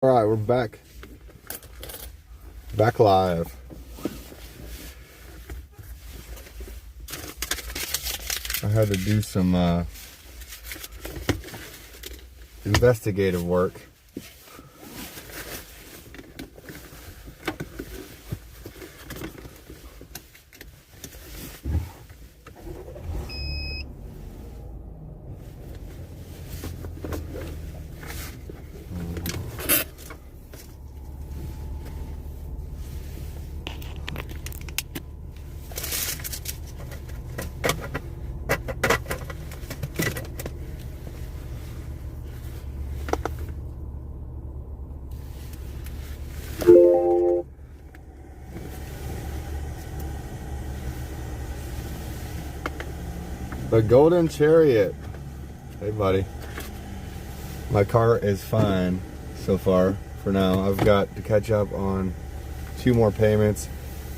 All right, we're back live. I had to do some investigative work. The Golden Chariot. Hey, buddy. My car is fine so far for now. I've got to catch up on 2 more payments.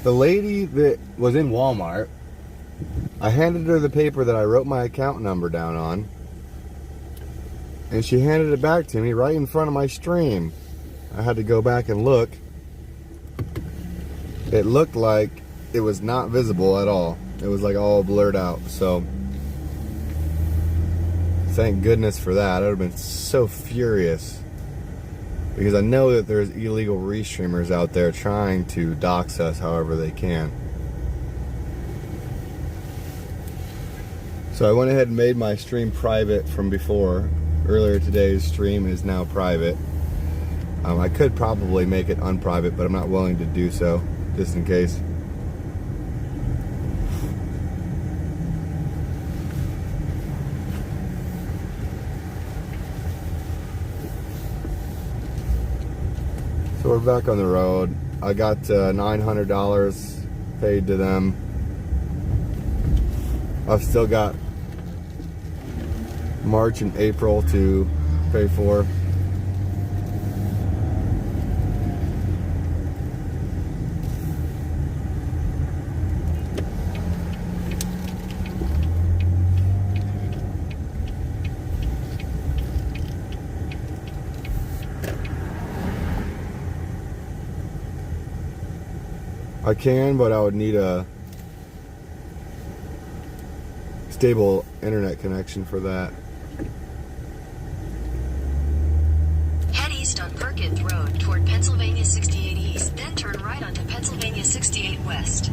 The lady that was in Walmart, I handed her the paper that I wrote my account number down on, and she handed it back to me right in front of my stream. I had to go back and look. It looked like it was not visible at all. It was like all blurred out. So thank goodness for that. I would have been so furious because I know that there's illegal restreamers out there trying to dox us however they can. So I went ahead and made my stream private from before. Earlier today's stream is now private. I could probably make it unprivate, but I'm not willing to do so, just in case. So we're back on the road. I got $900 paid to them. I've still got March and April to pay for. I can, but I would need a stable internet connection for that. Head east on Perkins Road toward Pennsylvania 68 East, then turn right onto Pennsylvania 68 West.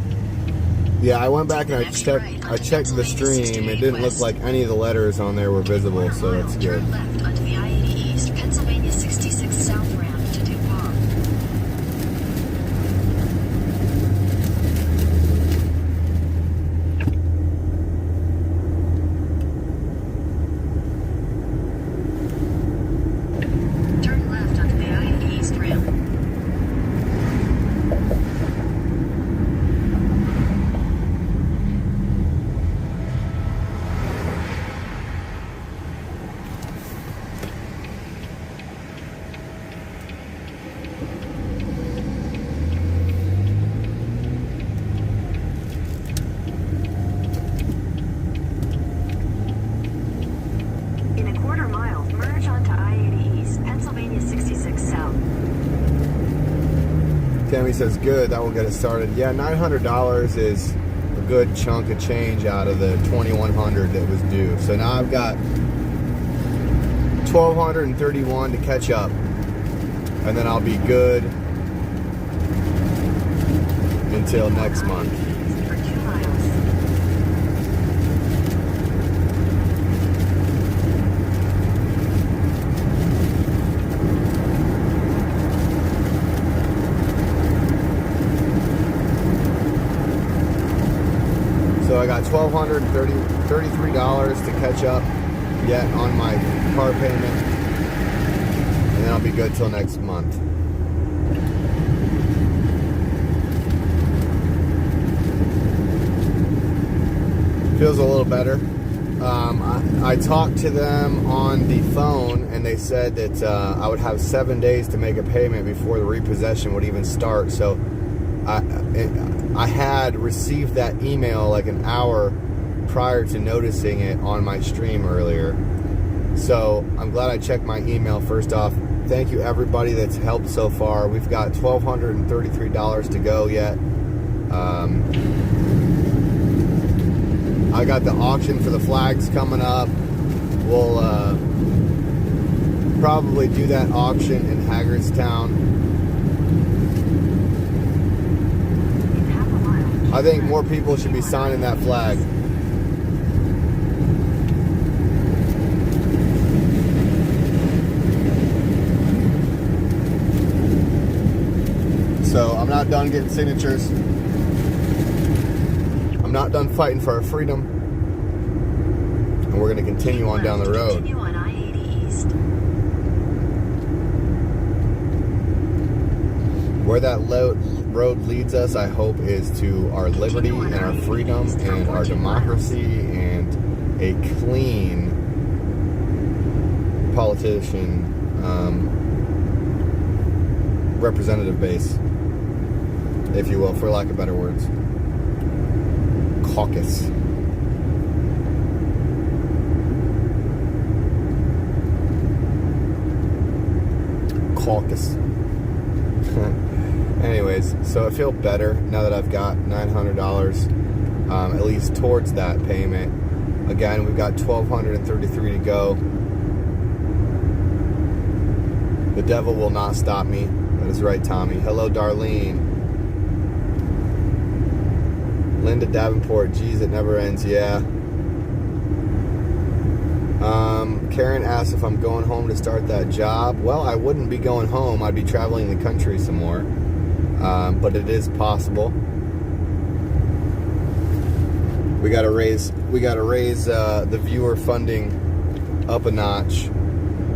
Yeah, I went back and I checked the stream. It didn't look like any of the letters on there were visible, so that's good. Turn left onto the I-80 East, Pennsylvania 66 South ramp to DuPont. Turn left onto the I-80 East ramp. In a quarter mile, merge onto I-80 East, Pennsylvania 66 South. Tammy says, good, that will get it started. Yeah, $900 is a good chunk of change out of the $2,100 that was due. So now I've got $1,231 to catch up, and then I'll be good until next month. For 2 miles. So I got $1,233 to catch up yet on my car payment, and then I'll be good till next month. Feels a little better. I talked to them on the phone, and they said that I would have 7 days to make a payment before the repossession would even start. So I had received that email like an hour prior to noticing it on my stream earlier. So I'm glad I checked my email first off. Thank you everybody that's helped so far. We've got $1,233 to go yet. I got the auction for the flags coming up. We'll probably do that auction in Hagerstown. I think more people should be signing that flag. So I'm not done getting signatures. I'm not done fighting for our freedom. And we're going to continue on down the road. Continue on I-80 East. Where that road leads us, I hope, is to our liberty and our freedom and our democracy and a clean politician representative base, if you will, for lack of better words. Caucus. Caucus. Anyways, so I feel better now that I've got $900 at least towards that payment. Again, we've got $1,233 to go. The devil will not stop me. That is right, Tommy. Hello, Darlene. Linda Davenport. Geez, it never ends. Yeah. Karen asked if I'm going home to start that job. Well, I wouldn't be going home. I'd be traveling the country some more. But it is possible. We gotta raise the viewer funding up a notch.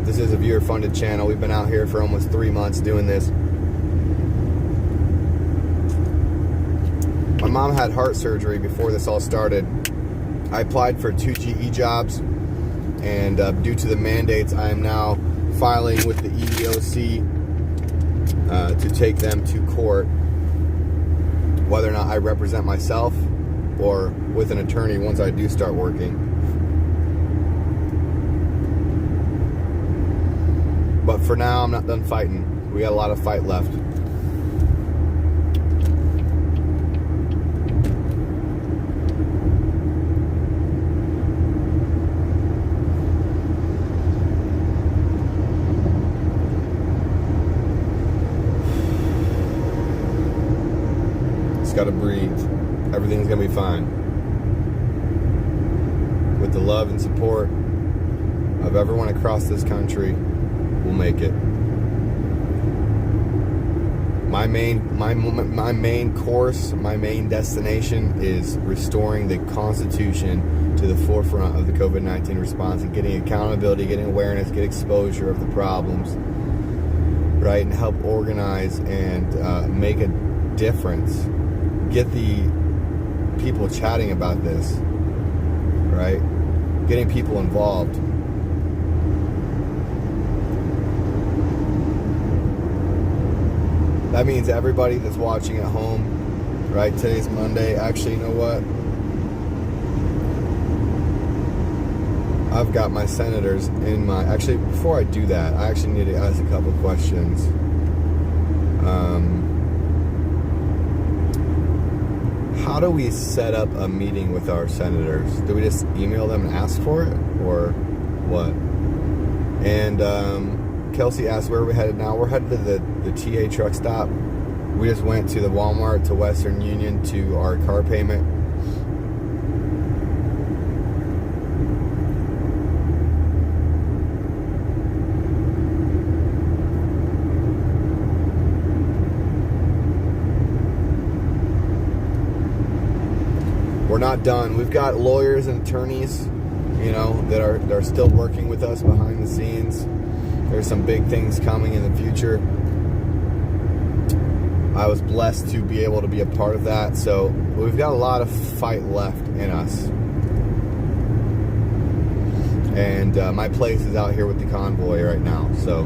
This is a viewer funded channel. We've been out here for almost 3 months doing this. My mom had heart surgery before this all started. I applied for 2 GE jobs, and due to the mandates, I am now filing with the EEOC to take them to court, whether or not I represent myself or with an attorney once I do start working. But for now, I'm not done fighting. We got a lot of fight left. Got to breathe. Everything's gonna be fine. With the love and support of everyone across this country, we'll make it. My main course, my main destination is restoring the Constitution to the forefront of the COVID-19 response and getting accountability, getting awareness, get exposure of the problems, right, and help organize and make a difference. Get the people chatting about this, right? Getting people involved. That means everybody that's watching at home, right? Today's Monday. Actually, you know what? I've got my senators in my... Actually, before I do that, I actually need to ask a couple questions. How do we set up a meeting with our senators? Do we just email them and ask for it, or what? And Kelsey asked, where are we headed now? We're headed to the TA truck stop. We just went to the Walmart to Western Union to our car payment. We're not done. We've got lawyers and attorneys, you know, that are still working with us behind the scenes. There's some big things coming in the future. I was blessed to be able to be a part of that. So we've got a lot of fight left in us. And my place is out here with the convoy right now. So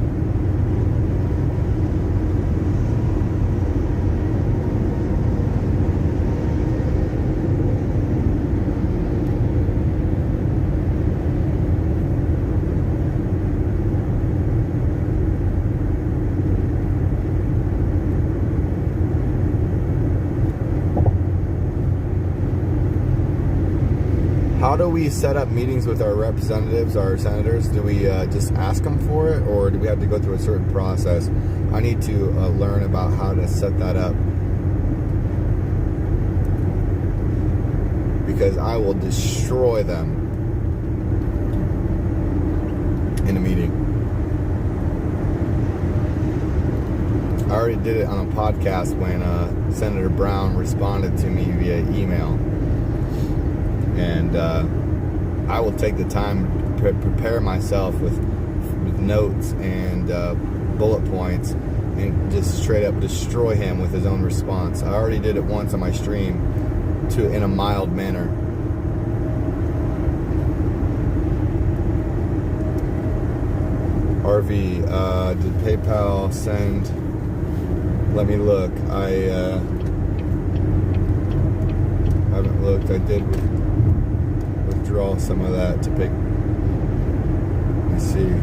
how do we set up meetings with our representatives, our senators? Do we just ask them for it, or do we have to go through a certain process? I need to learn about how to set that up, because I will destroy them in a meeting. I already did it on a podcast when Senator Brown responded to me via email. And I will take the time to prepare myself with notes and bullet points and just straight up destroy him with his own response. I already did it once on my stream in a mild manner. RV, did PayPal send? Let me look. I haven't looked. I did withdraw some of that to pick. Let me see.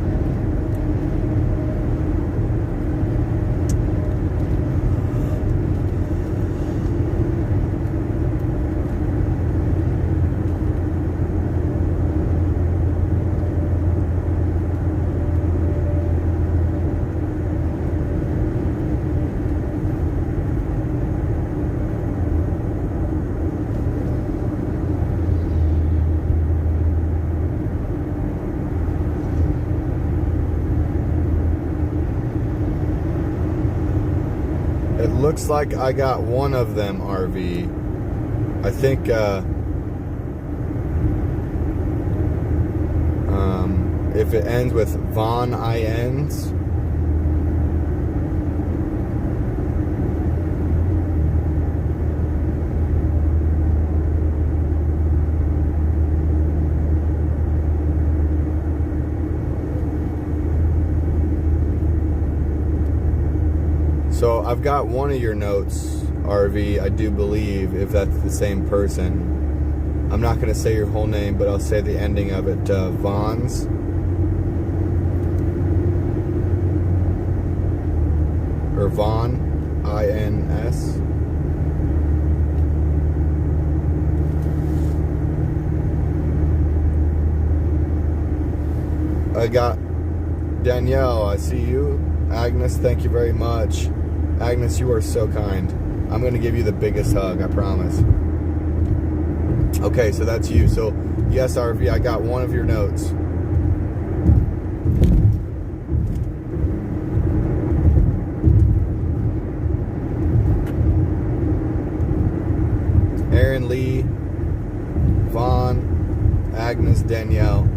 It looks like I got one of them, RV. I think if it ends with Von INs, so I've got one of your notes, RV, I do believe, if that's the same person. I'm not going to say your whole name, but I'll say the ending of it, Vons. Or Von, INS. I got Danielle, I see you. Agnes, thank you very much. Agnes, you are so kind. I'm going to give you the biggest hug, I promise. Okay, so that's you. So, yes, RV, I got one of your notes. Aaron Lee, Vaughn, Agnes, Danielle,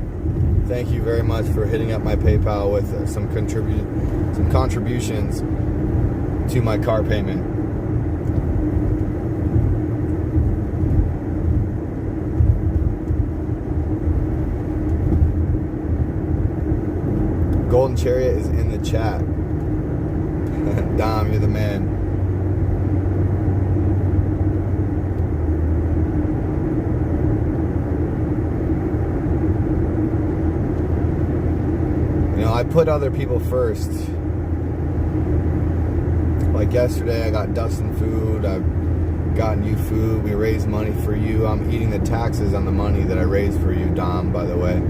thank you very much for hitting up my PayPal with some contributions to my car payment. Golden Chariot is in the chat. Dom, you're the man. You know, I put other people first. Like yesterday, I got Dustin food. I've gotten you food. We raised money for you. I'm eating the taxes on the money that I raised for you, Dom, by the way.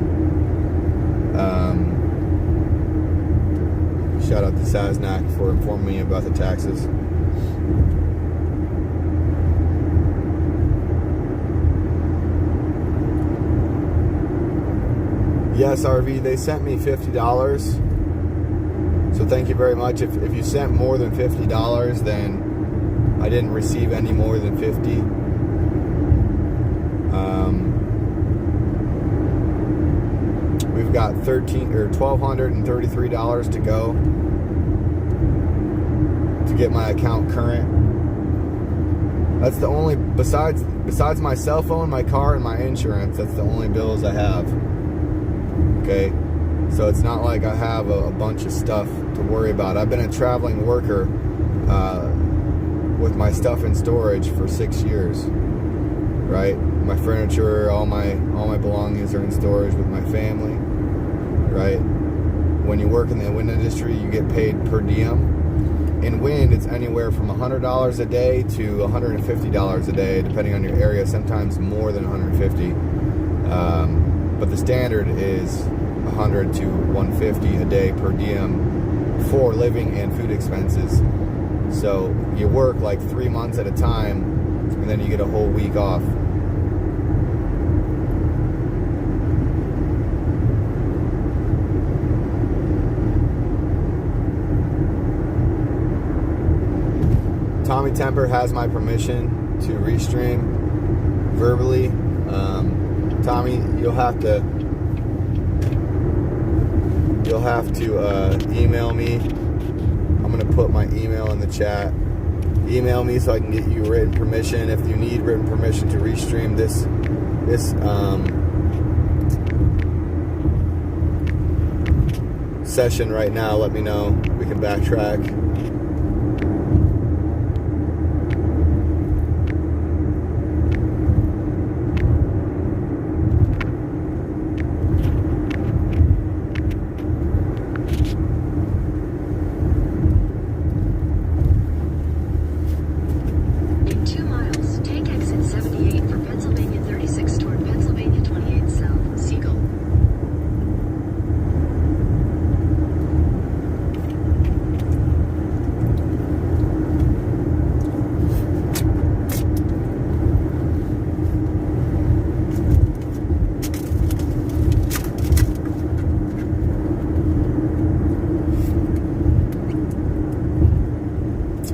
Shout out to Saznak for informing me about the taxes. Yes, RV, they sent me $50. So thank you very much. If you sent more than $50, then I didn't receive any more than $50. We've got $1,233 to go to get my account current. That's the only, besides my cell phone, my car, and my insurance, that's the only bills I have. Okay? So it's not like I have a bunch of stuff to worry about. I've been a traveling worker with my stuff in storage for 6 years, right? My furniture, all my belongings are in storage with my family, right? When you work in the wind industry, you get paid per diem. In wind, it's anywhere from $100 a day to $150 a day, depending on your area. Sometimes more than $150. But the standard is 100 to 150 a day per diem for living and food expenses. So you work like 3 months at a time, and then you get a whole week off. Tommy Temper has my permission to restream verbally. Tommy, you'll have to email me. I'm gonna put my email in the chat. Email me so I can get you written permission. If you need written permission to restream this session right now, let me know. We can backtrack.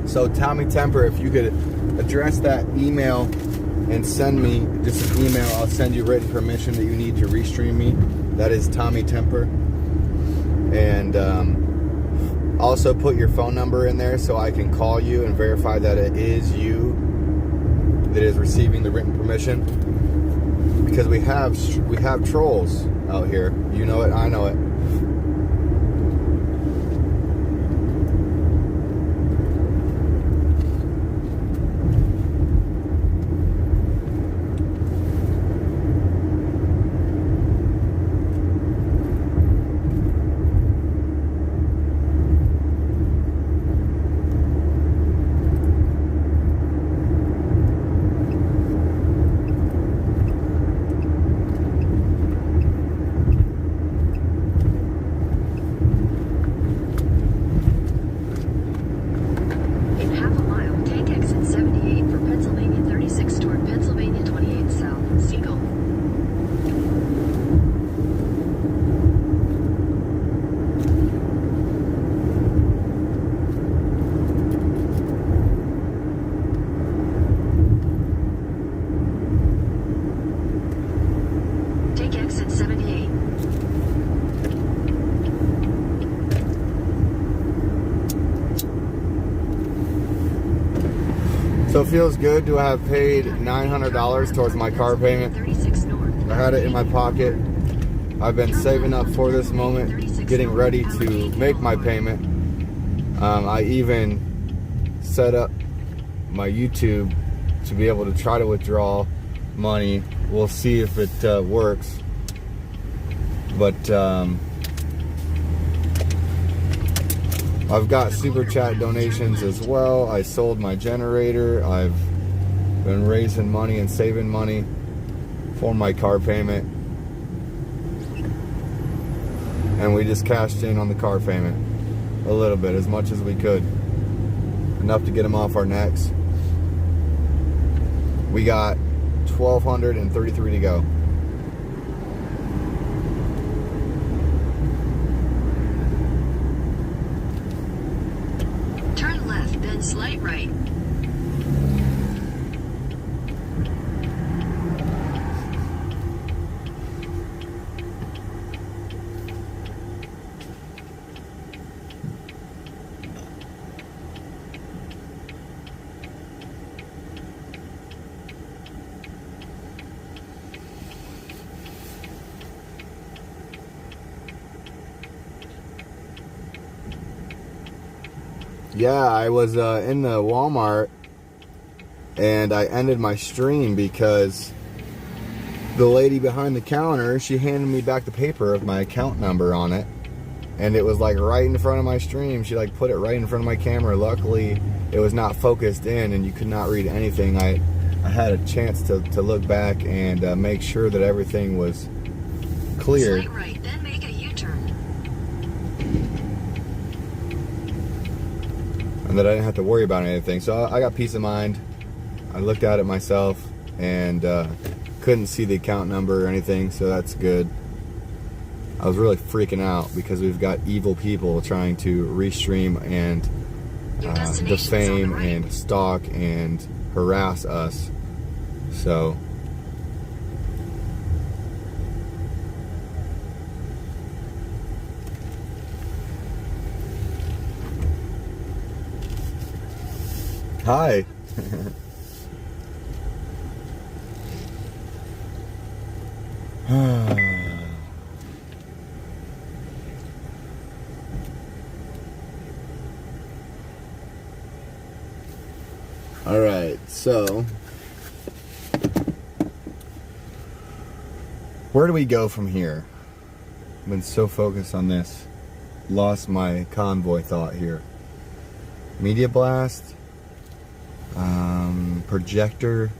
So Tommy Temper, if you could address that email and send me just an email, I'll send you written permission that you need to restream me. That is Tommy Temper. And also put your phone number in there so I can call you and verify that it is you that is receiving the written permission. Because we have trolls out here. You know it, I know it. So it feels good to have paid $900 towards my car payment. I had it in my pocket. I've been saving up for this moment, getting ready to make my payment. I even set up my YouTube to be able to try to withdraw money. We'll see if it works. But I've got super chat donations as well. I sold my generator. I've been raising money and saving money for my car payment. And we just cashed in on the car payment a little bit, as much as we could. Enough to get them off our necks. We got 1,233 to go. Turn left, then slight right. Yeah, I was in the Walmart and I ended my stream because the lady behind the counter, she handed me back the paper with my account number on it, and it was like right in front of my stream. She like put it right in front of my camera. Luckily it was not focused in and you could not read anything. I I had a chance to look back and make sure that everything was cleared. Slight right, then make a U-turn. And that I didn't have to worry about anything. So I got peace of mind. I looked at it myself and couldn't see the account number or anything, so that's good. I was really freaking out because we've got evil people trying to restream and defame and stalk and harass us. So hi. All right, so where do we go from here? I've been so focused on this, lost my convoy thought here. Media blast, projector.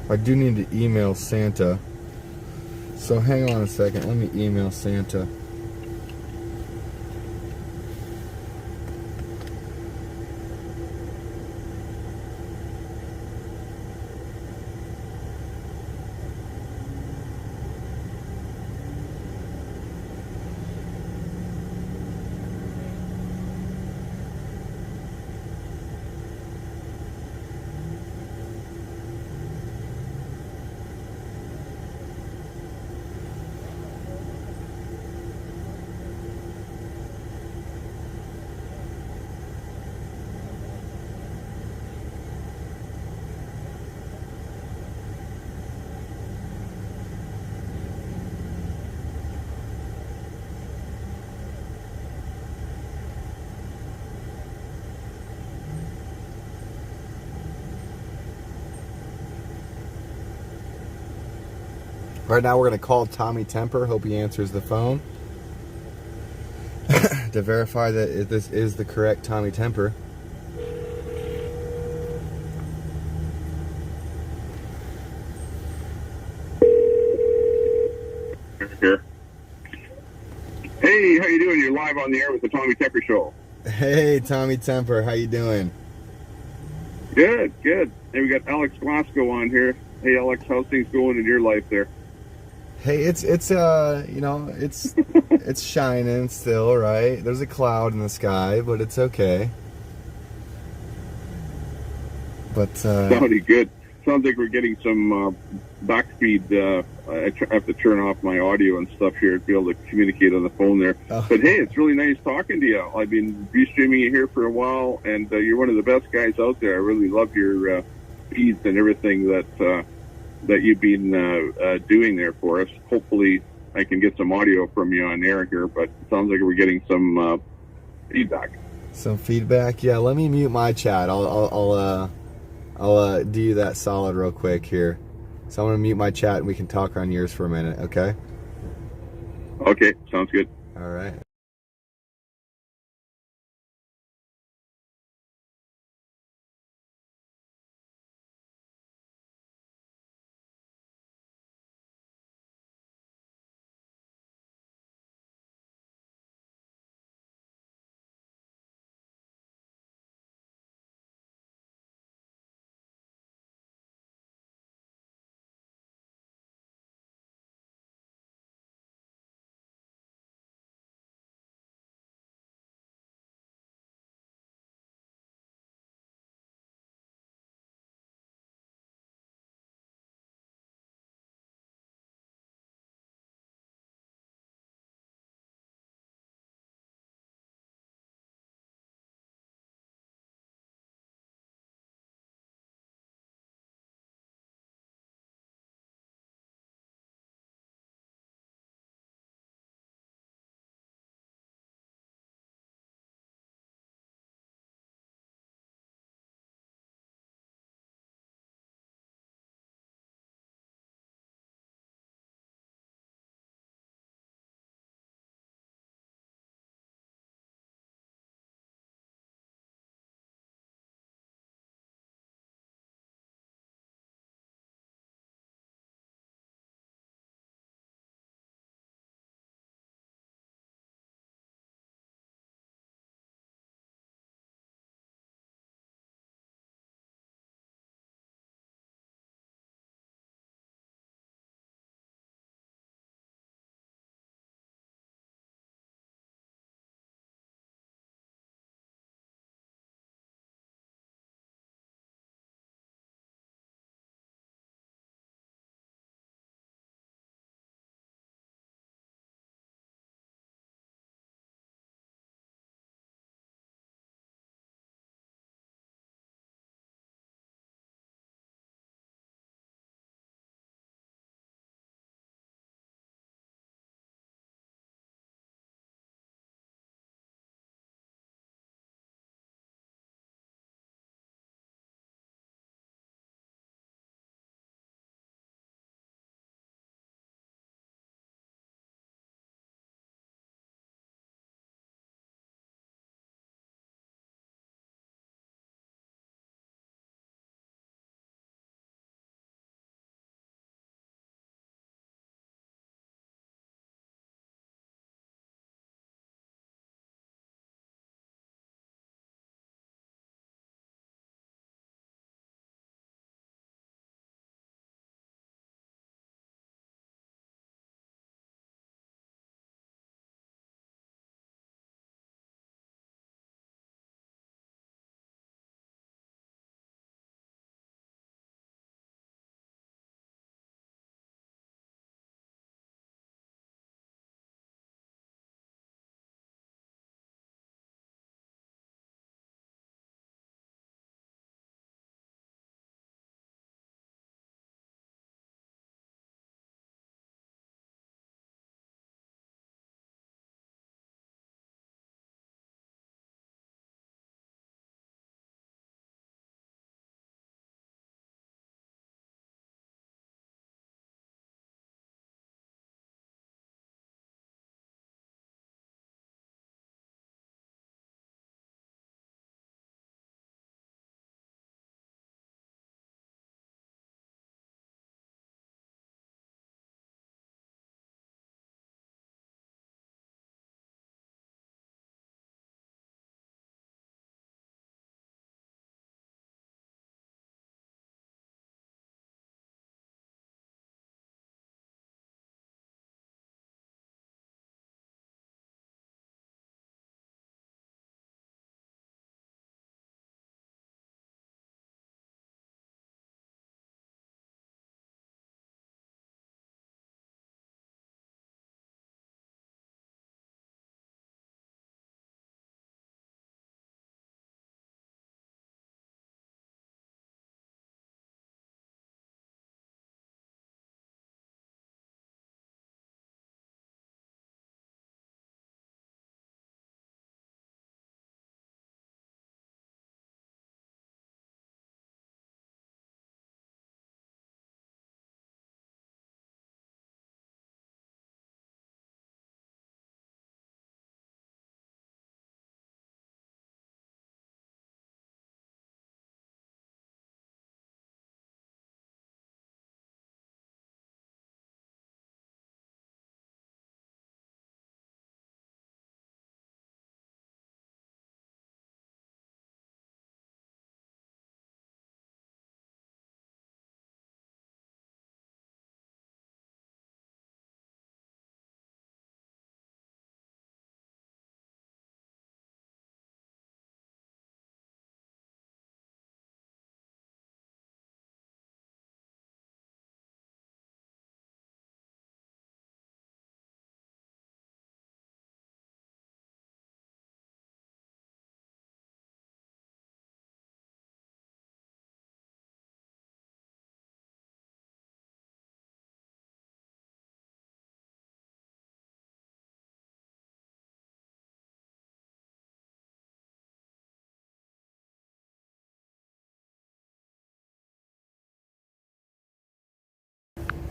I do need to email Santa. So hang on a second, let me email Santa. Right now we're going to call Tommy Temper. Hope he answers the phone to verify that this is the correct Tommy Temper. Here. Hey, how you doing? You're live on the air with the Tommy Temper Show. Hey, Tommy Temper, how you doing? Good, good. Hey, we got Alex Glasgow on here. Hey, Alex, how's things going in your life there? Hey, it's you know, it's shining still, right? There's a cloud in the sky, but it's okay. But Sounding good. Sounds like we're getting some backfeed. I have to turn off my audio and stuff here to be able to communicate on the phone there. Oh. But hey, it's really nice talking to you. I've been restreaming you here for a while, and you're one of the best guys out there. I really love your feeds and everything that you've been doing there for us. Hopefully, I can get some audio from you on air here, but it sounds like we're getting some feedback. Some feedback, yeah. Let me mute my chat. I'll do you that solid real quick here. So I'm gonna mute my chat and we can talk on yours for a minute, okay? Okay, sounds good. All right.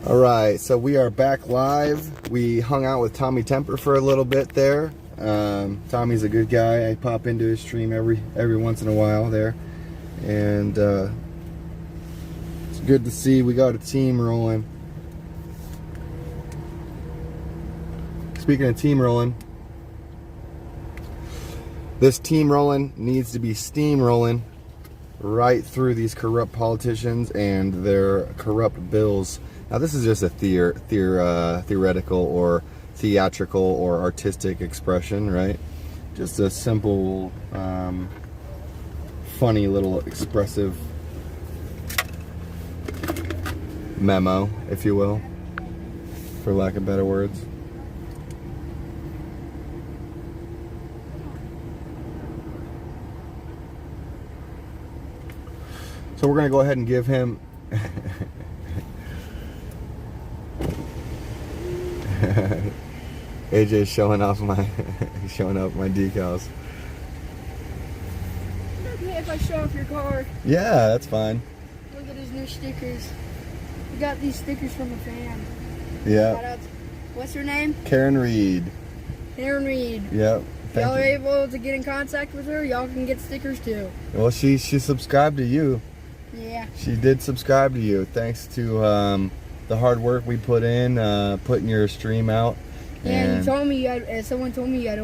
All right, so we are back live. We hung out with Tommy Temper for a little bit there. Tommy's a good guy. I pop into his stream every once in a while there, and it's good to see we got a team rolling. Speaking of team rolling, this team rolling needs to be steamrolling right through these corrupt politicians and their corrupt bills. Now, this is just a theoretical or theatrical or artistic expression, right? Just a simple, funny little expressive memo, if you will, for lack of better words. So we're going to go ahead and give him AJ's showing off my decals. Okay, if I show off your car. Yeah, that's fine. Look at his new stickers. We got these stickers from a fan. Yeah. Shout out. What's her name? Karen Reed. Karen Reed. Yep. Y'all are able to get in contact with her. Y'all can get stickers too. Well, she subscribed to you. Yeah. She did subscribe to you, thanks to the hard work we put in putting your stream out. Yeah, and you told me you had. Someone told me you had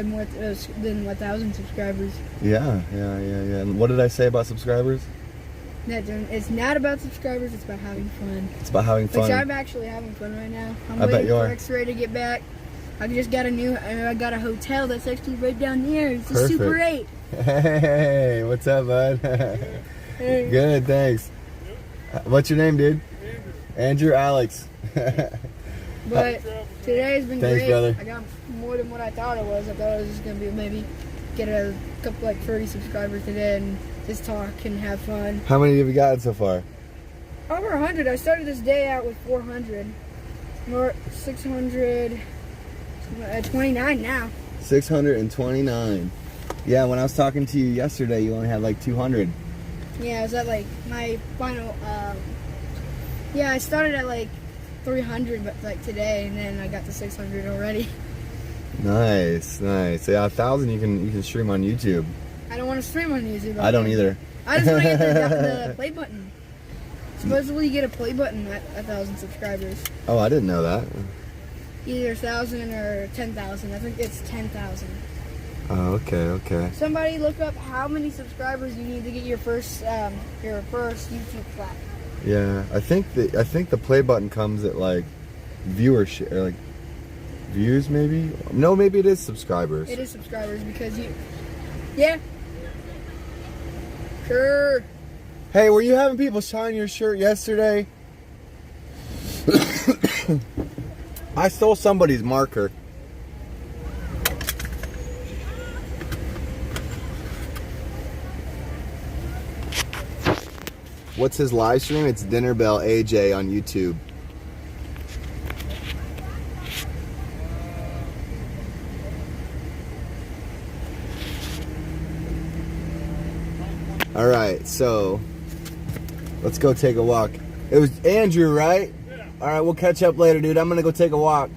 more than 1,000 subscribers. Yeah. And what did I say about subscribers? That it's not about subscribers. It's about having fun. It's about having fun. Which I'm actually having fun right now. I'm I bet waiting you for are. X-Ray to get back. I just got I got a hotel that's actually right down there. It's Perfect. Super 8. Hey, what's up, bud? Hey. Good, thanks. What's your name, dude? Andrew Alex. But today's been Thanks, great. brother. I got more than what I thought it was. I thought it was just gonna be maybe get a couple 30 subscribers today and just talk and have fun. How many have you gotten so far? Over 100. I started this day out with 400. More 629 now. 629. Yeah, when I was talking to you yesterday, you only had like 200. Yeah, I was at my final. Yeah, I started at 300, but today, and then I got to 600 already. Nice. Yeah, 1,000 you can stream on YouTube. I don't want to stream on YouTube. I don't either. I just want to get the play button. Supposedly you get a play button at 1,000 subscribers. Oh, I didn't know that. Either 1,000 or 10,000. I think it's 10,000. Oh, okay. Somebody look up how many subscribers you need to get your first YouTube flat. Yeah, I think the play button comes at viewership or views maybe. No, maybe it is subscribers. It is subscribers because you. Yeah. Sure. Hey, were you having people sign your shirt yesterday? I stole somebody's marker. What's his live stream? It's Dinner Bell AJ on YouTube. All right, so let's go take a walk. It was Andrew, right? Yeah. All right, we'll catch up later, dude. I'm gonna go take a walk.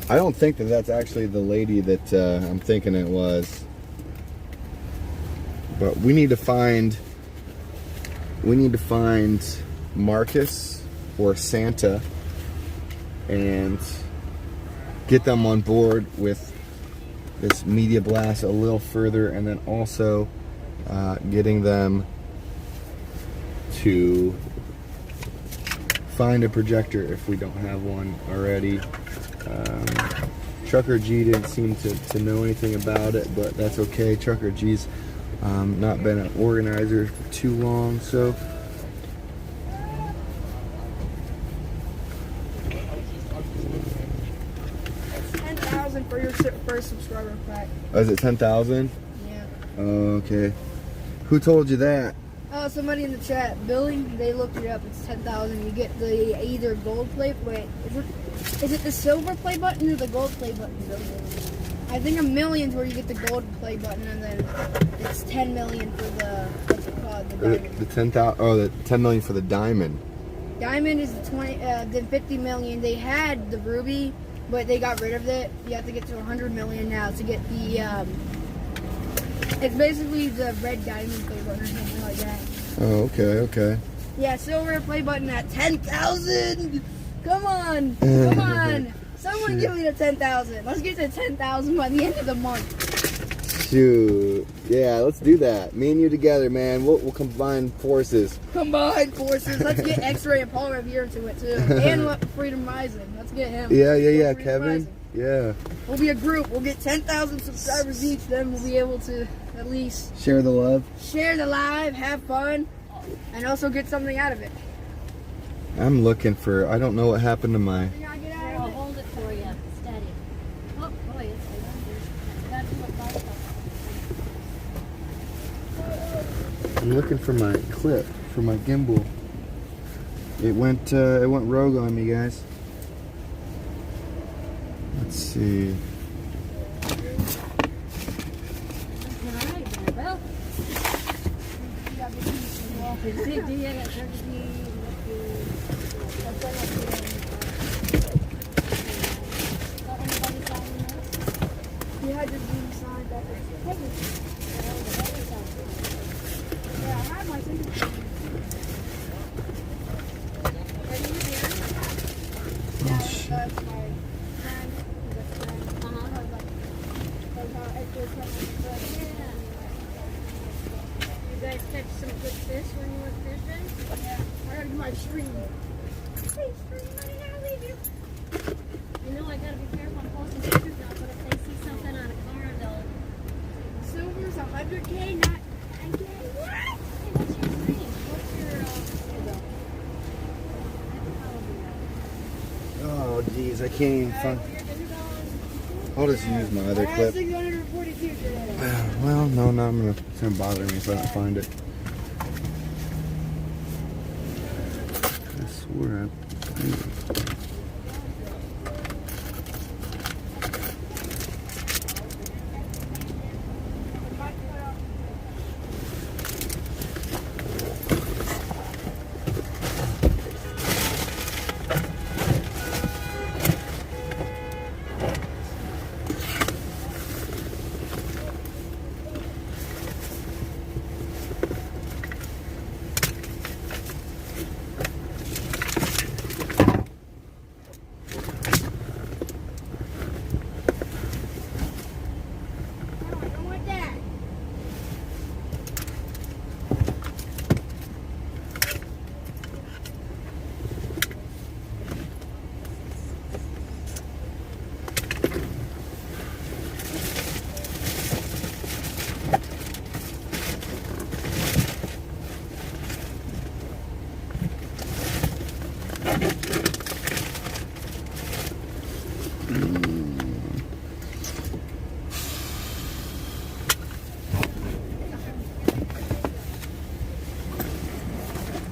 I don't think that's actually the lady that I'm thinking it was. But we need to find Marcus or Santa and get them on board with this media blast a little further, and then also getting them to find a projector if we don't have one already. Trucker G didn't seem to know anything about it, but that's okay. Trucker G's not been an organizer for too long, so For your first subscriber pack. oh, is it 10,000? Yeah. Okay. Who told you that? Oh, somebody in the chat, Billy. They looked it up. It's 10,000. You get the either gold play. Wait, is it the silver play button or the gold play button? I think $1 million is where you get the gold play button, and then it's 10 million for the what's it called, the diamond. The 10,000. Oh, the 10 million for the diamond. Diamond is the 50 million. They had the ruby, but they got rid of it. You have to get to 100 million now to get the. It's basically the red diamond play button or something like that. Oh, okay. Yeah, silver play button at 10,000. Come on, come on. Someone give me the 10,000. Let's get to 10,000 by the end of the month. Shoot. Yeah, let's do that. Me and you together, man. We'll combine forces. Combine forces. Let's get X-Ray and Paul Revere into it too, and Freedom Rising. Let's get him. Yeah. Freedom Kevin. Rising. Yeah. We'll be a group. We'll get 10,000 subscribers each. Then we'll be able to at least Share the love. share the live, have fun, and also get something out of it. I'm looking for. I don't know what happened to my. You gotta get out Here, of I'll it. hold it for you. Steady. Oh, boy, it's a gotta do it like that. I'm looking for my clip for my gimbal. It went rogue on me, guys. Let's see. Alright, well. You had to be signed up. Yeah, I had my signature. Yeah, that's my friend. You guys catch some good fish when you went fishing? Yeah, I gotta do my stream. Hey, stream, I didn't leave you. You know I gotta be careful on posting pictures now, but if they see something on a car, they'll... Silver's 100K, not 9K. What? Hey, what's your screen? What's your, Oh, geez, I can't even find. I'll just use my other I had clip. 642 today. Well, no, it's gonna bother me if I don't find it. I swear I. I don't want that.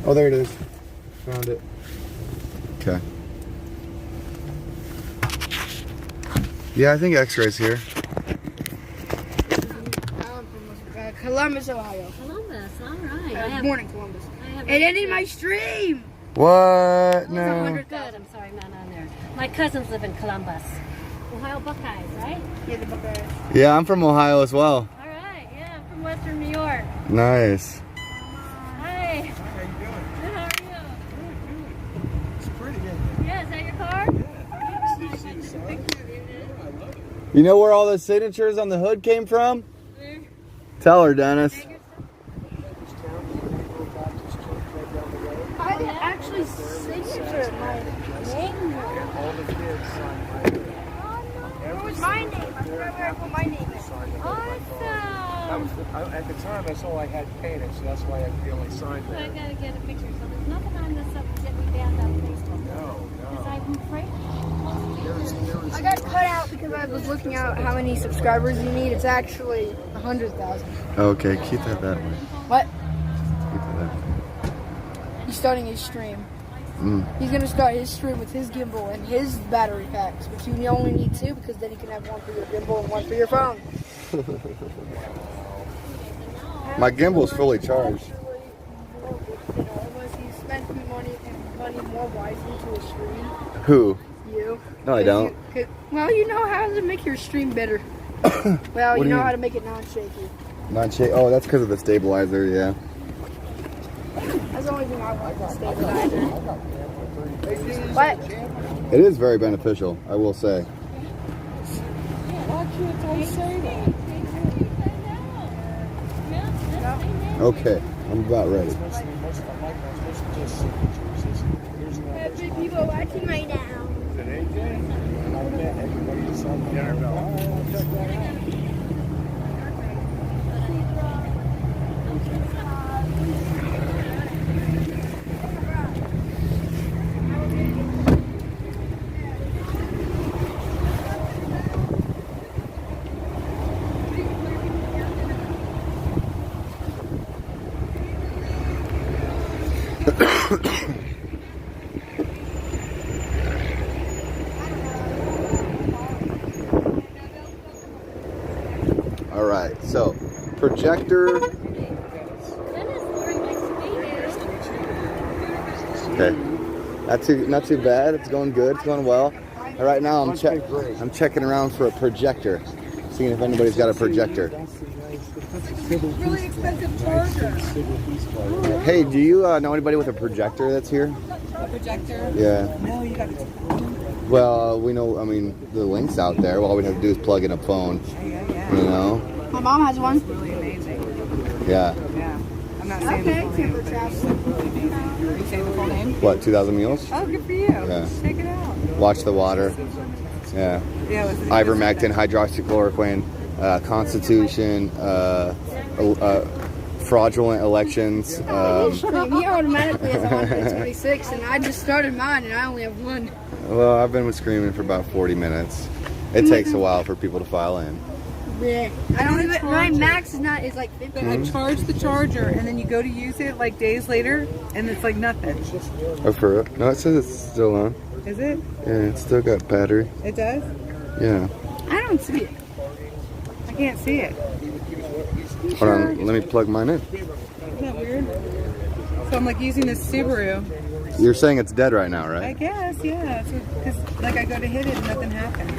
Oh, there it is. Found it. Okay. Yeah, I think X-ray's here. I'm from Columbus, Ohio. Columbus, alright. I was born in Columbus. I have It ended my stream. What? No. 100,000. Good, I'm sorry, not on there. My cousins live in Columbus. Ohio Buckeyes, right? Yeah, the Buckeyes. Yeah, I'm from Ohio as well. Alright, yeah, I'm from Western New York. Nice. Hi. How you doing? Good, how are you? It's pretty, isn't it? Yeah, is that your car? Did you see the sign? I love it. You know where all the signatures on the hood came from? Where? Tell her, Dennis. This town is a Negro Baptist church right down the road. I didn't actually signature my name. And all the kids signed my name. Where was my name? I forgot where I put my name in. Signed it with my phone. That was at the time, that's all I had painted, so that's why I only signed So I that. gotta get a picture. So there's nothing on this up to get me banned on Facebook. No, Because no. I'm afraid. There was I got cut out because I was looking at how many subscribers you need. It's actually 100,000. Okay, keep that way. What? Keep it that way. He's starting his stream. He's gonna start his stream with his gimbal and his battery packs, but you only need 2 because then you can have one for your gimbal and one for your phone. My gimbal's fully charged. Unless he spends money more wisely to his stream. Who? You. No, I don't. Well, you know how to make your stream better. Well, you know how to make it non-shaky. Oh, that's because of the stabilizer, yeah. That's the only thing I want, the stabilizer. But It is very beneficial, I will say. Why can't I say that? Okay, I'm about ready. big people watching right now. All right, so projector. Okay, not too bad. It's going good. It's going well. All right, now I'm checking around for a projector, seeing if anybody's got a projector. Really expensive charger. Hey, do you know anybody with a projector that's here? A projector? Yeah. No, you got to. Well, we know. I mean, the link's out there. All we'd have to do is plug in a phone. Yeah. You know. My mom has one. It's really amazing. Yeah. Yeah. I'm not saying the full name, but it's really amazing. Are you saying the full name? What? 2,000 Mules? Oh, good for you. Yeah. Check it out. Watch the water. Yeah. Yeah. It was Ivermectin, hydroxychloroquine, Constitution, fraudulent elections. He automatically has 126, and I just started mine, and I only have one. Well, I've been with Screaming for about 40 minutes. It takes a while for people to file in. Yeah. I don't even. My max is like 50. But I charged the charger, and then you go to use it like days later, and it's like nothing. Oh, for real? No, it says it's still on. Is it? Yeah, it's still got battery. It does? Yeah. I don't see it. I can't see it. Hold on, let me plug mine in. Isn't that weird? So I'm like using this Subaru. You're saying it's dead right now, I right? guess, yeah. Because like I go to hit it and nothing happens.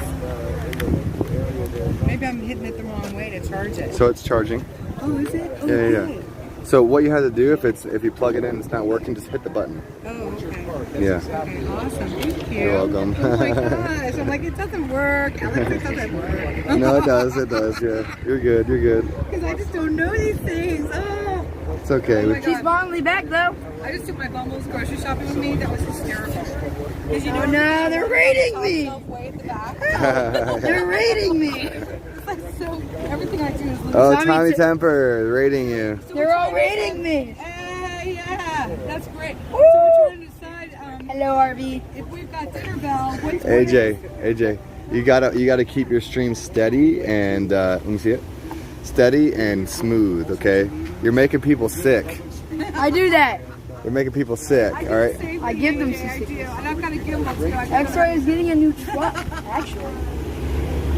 Maybe I'm hitting it the wrong way to charge it. So it's charging. Oh, is it? Oh, Yeah. good. So what you have to do if you plug it in and it's not working, just hit the button. Oh, okay. Yeah. Okay, awesome. Thank you. You're welcome. Oh my gosh. I'm like, it doesn't work. Alex, it doesn't work. No, it does. It does. Yeah. You're good. You're good. Because I just don't know these things. Oh. It's okay. Oh my She's God. finally back though. I just took my Bumble's grocery shopping with me. That was hysterical. Because you know, No, they're rating me. way at the back. They're rating me. It's like so, everything I do is lose. Oh, Tommy Tommy T- Temper rating you. They're all rating me. Yeah, that's great. So we're trying to decide Hello, RV. if we've got dinner bell. What's AJ, you gotta keep your stream steady and let me see it. Steady and smooth, okay? You're making people sick. I do that. You're making people sick, all right? I give them I some. do, and I've got a gimbal too. X-Ray is getting a new truck. Actually.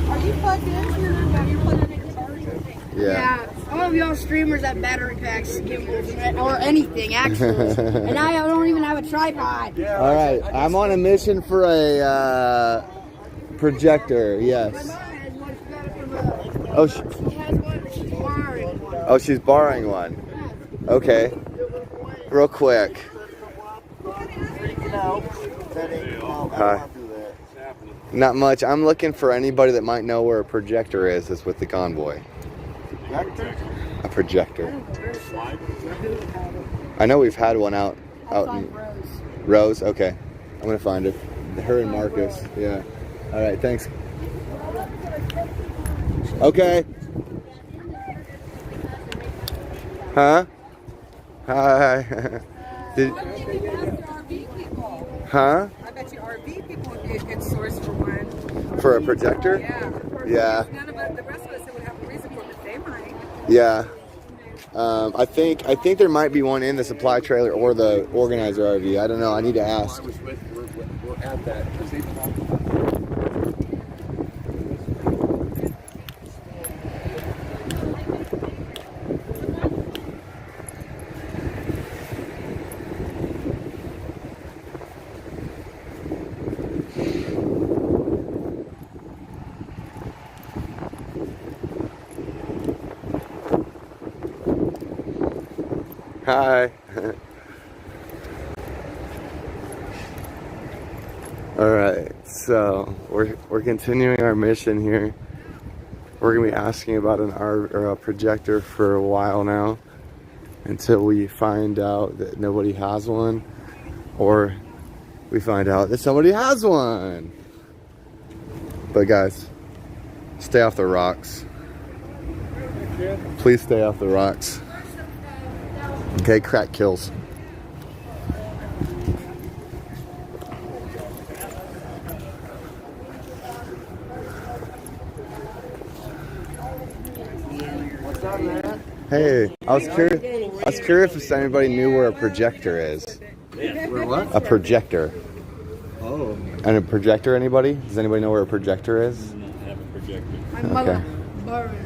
Are you plugged into your? No, you're plugged into your charger. Yeah. All of y'all streamers have battery packs, gimbals, or anything actually. And I don't even have a tripod. All right, I'm on a mission for a projector. Yes. Oh, She has one. She's borrowing one. oh, she's borrowing one. Okay. Real quick. Hi. Not much. I'm looking for anybody that might know where a projector is. That's with the Convoy. A projector. I know we've had one out in Rose. Okay, I'm gonna find it. Her and Marcus. Yeah. All right. Thanks. Okay. Huh? Hi. Did, huh? I bet you RV people would be a good source for one. For a projector? Yeah. Yeah. None of us, the rest of us would have a reason for it, but they might. Yeah. I think there might be one in the supply trailer or the organizer RV. I don't know. I need to ask. We're at that because they talked about Hi. All right, so we're continuing our mission here. We're gonna be asking about a projector for a while now, until we find out that nobody has one, or we find out that somebody has one. But guys, stay off the rocks. Please stay off the rocks. Okay, crack kills. what's up, man? Hey, I was curious if anybody knew where a projector is. Where what? A projector. Oh. And a projector, anybody? Does anybody know where a projector is? My mother. Okay. Burn.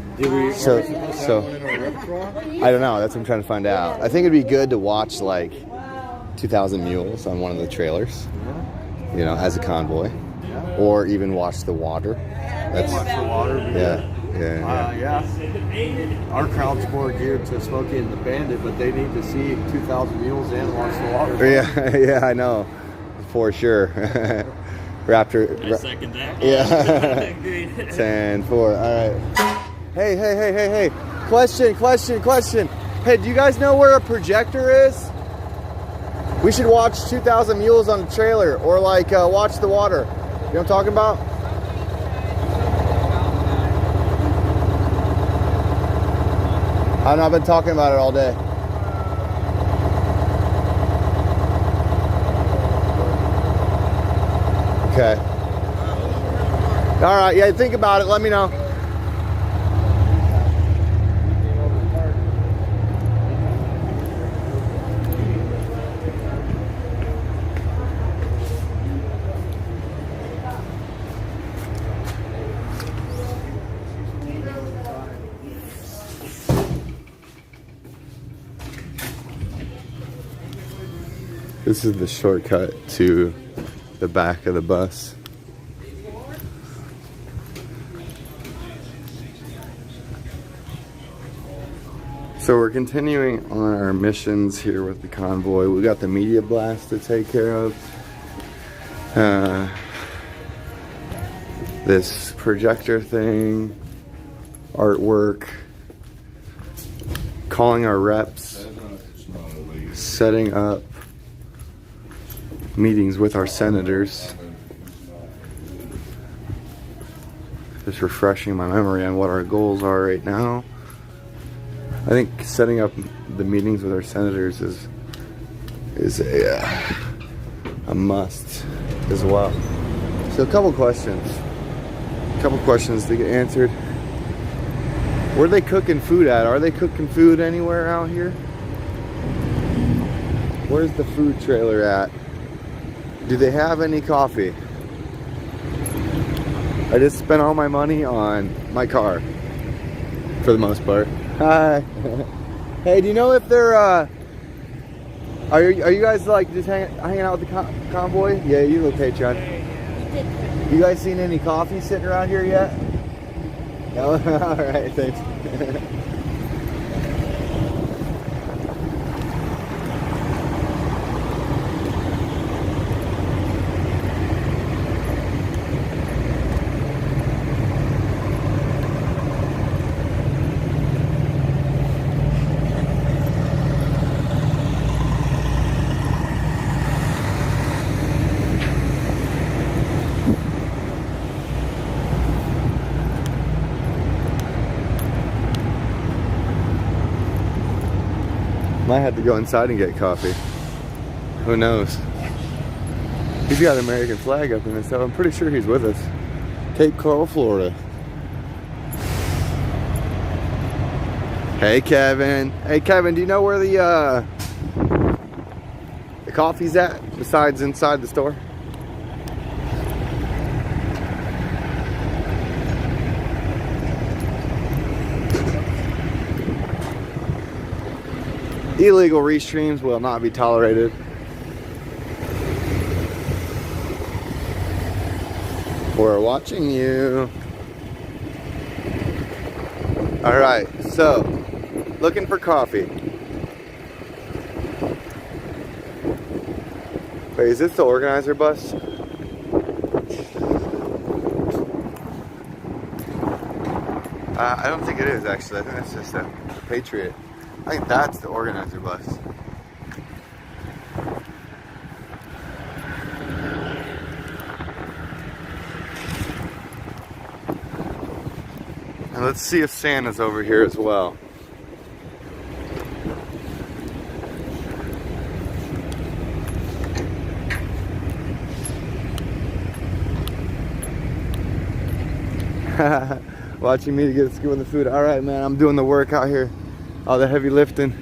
So I don't know. That's what I'm trying to find out. I think it'd be good to watch like 2,000 Mules on one of the trailers, you know, as a convoy, or even watch the water. That's Watch the water. yeah. Our crowd's more geared to Smokey and the Bandit, but they need to see 2,000 Mules and watch the water. Yeah, I know, for sure. Raptor. I second that. Yeah. Agreed. 10-4. All right. Hey. Question. Hey, do you guys know where a projector is? We should watch 2,000 Mules on a trailer, or like watch the water. You know what I'm talking about? I don't know, I've been talking about it all day. Okay. All right, yeah, think about it. Let me know. This is the shortcut to the back of the bus. So we're continuing on our missions here with the convoy. We got the media blast to take care of. This projector thing, artwork, calling our reps, setting up meetings with our senators. Just refreshing my memory on what our goals are right now. I think setting up the meetings with our senators is a must as well. So a couple questions to get answered. Where are they cooking food at? Are they cooking food anywhere out here? Where's the food trailer at? Do they have any coffee? I just spent all my money on my car, for the most part. Hi. Hey, do you know if they're, are you guys like just hanging out with the convoy? Yeah, you look Patreon. You guys seen any coffee sitting around here yet? No? Alright, thanks. Might have to go inside and get coffee. Who knows? He's got an American flag up in his tail. I'm pretty sure he's with us. Cape Coral, Florida. Hey Kevin. Hey Kevin, do you know where the coffee's at besides inside the store? Illegal restreams will not be tolerated. We're watching you. All right, so looking for coffee. Wait, is this the organizer bus? I don't think it is actually. I think that's just a Patriot. I think that's the organizer bus. And let's see if Santa's over here as well. Watching me to get a scoop of the food. All right, man, I'm doing the work out here. All the heavy lifting.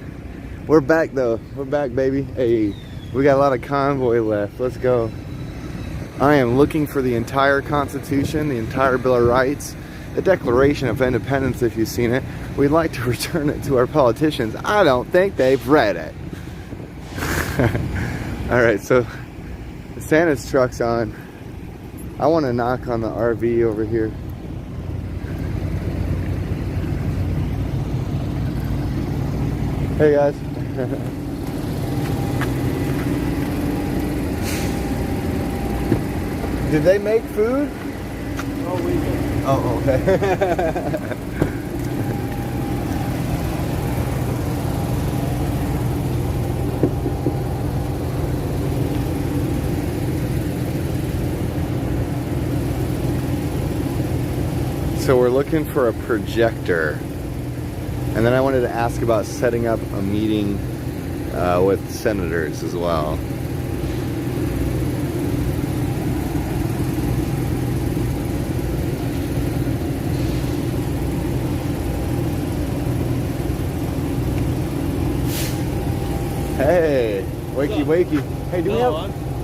We're back though. We're back, baby. Hey, we got a lot of convoy left. Let's go. I am looking for the entire Constitution, the entire Bill of Rights, the Declaration of Independence, if you've seen it. We'd like to return it to our politicians. I don't think they've read it. All right, so Santa's truck's on. I want to knock on the RV over here. Hey guys. Did they make food? Oh, we do. Oh, okay. So we're looking for a projector. And then I wanted to ask about setting up a meeting with senators as well. Hey, wakey wakey. Hey, do we have...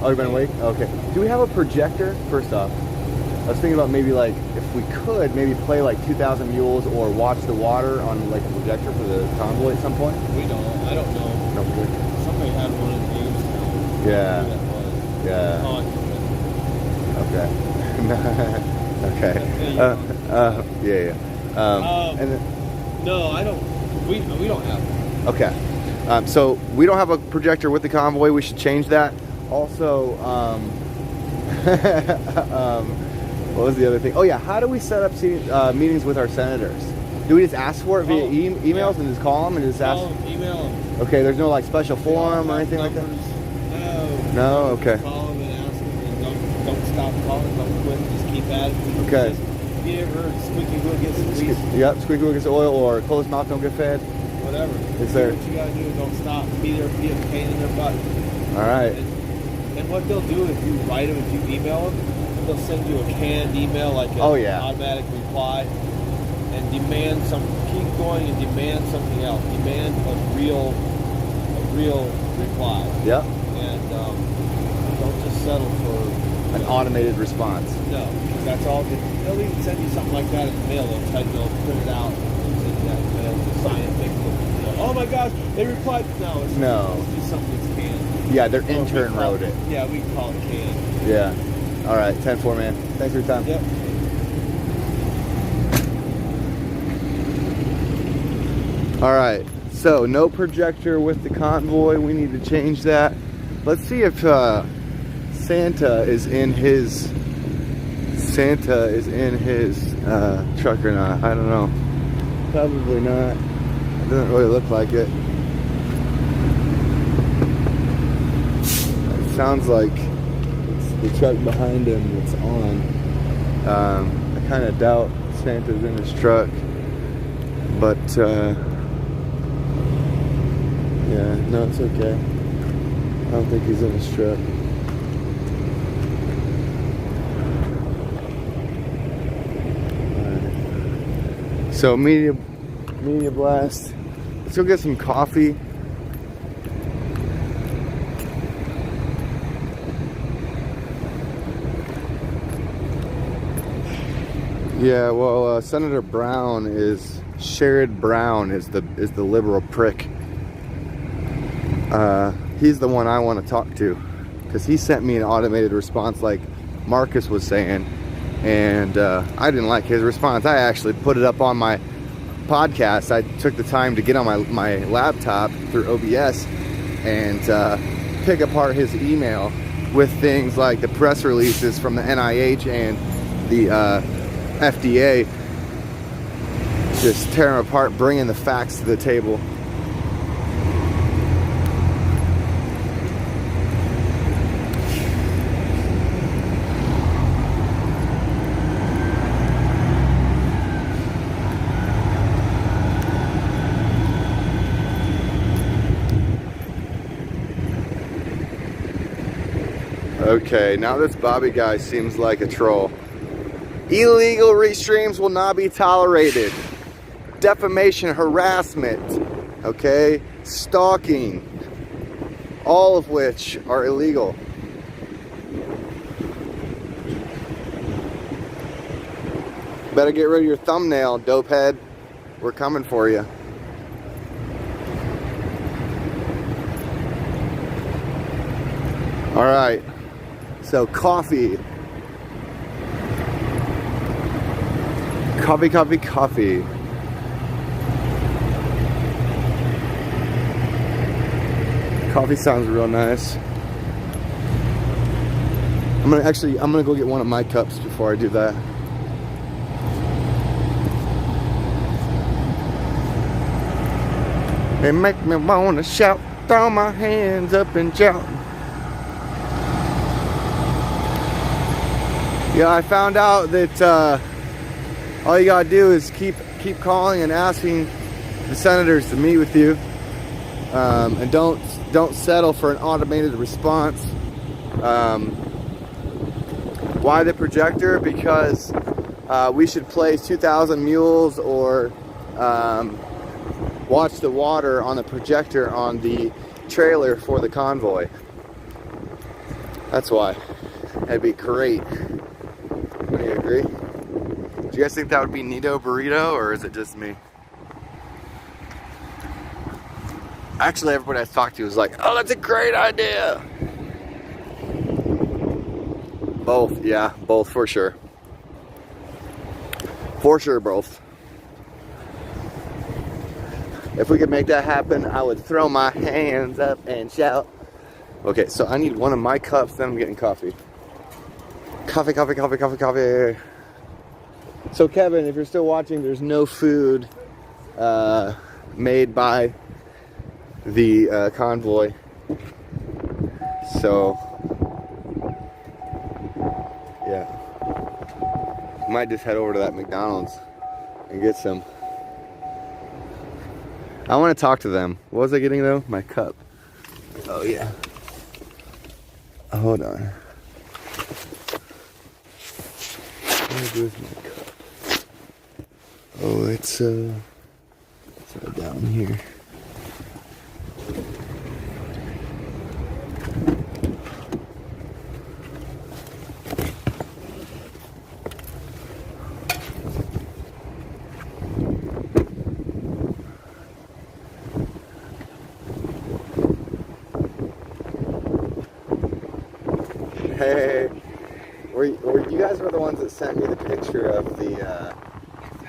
Oh, you've been awake? Okay. Do we have a projector? First off, I was thinking about maybe like, if we could, maybe play like 2,000 Mules or Watch the Water on like a projector for the convoy at some point? We don't. I don't know. No, good. Somebody had one in Jamestown. Yeah. Who that was. Yeah. Oh, Okay. Okay. Yeah. And then, no, I don't. We don't have one. okay. So we don't have a projector with the convoy. We should change that. Also, what was the other thing? Oh yeah, how do we set up meetings with our senators? Do we just ask for it via emails and just call them and just ask? Call them, email them. Okay, there's no like special forum or anything like that? No. No? Okay. Call them and ask them and don't stop calling, don't quit, just keep at it. Okay. If you ever heard squeaky wheel gets the grease, Yep, squeaky wheel gets the oil or closed mouth don't get fed. whatever. Is there? What you gotta do, don't stop. Be there, be a pain in their butt. All right. And what they'll do if you write them, if you email them, they'll send you a canned email, like an automatic reply, and demand keep going and demand something else. Demand a real reply. Yep. And don't just settle for an automated response. No, because that's all. They'll even send you something like that in the mail. They'll print it out and send you that in the mail to sign it. Make it, oh my gosh, they replied. No, it's just something that's canned. Yeah, their intern wrote it. Yeah, we can call it canned. Yeah. All right, 10-4, man. Thanks for your time. Yep. All right, so no projector with the convoy. We need to change that. Let's see if Santa is in his truck or not. I don't know. Probably not. It doesn't really look like it. It sounds like it's the truck behind him that's on. I kind of doubt Santa's in his truck, but yeah, no, it's okay. I don't think he's in his truck. Alright. So media blast Let's go get some coffee. Yeah, well, Senator Brown is Sherrod Brown is the liberal prick. He's the one I want to talk to because he sent me an automated response like Marcus was saying, and I didn't like his response. I actually put it up on my podcast. I took the time to get on my laptop through OBS and pick apart his email with things like the press releases from the NIH and the FDA, just tear them apart, bringing the facts to the table. Okay, now this Bobby guy seems like a troll. Illegal restreams will not be tolerated. Defamation, harassment, okay? Stalking, all of which are illegal. Better get rid of your thumbnail, dopehead. We're coming for you. All right, so coffee. Coffee, coffee, coffee. Coffee sounds real nice. I'm gonna go get one of my cups before I do that. It make me wanna shout, throw my hands up and shout. Yeah, I found out that all you gotta do is keep calling and asking the senators to meet with you, and don't settle for an automated response. Why the projector? Because we should place 2,000 mules or watch the water on the projector on the trailer for the convoy. That's why. That'd be great. Do you agree? Do you guys think that would be Nito Burrito, or is it just me? Actually, everybody I talked to was like, oh, that's a great idea. Both, yeah, both for sure. For sure, both. If we could make that happen, I would throw my hands up and shout. Okay, so I need one of my cups, then I'm getting coffee. Coffee, coffee, coffee, coffee, coffee. So Kevin, if you're still watching, there's no food made by the convoy. So, yeah. Might just head over to that McDonald's and get some. I want to talk to them. What was I getting though? My cup. Oh yeah. Hold on. What do I do with my cup? Oh, it's down here. Hey, you guys were the ones that sent me the picture of the,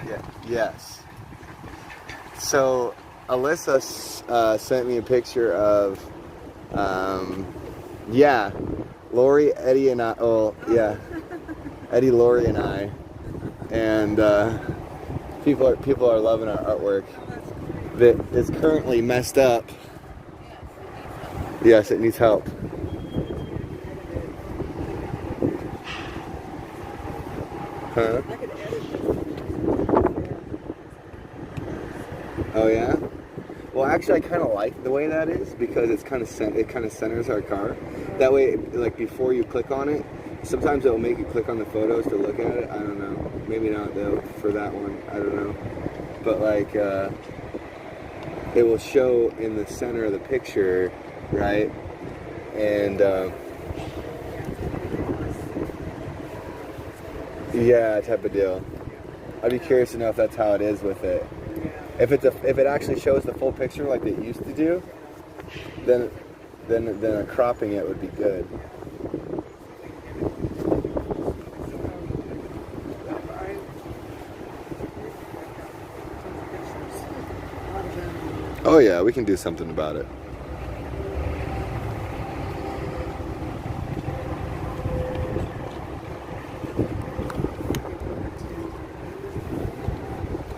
yeah, yes. So, Alyssa sent me a picture of, yeah, Lori, Eddie, and I, oh, yeah, Eddie, Lori, and I, and people are loving our artwork that is currently messed up. Yes, it needs help. Huh? Oh yeah. Well, actually, I kind of like the way that is because it kind of centers our car. That way, like before you click on it, sometimes it will make you click on the photos to look at it. I don't know. Maybe not though for that one. I don't know. But like, it will show in the center of the picture, right? And yeah, type of deal. I'd be curious to know if that's how it is with it. If it actually shows the full picture like it used to do, then cropping it would be good. Oh yeah, we can do something about it.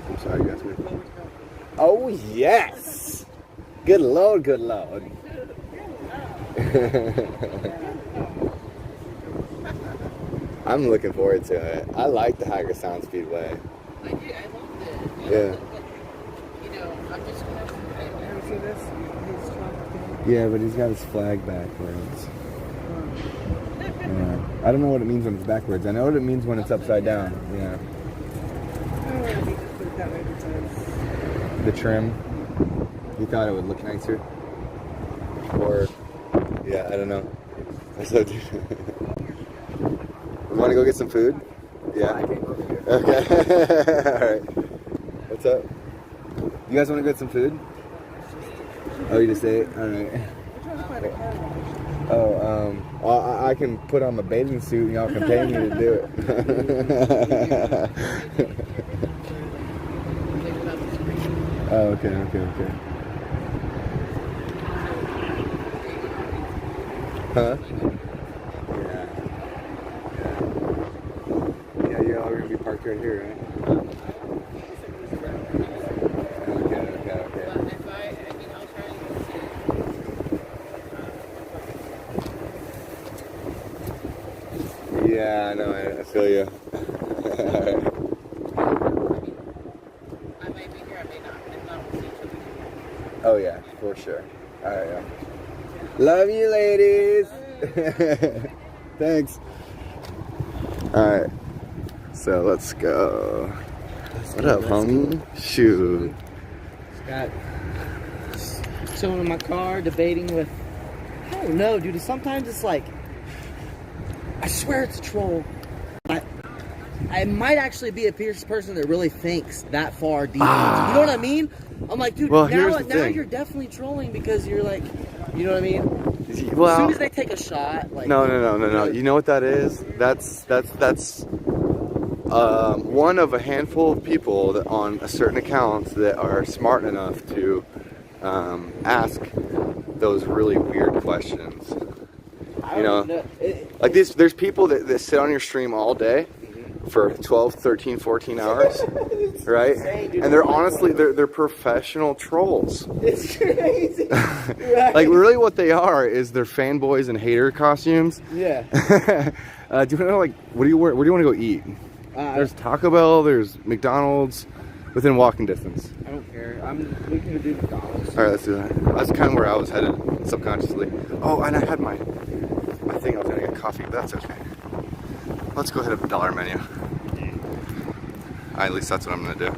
I'm sorry, you guys. Oh yes! Good lord, good lord. I'm looking forward to it. I like the Hager Sound Speedway. I loved it. Yeah. You know, I'm just gonna see this. Yeah, but he's got his flag backwards. Yeah. I don't know what it means when it's backwards. I know what it means when it's upside down. Yeah. The trim. You thought it would look nicer? Or, yeah, I don't know. So, want to go get some food? Yeah. Okay. Alright. What's up? You guys want to get some food? Oh, you just ate? Alright. Oh, I can put on my bathing suit and y'all can pay me to do it. Oh, okay. Huh? Yeah, you're all gonna be parked right here, right? Okay. Yeah, I know, I feel you. I may be here, I may not. If not, we'll see each other. Oh yeah, for sure. Alright, yeah. Love you, ladies. Thanks. Alright. So let's go. What up, homie? Shoot. Got someone in my car debating with. I don't know, dude. Sometimes it's like. I swear it's a troll. I might actually be a person that really thinks that far deep. You know what I mean? I'm like, dude, well, now you're definitely trolling because you're like, you know what I mean? Well, as soon as they take a shot, like no. You know what that is? That's one of a handful of people that on a certain accounts that are smart enough to ask those really weird questions. You know, like there's people that sit on your stream all day for 12, 13, 14 hours, right? And they're honestly, they're professional trolls. It's crazy. Right. Like really what they are is they're fanboys in hater costumes. Yeah. Do you know, like, what do you want to go eat? There's Taco Bell, there's McDonald's, within walking distance. I don't care. We can do McDonald's. All right, let's do that. That's kind of where I was headed subconsciously. Oh, and I had my thing. I was gonna get coffee, but that's okay. Let's go hit up the dollar menu. At least that's what I'm gonna do.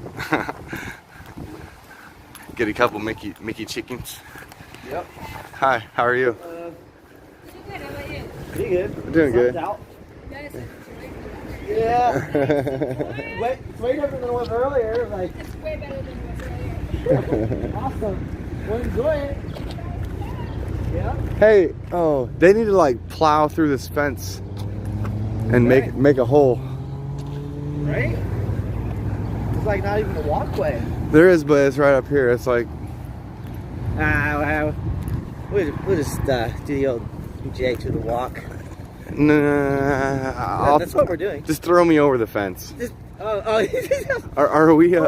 Get a couple Mickey chickens. Yep. Hi, how are you? Pretty good. How about you? Pretty good. I'm doing good. Out. Guys, Yeah. It's way different than it was earlier. Like. it's way better than it was earlier. Awesome. Well, enjoy it. Yeah. Hey, oh, they need to like plow through this fence and make a hole. Right? It's like not even a walkway. There is, but it's right up here. It's like We'll just do the old J to the walk. nah. That's what we're doing. Just throw me over the fence. Just, Are we? no,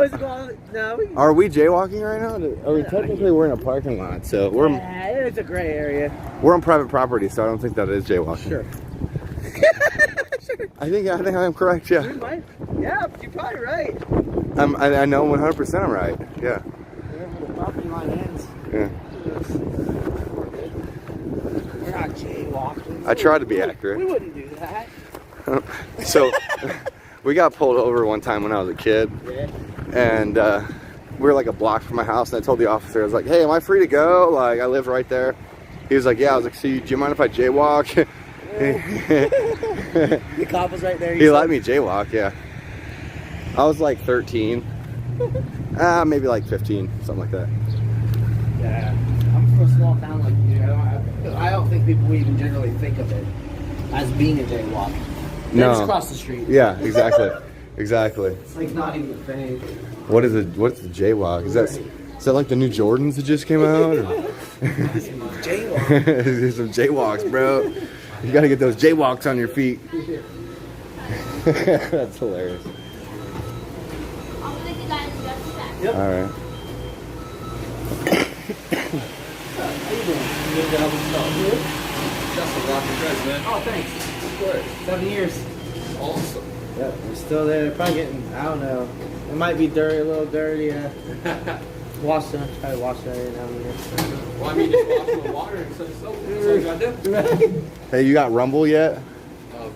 Are we jaywalking right now? Are we technically we're in a parking lot, so we're it's a gray area. we're on private property, so I don't think that is jaywalking. Sure. I think I'm correct. Yeah. Yeah, you're probably right. I know 100% I'm right. Yeah. Wherever the property line ends. Yeah. We're not jaywalking. I try to be accurate. We wouldn't do that. So we got pulled over one time when I was a kid, Yeah. and we were like a block from my house, and I told the officer, I was like, hey, am I free to go? Like, I live right there. He was like, yeah. I was like, so do you mind if I jaywalk? The cop was right there. He let me jaywalk, yeah. I was like 13. Maybe like 15, something like that. Yeah. I'm from a small town like you. I don't think people would even generally think of it as being a jaywalk. No. Just across the street. Yeah, exactly. Exactly. It's like not even a thing. What's the jaywalk? Is that like the new Jordans that just came out? Jaywalk. There's some jaywalks, bro. You gotta get those jaywalks on your feet. That's hilarious. I'll make you guys just back. Yep. All right. How you doing? Good to help yourself. Just a rock and dress, man. Oh, thanks. Of course. 7 years. Awesome. Yep, we're still there. Probably getting, I don't know. It might be dirty, a little dirty. Wash them. Try to wash that every now and then. Well, I mean, just wash them with water instead of soap. That's all you gotta do. Hey, you got Rumble yet?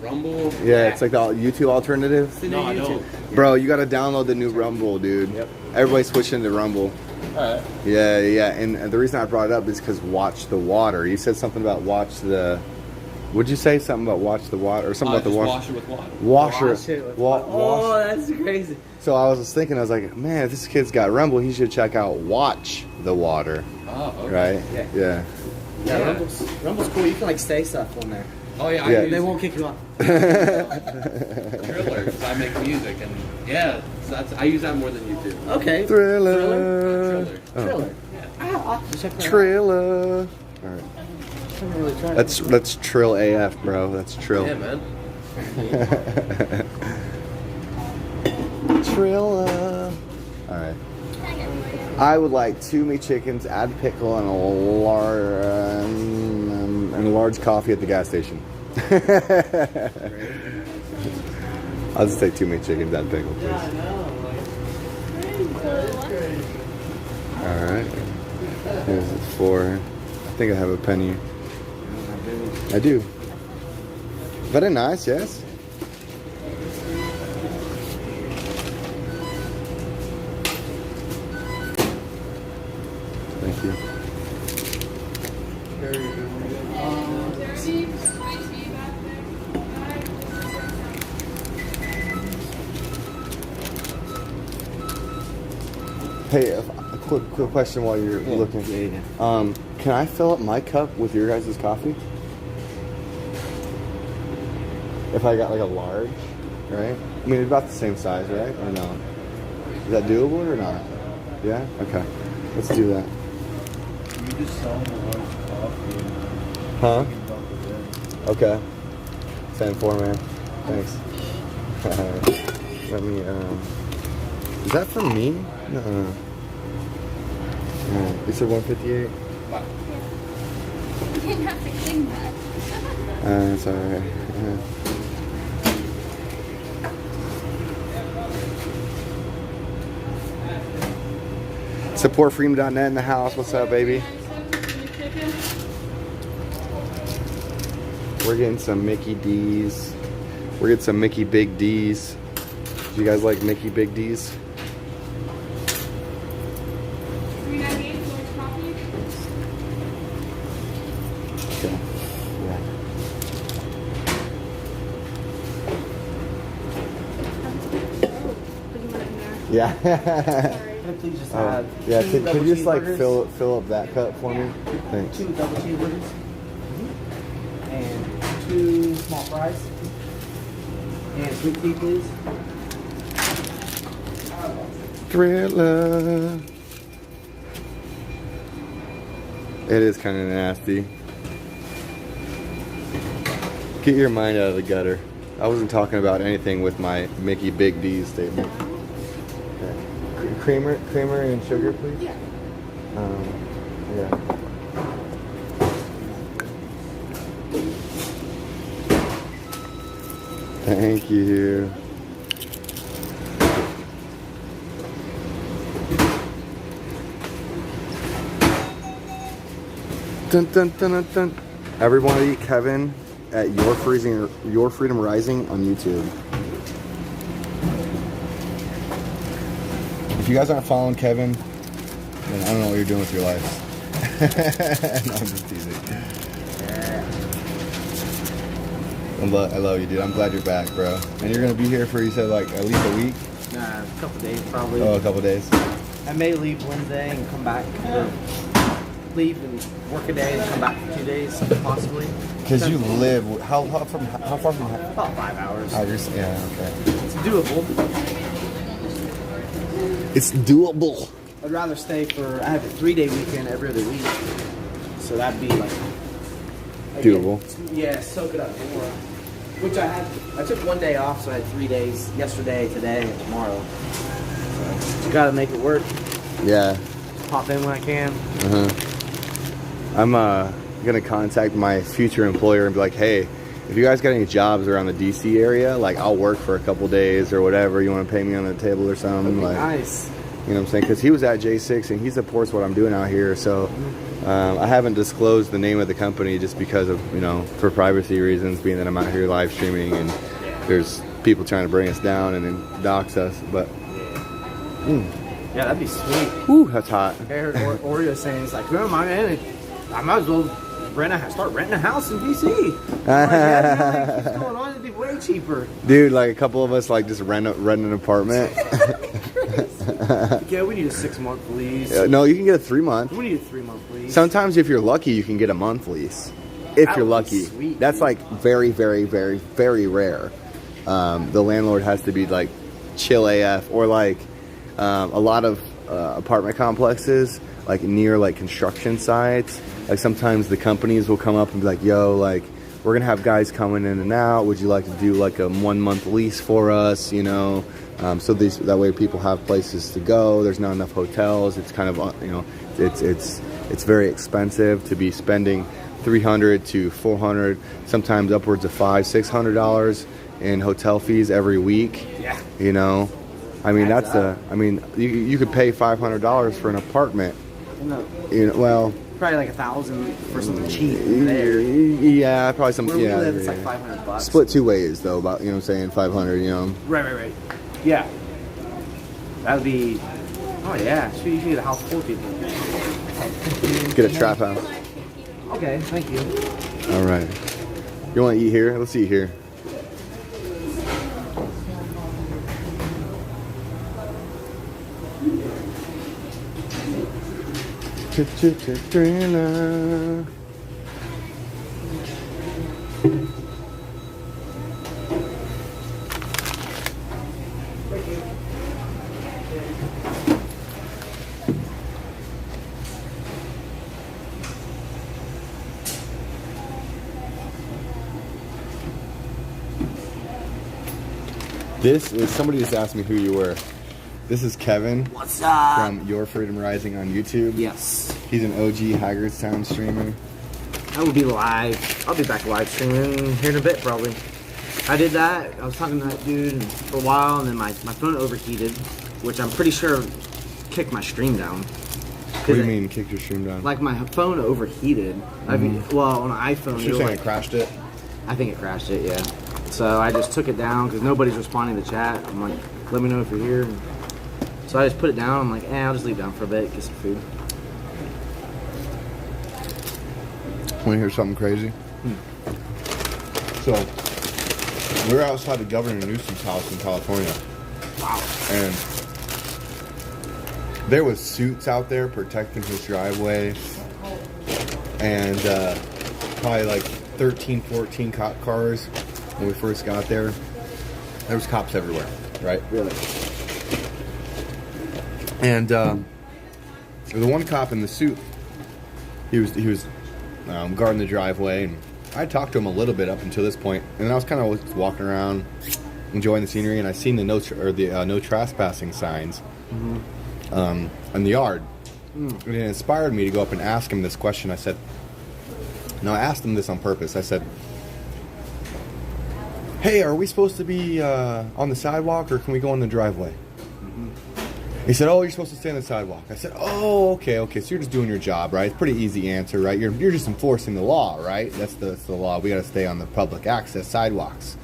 Rumble. Yeah, it's like the YouTube alternative. No, I don't. Bro, you gotta download the new Rumble, dude. Yep. Everybody's switching to Rumble. Alright. Yeah. And the reason I brought it up is because watch the water. You said something about watch the... Would you say something about watch the water? Or something about the water? Wash it with water. Wash it with water. Oh, that's crazy. So I was just thinking, I was like, man, if this kid's got Rumble, he should check out Watch the Water. Oh, okay. Right? Yeah. Yeah. Rumble's cool. You can like say stuff on there. Oh, yeah. Yeah. They won't kick you off. Thriller, because I make music, and yeah, so I use that more than you do. Okay. Thriller. Triller. I'll have to check that out. Triller. All right. I haven't really tried it. That's Trill AF, bro. That's Trill. Yeah, man. Trilla. All right. I would like 2 meat chickens, add pickle, and a large coffee at the gas station. I'll just take 2 meat chickens, add pickle, please. All right. Here's the 4. I think I have a penny. I do. Very nice, yes. Thank you. Hey, a quick question while you're looking. Yeah. Can I fill up my cup with your guys' coffee? If I got like a large, right? I mean, it's about the same size, right? Or no? Is that doable or not? Yeah? Okay. Let's do that. You just sell them a large coffee. Huh? Okay. 10-4, man. Thanks. Let me, is that for me? No. You said 158? Wow. You didn't have to clean that. It's alright. Supportfreedom.net in the house. What's up, baby? We're getting some Mickey D's. We're getting some Mickey Big D's. Do you guys like Mickey Big D's? Okay. Yeah. Yeah. Please just Oh, add yeah, two could double you just like cheeseburgers. fill up that cup for me? Thanks. 2 double cheeseburgers. And 2 small fries. And sweet tea, please. Thriller. It is kind of nasty. Get your mind out of the gutter. I wasn't talking about anything with my Mickey Big D statement. Okay. Creamer and sugar, please. Yeah. Yeah. Thank you. Dun, dun, dun, dun, dun. Everybody, Kevin at Your Freedom Rising on YouTube. If you guys aren't following Kevin, then I don't know what you're doing with your lives. No, I'm just teasing. I love you, dude. I'm glad you're back, bro. And you're gonna be here for, you said, like at least a week? Nah, a couple days probably. Oh, a couple days. I may leave Wednesday and come back. Or leave and work a day and come back for 2 days, possibly. Because you live, how far from About 5 hours. Oh, yeah, okay. It's doable. It's doable. I'd rather stay for, I have a 3-day weekend every other week. So that'd be like... Doable. Yeah, soak it up more. Which I took 1 day off, so I had 3 days, yesterday, today, and tomorrow. So you gotta make it work. Yeah. Pop in when I can. I'm gonna contact my future employer and be like, hey, if you guys got any jobs around the DC area, like I'll work for a couple days or whatever. You want to pay me on the table or something? Like, nice. You know what I'm saying? Because he was at J6 and he supports what I'm doing out here. So I haven't disclosed the name of the company just because of, you know, for privacy reasons, being that I'm out here live streaming and there's people trying to bring us down and then dox us. But yeah, that'd be sweet. Whew, that's hot. I heard Oreo saying, it's like, man, I might as well start renting a house in DC. Like, yeah, what's going on? It'd be way cheaper. Dude, like a couple of us like just rent an apartment. Yeah, we need a 6-month lease. No, you can get a 3-month. We need a 3-month lease. Sometimes if you're lucky, you can get a month lease. If you're lucky. Sweet, that's dude. like very, very, very, very rare. The landlord has to be like chill AF, or like a lot of apartment complexes like near like construction sites. Like sometimes the companies will come up and be like, yo, like we're gonna have guys coming in and out. Would you like to do like a 1-month lease for us? You know, so that way people have places to go. There's not enough hotels. It's kind of, you know, it's very expensive to be spending $300 to $400, sometimes upwards of $500-$600 in hotel fees every week. Yeah. You know, I mean you could pay $500 for an apartment. No. You know, well. Probably like $1,000 for something cheap there. Yeah, probably some. Where yeah, we live, it's like $500. Split 2 ways though. About, you know what I'm saying, 500. You know. Right. Yeah. That would be. Oh yeah. So you can get a house full of people. Get a trap house. Okay, thank you. All right. You want to eat here? Let's eat here. This is, somebody just asked me who you were. This is Kevin. What's up? From Your Freedom Rising on YouTube. Yes. He's an OG Hagerstown streamer. I will be live. I'll be back live streaming here in a bit, probably. I did that. I was talking to that dude for a while, and then my phone overheated, which I'm pretty sure kicked my stream down. What do you mean, kicked your stream down? Like, my phone overheated. I mean, well, on an iPhone, You're saying it crashed it? I think it crashed it, yeah. So I just took it down because nobody's responding to chat. I'm like, let me know if you're here. So I just put it down. I'm like, I'll just leave it down for a bit, get some food. Want to hear something crazy? So, we're outside of Governor Newsom's house in California. Wow. And there was suits out there protecting his driveway. And probably like 13, 14 cop cars when we first got there. There was cops everywhere, right? Really? And the one cop in the suit, he was guarding the driveway, and I talked to him a little bit up until this point, and then I was kind of walking around, enjoying the scenery, and I seen the no trespassing signs in the yard. And it inspired me to go up and ask him this question. I asked him this on purpose. I said, "Hey, are we supposed to be on the sidewalk, or can we go on the driveway?" He said, "Oh, you're supposed to stay on the sidewalk." I said, "Oh, okay. So you're just doing your job, right? It's a pretty easy answer, right? You're just enforcing the law, right? That's the law. We got to stay on the public access sidewalks."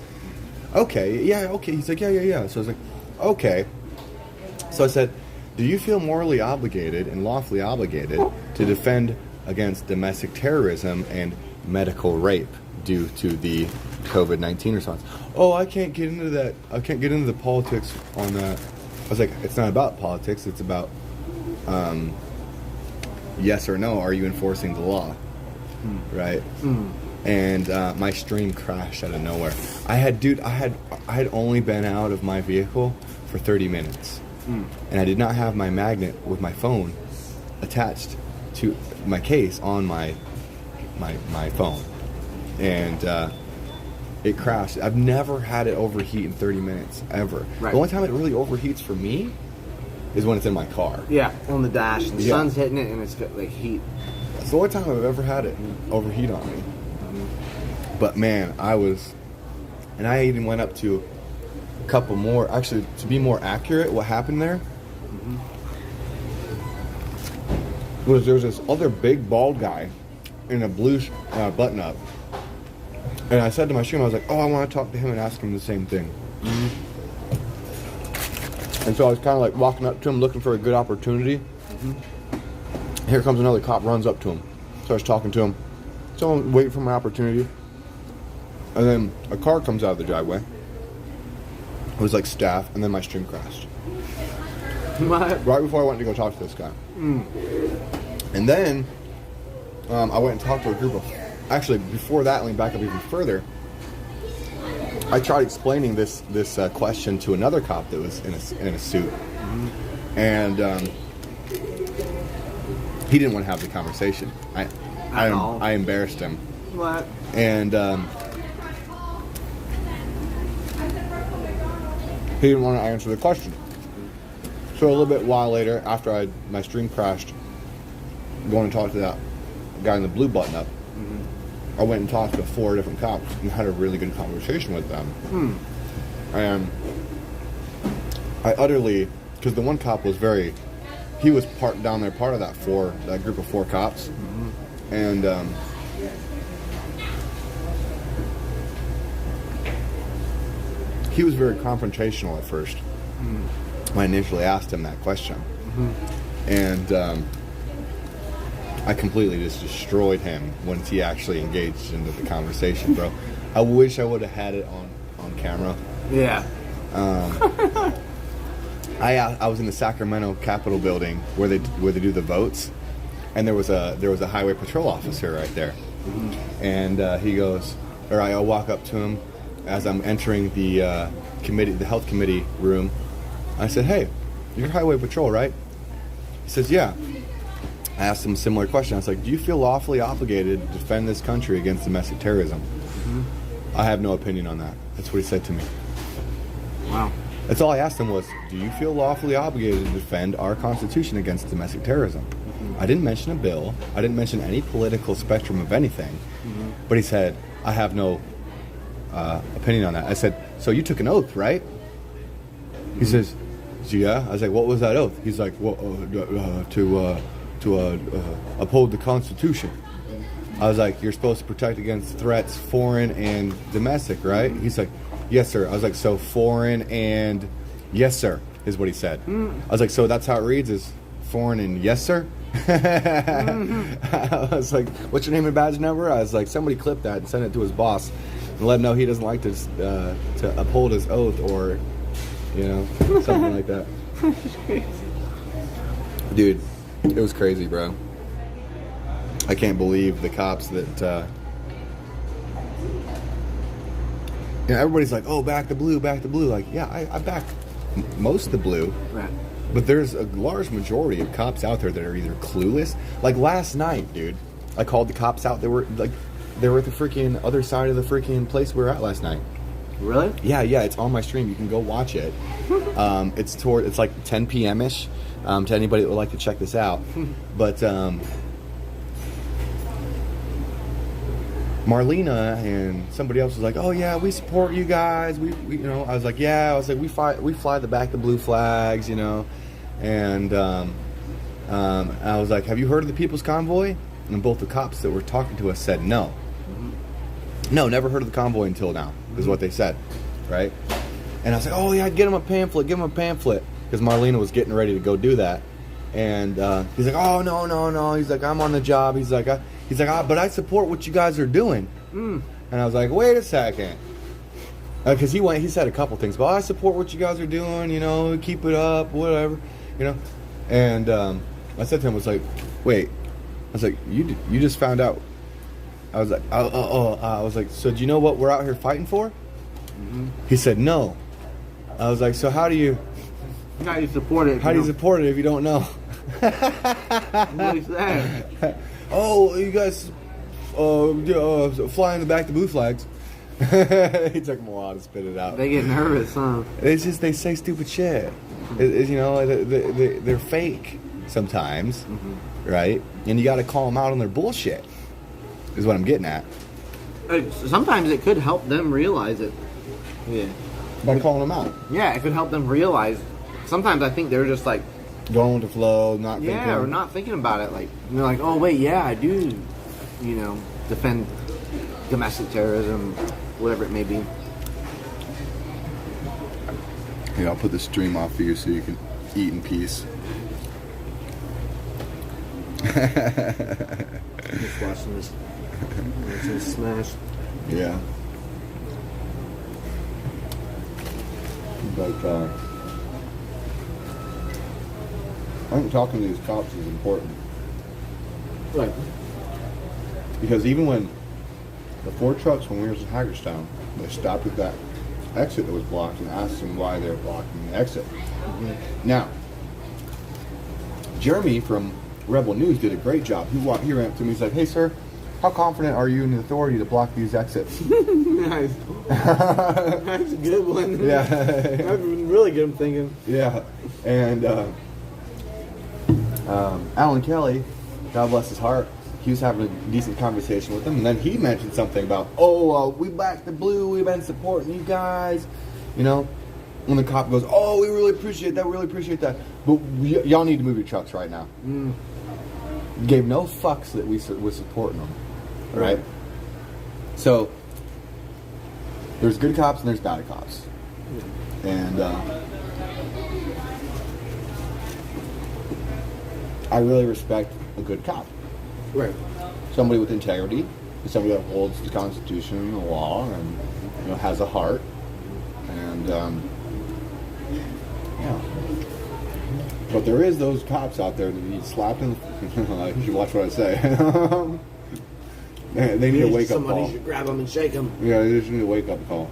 Okay, yeah, okay. He's like, yeah. So I was like, okay. So I said, do you feel morally obligated and lawfully obligated to defend against domestic terrorism and medical rape due to the COVID-19 response? Oh, I can't get into that. I can't get into the politics on that. I was like, it's not about politics. It's about yes or no. Are you enforcing the law? Right? And my stream crashed out of nowhere. I had only been out of my vehicle for 30 minutes. And I did not have my magnet with my phone attached to my case on my phone. And it crashed. I've never had it overheat in 30 minutes, ever. Right. The only time it really overheats for me is when it's in my car. Yeah, on the dash. The Yeah. sun's hitting it and it's got like heat. It's the only time I've ever had it overheat on me. But man, I even went up to a couple more. Actually, to be more accurate, what happened there was there was this other big bald guy in a blue button-up. And I said to my stream, I was like, oh, I want to talk to him and ask him the same thing. And so I was kind of like walking up to him looking for a good opportunity. Here comes another cop, runs up to him, starts talking to him. So I'm waiting for my opportunity. And then a car comes out of the driveway. It was like staff, and then my stream crashed. What? Right before I went to go talk to this guy. And then I went and talked to a group of... Actually, before that, let me back up even further. I tried explaining this question to another cop that was in a suit. And he didn't want to have the conversation. I embarrassed him. What? And he didn't want to answer the question. So a little bit while later, after my stream crashed, going to talk to that guy in the blue button-up, I went and talked to 4 different cops and had a really good conversation with them. And I utterly, because the one cop was he was part of that group of 4 cops. And he was very confrontational at first when I initially asked him that question. And I completely just destroyed him once he actually engaged into the conversation, bro. I wish I would have had it on camera. Yeah. I was in the Sacramento Capitol building where they do the votes, and there was a highway patrol officer right there, and I walk up to him as I'm entering the health committee room. I said, "Hey, you're highway patrol, right?" He says, "Yeah." I asked him a similar question. I was like, do you feel lawfully obligated to defend this country against domestic terrorism? I have no opinion on that. That's what he said to me. Wow. That's all I asked him was, do you feel lawfully obligated to defend our Constitution against domestic terrorism? I didn't mention a bill. I didn't mention any political spectrum of anything. But he said, I have no opinion on that. I said, so you took an oath, right? He says, yeah. I was like, what was that oath? He's like, well, to uphold the Constitution. I was like, you're supposed to protect against threats, foreign and domestic, right? He's like, yes, sir. I was like, so foreign and yes, sir, is what he said. I was like, so that's how it reads, is foreign and yes, sir? I was like, what's your name and badge number? I was like, somebody clip that and send it to his boss and let him know he doesn't like to uphold his oath, or, something like that. Dude, it was crazy, bro. I can't believe the cops that... everybody's like, oh, back the blue, back the blue. Like, yeah, I back most of the blue. Right. But there's a large majority of cops out there that are either clueless. Like last night, dude, I called the cops out. They were at the freaking other side of the freaking place we were at last night. Really? Yeah, it's on my stream. You can go watch it. It's like 10 p.m.-ish. To anybody that would like to check this out. But Marlena and somebody else was like, oh yeah, we support you guys. We I was like, yeah. I was like, we fly the back the blue flags, And I was like, have you heard of the People's Convoy? And both the cops that were talking to us said no. No, never heard of the convoy until now, is what they said, right? And I was like, oh yeah, get them a pamphlet, because Marlena was getting ready to go do that. And he's like, oh, no. He's like, I'm on the job. He's like, but I support what you guys are doing. And I was like, wait a second. Because he said a couple things, but I support what you guys are doing, you know, keep it up, whatever, you know. And I said to him, I was like, wait. I was like, you just found out. I was like, I was like, so do you know what we're out here fighting for? He said, no. I was like, so how do you support it? How do you support it if you don't know? What is that? Oh, you guys flying back the blue flags. He took him a while to spit it out. They get nervous, huh? It's just they say stupid shit. You know, they're fake sometimes, right? And you got to call them out on their bullshit. Is what I'm getting at. Sometimes it could help them realize it. Yeah. By calling them out. Yeah, it could help them realize. Sometimes I think they're just like going with the flow, not thinking. Yeah, or not thinking about it. Like they're like, oh wait, yeah, I do. You know, defend domestic terrorism, whatever it may be. Here, I'll put the stream off for you so you can eat in peace. Just watching this. Smash. Yeah. But I think talking to these cops is important. Right. Because even when the 4 trucks, when we were in Hagerstown, they stopped at that exit that was blocked and asked them why they were blocking the exit. Now, Jeremy from Rebel News did a great job. He ran up to me, he's like, hey sir, how confident are you in the authority to block these exits? Nice. That's a good one. Yeah. That would really get him thinking. Yeah. And Alan Kelly, God bless his heart, he was having a decent conversation with them, and then he mentioned something about, we back the blue, we've been supporting you guys, you know. And the cop goes, oh, we really appreciate that, but y'all need to move your trucks right now. Gave no fucks that we was supporting them, right? So there's good cops and there's bad cops, and I really respect a good cop. Right. Somebody with integrity, somebody that holds the Constitution and the law, and you know has a heart, and yeah. But there is those cops out there that need slapped in the... You should watch what I say. They need a wake-up call. Somebody should grab them and shake them. Yeah, they just need a wake-up call.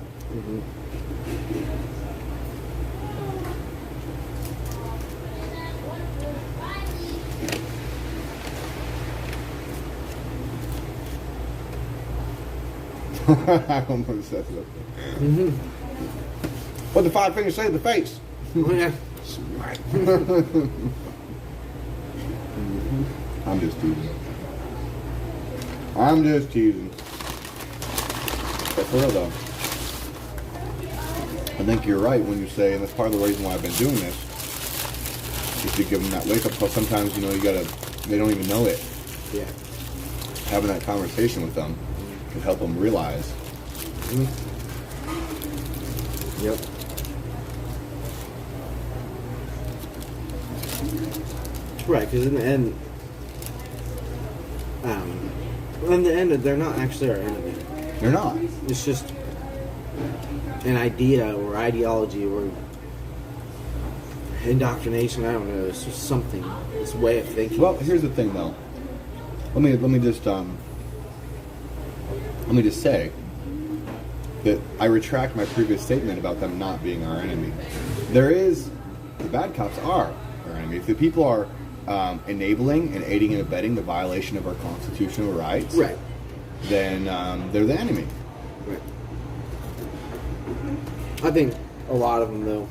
I almost said that. What the 5 fingers say to the face? Yeah. I'm just teasing. But for real though, I think you're right when you say, and that's part of the reason why I've been doing this, is to give them that wake up call. Sometimes, you know, they don't even know it. Yeah. Having that conversation with them can help them realize. Yep. Right, because in the end, they're not actually our enemy. They're not. It's just an idea or ideology or indoctrination. I don't know. It's just something. This way of thinking. Well, here's the thing, though. Let me just say that I retract my previous statement about them not being our enemy. The bad cops are our enemy. If the people are enabling and aiding and abetting the violation of our constitutional rights, right, then they're the enemy. Right. I think a lot of them, though,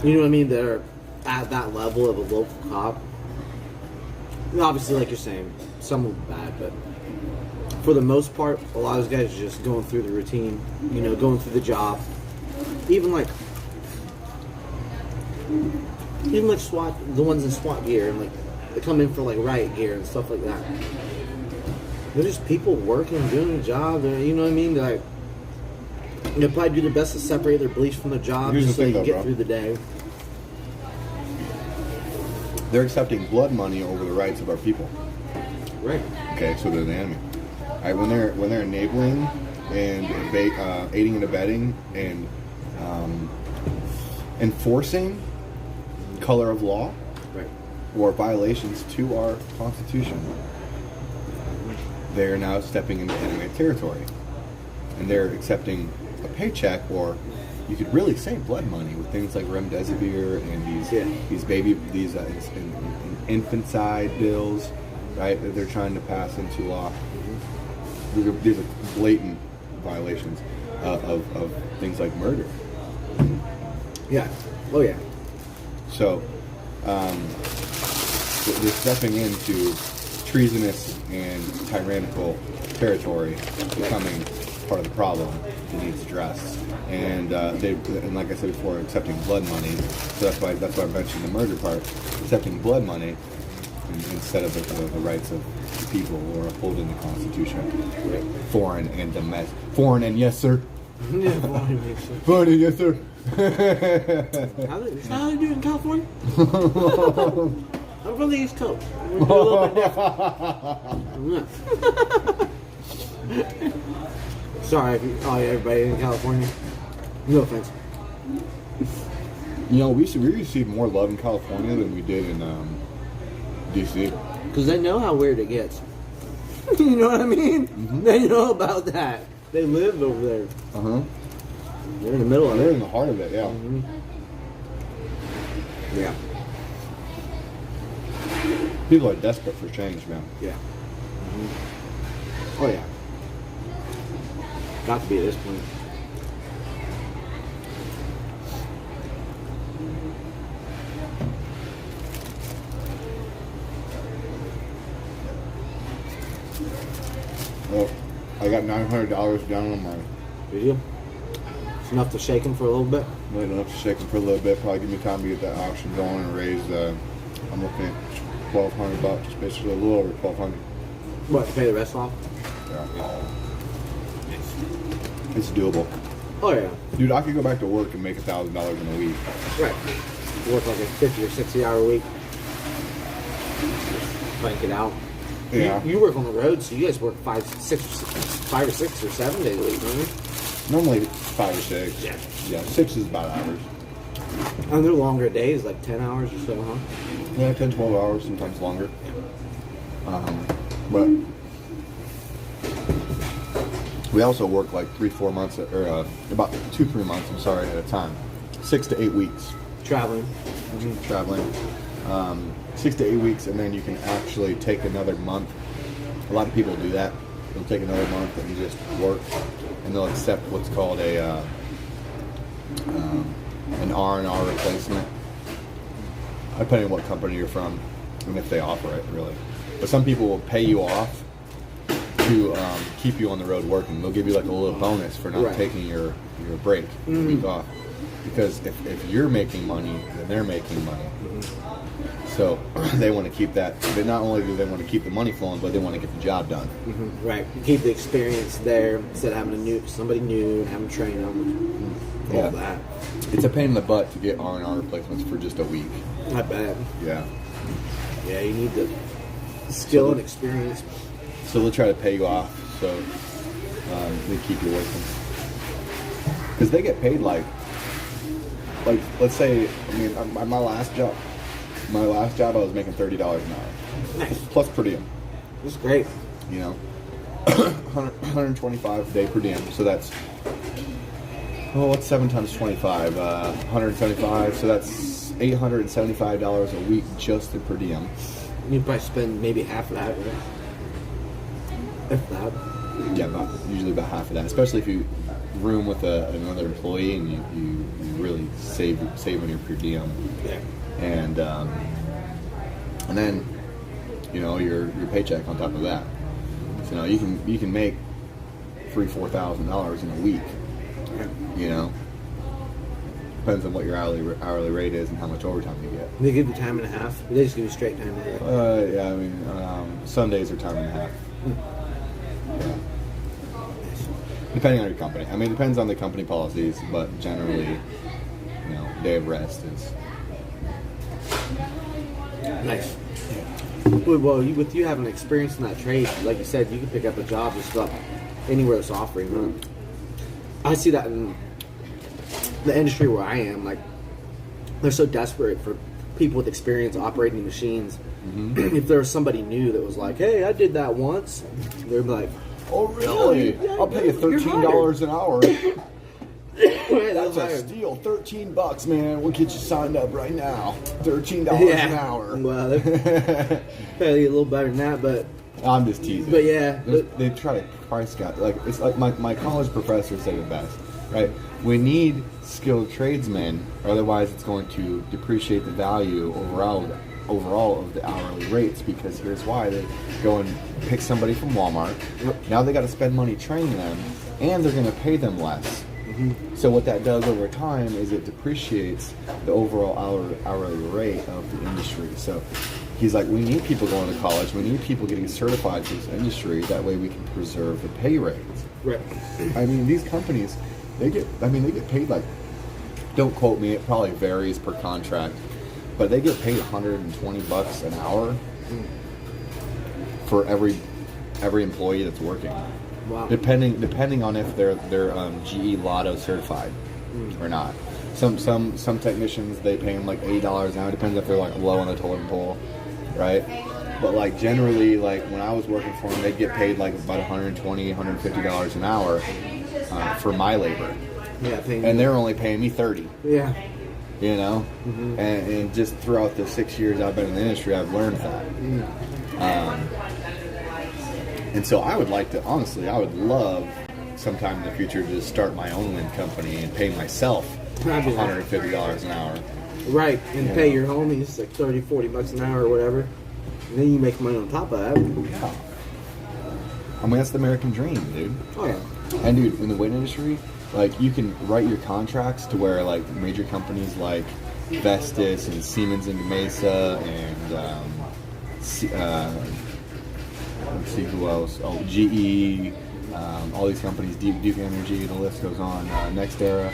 you know what I mean, they're at that level of a local cop. And obviously, like you're saying, some will be bad, but for the most part, a lot of those guys are just going through the routine, you know, going through the job. Even like SWAT, the ones in SWAT gear, and like they come in for like riot gear and stuff like that. They're just people working, doing a job. You know what I mean? They're like, They probably do their best to separate their beliefs from their job Here's just the so thing, they can though, get bro. through the day. They're accepting blood money over the rights of our people. Right. Okay, so they're the enemy. All right, when they're enabling and aiding and abetting and enforcing color of law Right. or violations to our Constitution, they are now stepping into enemy territory, and they're accepting a paycheck, or you could really say blood money, with things like remdesivir and these infanticide bills, right? That they're trying to pass into law. These are blatant violations of things like murder. Yeah. Oh, yeah. So they're stepping into treasonous and tyrannical territory, becoming part of the problem that needs addressed. And and like I said before, accepting blood money. So that's why I mentioned the murder part. Accepting blood money instead of the rights of the people, or upholding the Constitution, foreign and domestic. Foreign and yes, sir. Foreign and yes, sir. How do they do it in California? I'm from the East Coast. We're a little bit different. Sorry, everybody in California. No offense. You know, we received more love in California than we did in DC. Because they know how weird it gets. You know what I mean? Mm-hmm. They know about that. They live over there. They're in the middle of They're it. in the heart of it, yeah. Yeah. People are desperate for change, man. Yeah. Oh, yeah. Got to be at this point. Well, I got $900 down on my. Did you? It's enough to shake them for a little bit. Might enough to shake them for a little bit. Probably give me time to get that auction going and raise. I'm looking at $1,200, basically a little over $1,200. What, to pay the rest off? Yeah. It's doable, Oh, yeah. dude. I could go back to work and make $1,000 in a week. Right. Work like a 50 or 60 hour week. Crank it out. Yeah. You work on the road, so you guys work 5 or 6 or 7 days a week, don't you? Normally 5 or 6. Yeah. Yeah, 6 is about average. And they're longer days, like 10 hours or so, huh? Yeah, 10, 12 hours, sometimes longer. But we also work like 3-4 months, or about 2-3 months, I'm sorry, at a time. 6 to 8 weeks. Traveling. Traveling. 6 to 8 weeks, and then you can actually take another month. A lot of people do that. They'll take another month and just work, and they'll accept what's called an R&R replacement, depending on what company you're from and if they offer it, really. But some people will pay you off to keep you on the road working. They'll give you like a little bonus for not taking your break, your week off. Because if you're making money, then they're making money. So they want to keep that. But not only do they want to keep the money flowing, but they want to get the job done. Right. Keep the experience there instead of having somebody new and having to train them. All that. It's a pain in the butt to get R&R replacements for just a week. I bet. Yeah. Yeah, you need the skill and experience. So they'll try to pay you off, so they keep you working. Because they get paid like let's say, I mean, my last job I was making $30 an hour. Nice. Plus per diem. That's great. You know, 125 a day per diem. So that's, what's 7 times 25? 175. So that's $875 a week just in per diem. You'd probably spend maybe half of that, right? If that. Yeah, usually about half of that. Especially if you room with another employee and you really save on your per diem. Yeah. And then, you know, your paycheck on top of that. So you can make $3,000-$4,000 in a week. You know, depends on what your hourly rate is and how much overtime you get. They give you time and a half. They just give you straight time and a half. Yeah, I mean, Sundays are time and a half. Yeah. Depending on your company. I mean, it depends on the company policies, but generally, day of rest is... Nice. Well, with you having experience in that trade, like you said, you can pick up a job just about anywhere that's offering. Huh? I see that in the industry where I am. Like, they're so desperate for people with experience operating machines. Mm-hmm. If there was somebody new that was like, "Hey, I did that once," they'd be like, "Oh, really? Yeah, I'll pay you $13 an hour." That's a steal. $13, man. We'll get you signed up right now. $13 an hour. Well, they're pay a little better than that, but I'm just teasing. But yeah, they try to price gouge. Like, it's like my college professor said it best, right? We need skilled tradesmen, or otherwise it's going to depreciate the value overall of the hourly rates. Because here's why: they go and pick somebody from Walmart. Now they got to spend money training them, and they're going to pay them less. Mm-hmm. So what that does over time is it depreciates the overall hourly rate of the industry. So he's like, we need people going to college. We need people getting certified for this industry. That way we can preserve the pay rates. Right. I mean, these companies, they get paid like, don't quote me, it probably varies per contract, but they get paid $120 an hour for every employee that's working. Wow. Depending on if they're GE Lotto certified or not. Some technicians, they pay them like $80 an hour. Depends if they're like low on the totem pole, right? But like generally, like when I was working for them, they'd get paid like about $120, $150 an hour for my labor. Yeah, and they're only paying me $30. Yeah. You know, and just throughout the 6 years I've been in the industry, I've learned that. And so I would like to, honestly, I would love sometime in the future to just start my own wind company and pay myself $150 an hour. Right, and pay your homies like $30, $40 an hour or whatever. And then you make money on top of that. Yeah. I mean, that's the American dream, dude. Oh, yeah. And dude, in the wind industry, like you can write your contracts to where like major companies like Vestas and Siemens and Gamesa and let's see who else. Oh, GE, all these companies, Duke Energy, the list goes on. NextEra,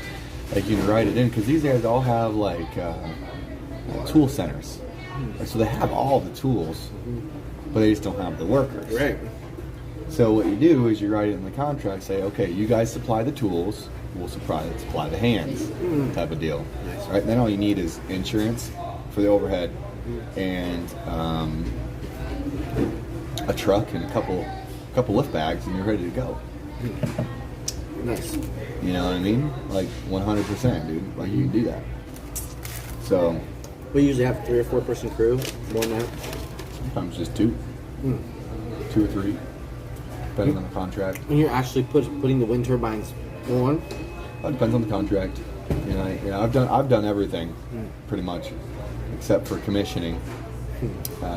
like you can write it in because these guys all have like tool centers, so they have all the tools, but they just don't have the workers. Right. So what you do is you write it in the contract, say, okay, you guys supply the tools, we'll supply the hands, type of deal. Nice. Right. Then all you need is insurance for the overhead and a truck and a couple lift bags, and you're ready to go. Nice. You know what I mean? Like 100%, dude. Like you can do that. So we usually have a 3 or 4 person crew, more than that. Sometimes just 2, 2 or 3, depending on the contract. And you're actually putting the wind turbines on. It depends on the contract. You know, I've done everything, pretty much, except for commissioning.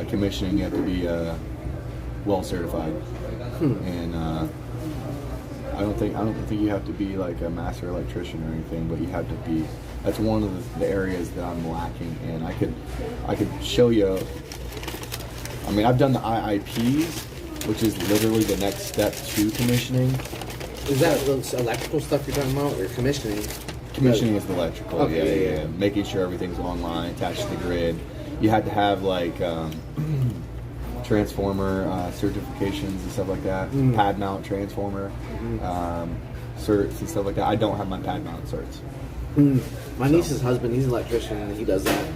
Commissioning, you have to be well certified, and I don't think you have to be like a master electrician or anything, but you have to be. That's one of the areas that I'm lacking, and I could show you. I mean, I've done the IIPs, which is literally the next step to commissioning. Is that the electrical stuff you're talking about, or commissioning? Commissioning is the electrical. Okay, yeah. Making sure everything's online, attached to the grid. You had to have like transformer certifications and stuff like that. Pad mount transformer certs and stuff like that. I don't have my pad mount certs. My niece's husband, he's an electrician, and he does that.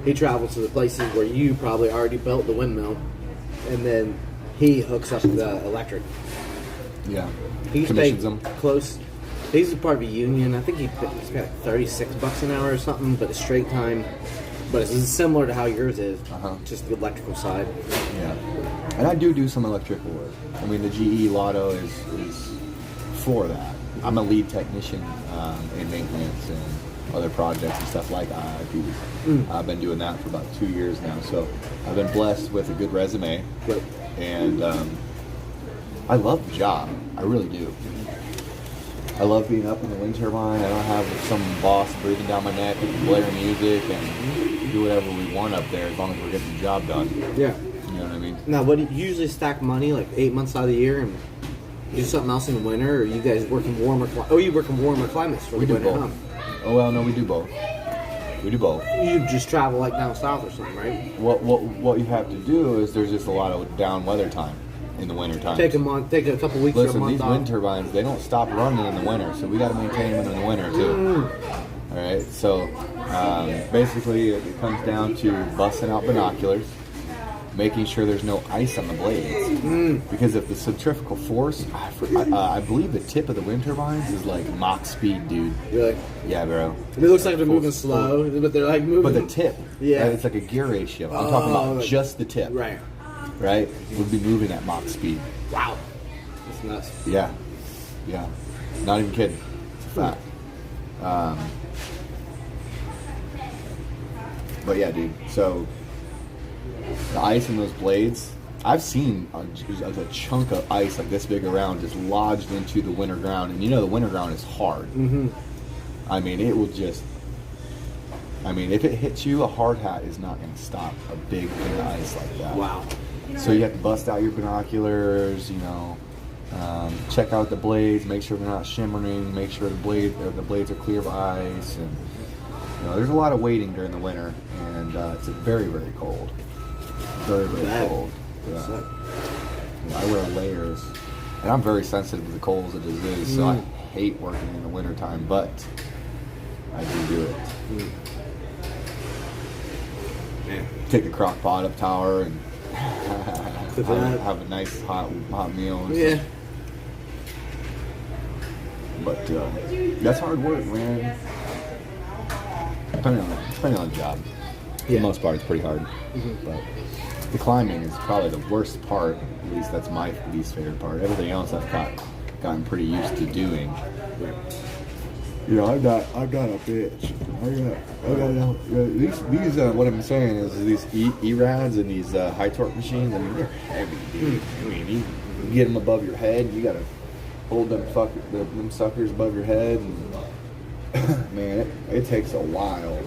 He travels to the places where you probably already built the windmill, and then he hooks up the electric. Yeah. He's commissions paid them. Close. He's a part of a union. I think he's got $36 an hour or something, but it's straight time. But it's similar to how yours is, just the electrical side. Yeah. And I do some electrical work. I mean, the GE Lotto is for that. I'm a lead technician in maintenance and other projects and stuff like IIPs. I've been doing that for about 2 years now, so I've been blessed with a good resume. Right. And I love the job. I really do. I love being up in the wind turbine. I don't have some boss breathing down my neck with blaring music and do whatever we want up there as long as we're getting the job done. Yeah. You know what I mean? Now, what do you usually stack money, like 8 months out of the year? And Do something else in the winter, or you guys work in warmer? You work in warmer climates for We the do winter. both. Oh well, no, we do both. We do both. You just travel like down south or something, right? What you have to do is there's just a lot of down weather time in the winter time. Take a couple weeks or a Listen, month these off. wind turbines, they don't stop running in the winter, so we got to maintain them in the winter too. All right, so basically it comes down to busting out binoculars, making sure there's no ice on the blades, because if the centrifugal force, I believe the tip of the wind turbines is like Mach speed, dude. Really? Yeah, bro. It looks like they're moving slow, but they're like moving. But the tip, Yeah. right, it's like a gear ratio. I'm talking about just the tip, Right. right? Would be moving at Mach speed. Wow. That's nuts. Yeah, not even kidding. It's a fact. But yeah, dude. So the ice in those blades, I've seen a chunk of ice like this big around just lodged into the winter ground, and you know the winter ground is hard. Mm-hmm. I mean, it will just. I mean, if it hits you, a hard hat is not going to stop a big thing of ice like that. Wow. So you have to bust out your binoculars, check out the blades, make sure they're not shimmering, make sure the blades are clear of ice, and there's a lot of waiting during the winter, and it's very, very cold. Very, very cold. Yeah. I wear layers, and I'm very sensitive to the cold as it is, so I hate working in the wintertime, but I do it. Take a crock pot up tower and have a nice hot meal. And Yeah. stuff. But that's hard work, man. Depending on the job. For the most part, it's pretty hard. But the climbing is probably the worst part. At least that's my least favorite part. Everything else I've gotten pretty used to doing. I'm not a bitch. These what I'm saying is these E-rads and these high torque machines, I mean, they're heavy, dude. I mean, you get them above your head, you gotta hold them suckers above your head, and man, it takes a while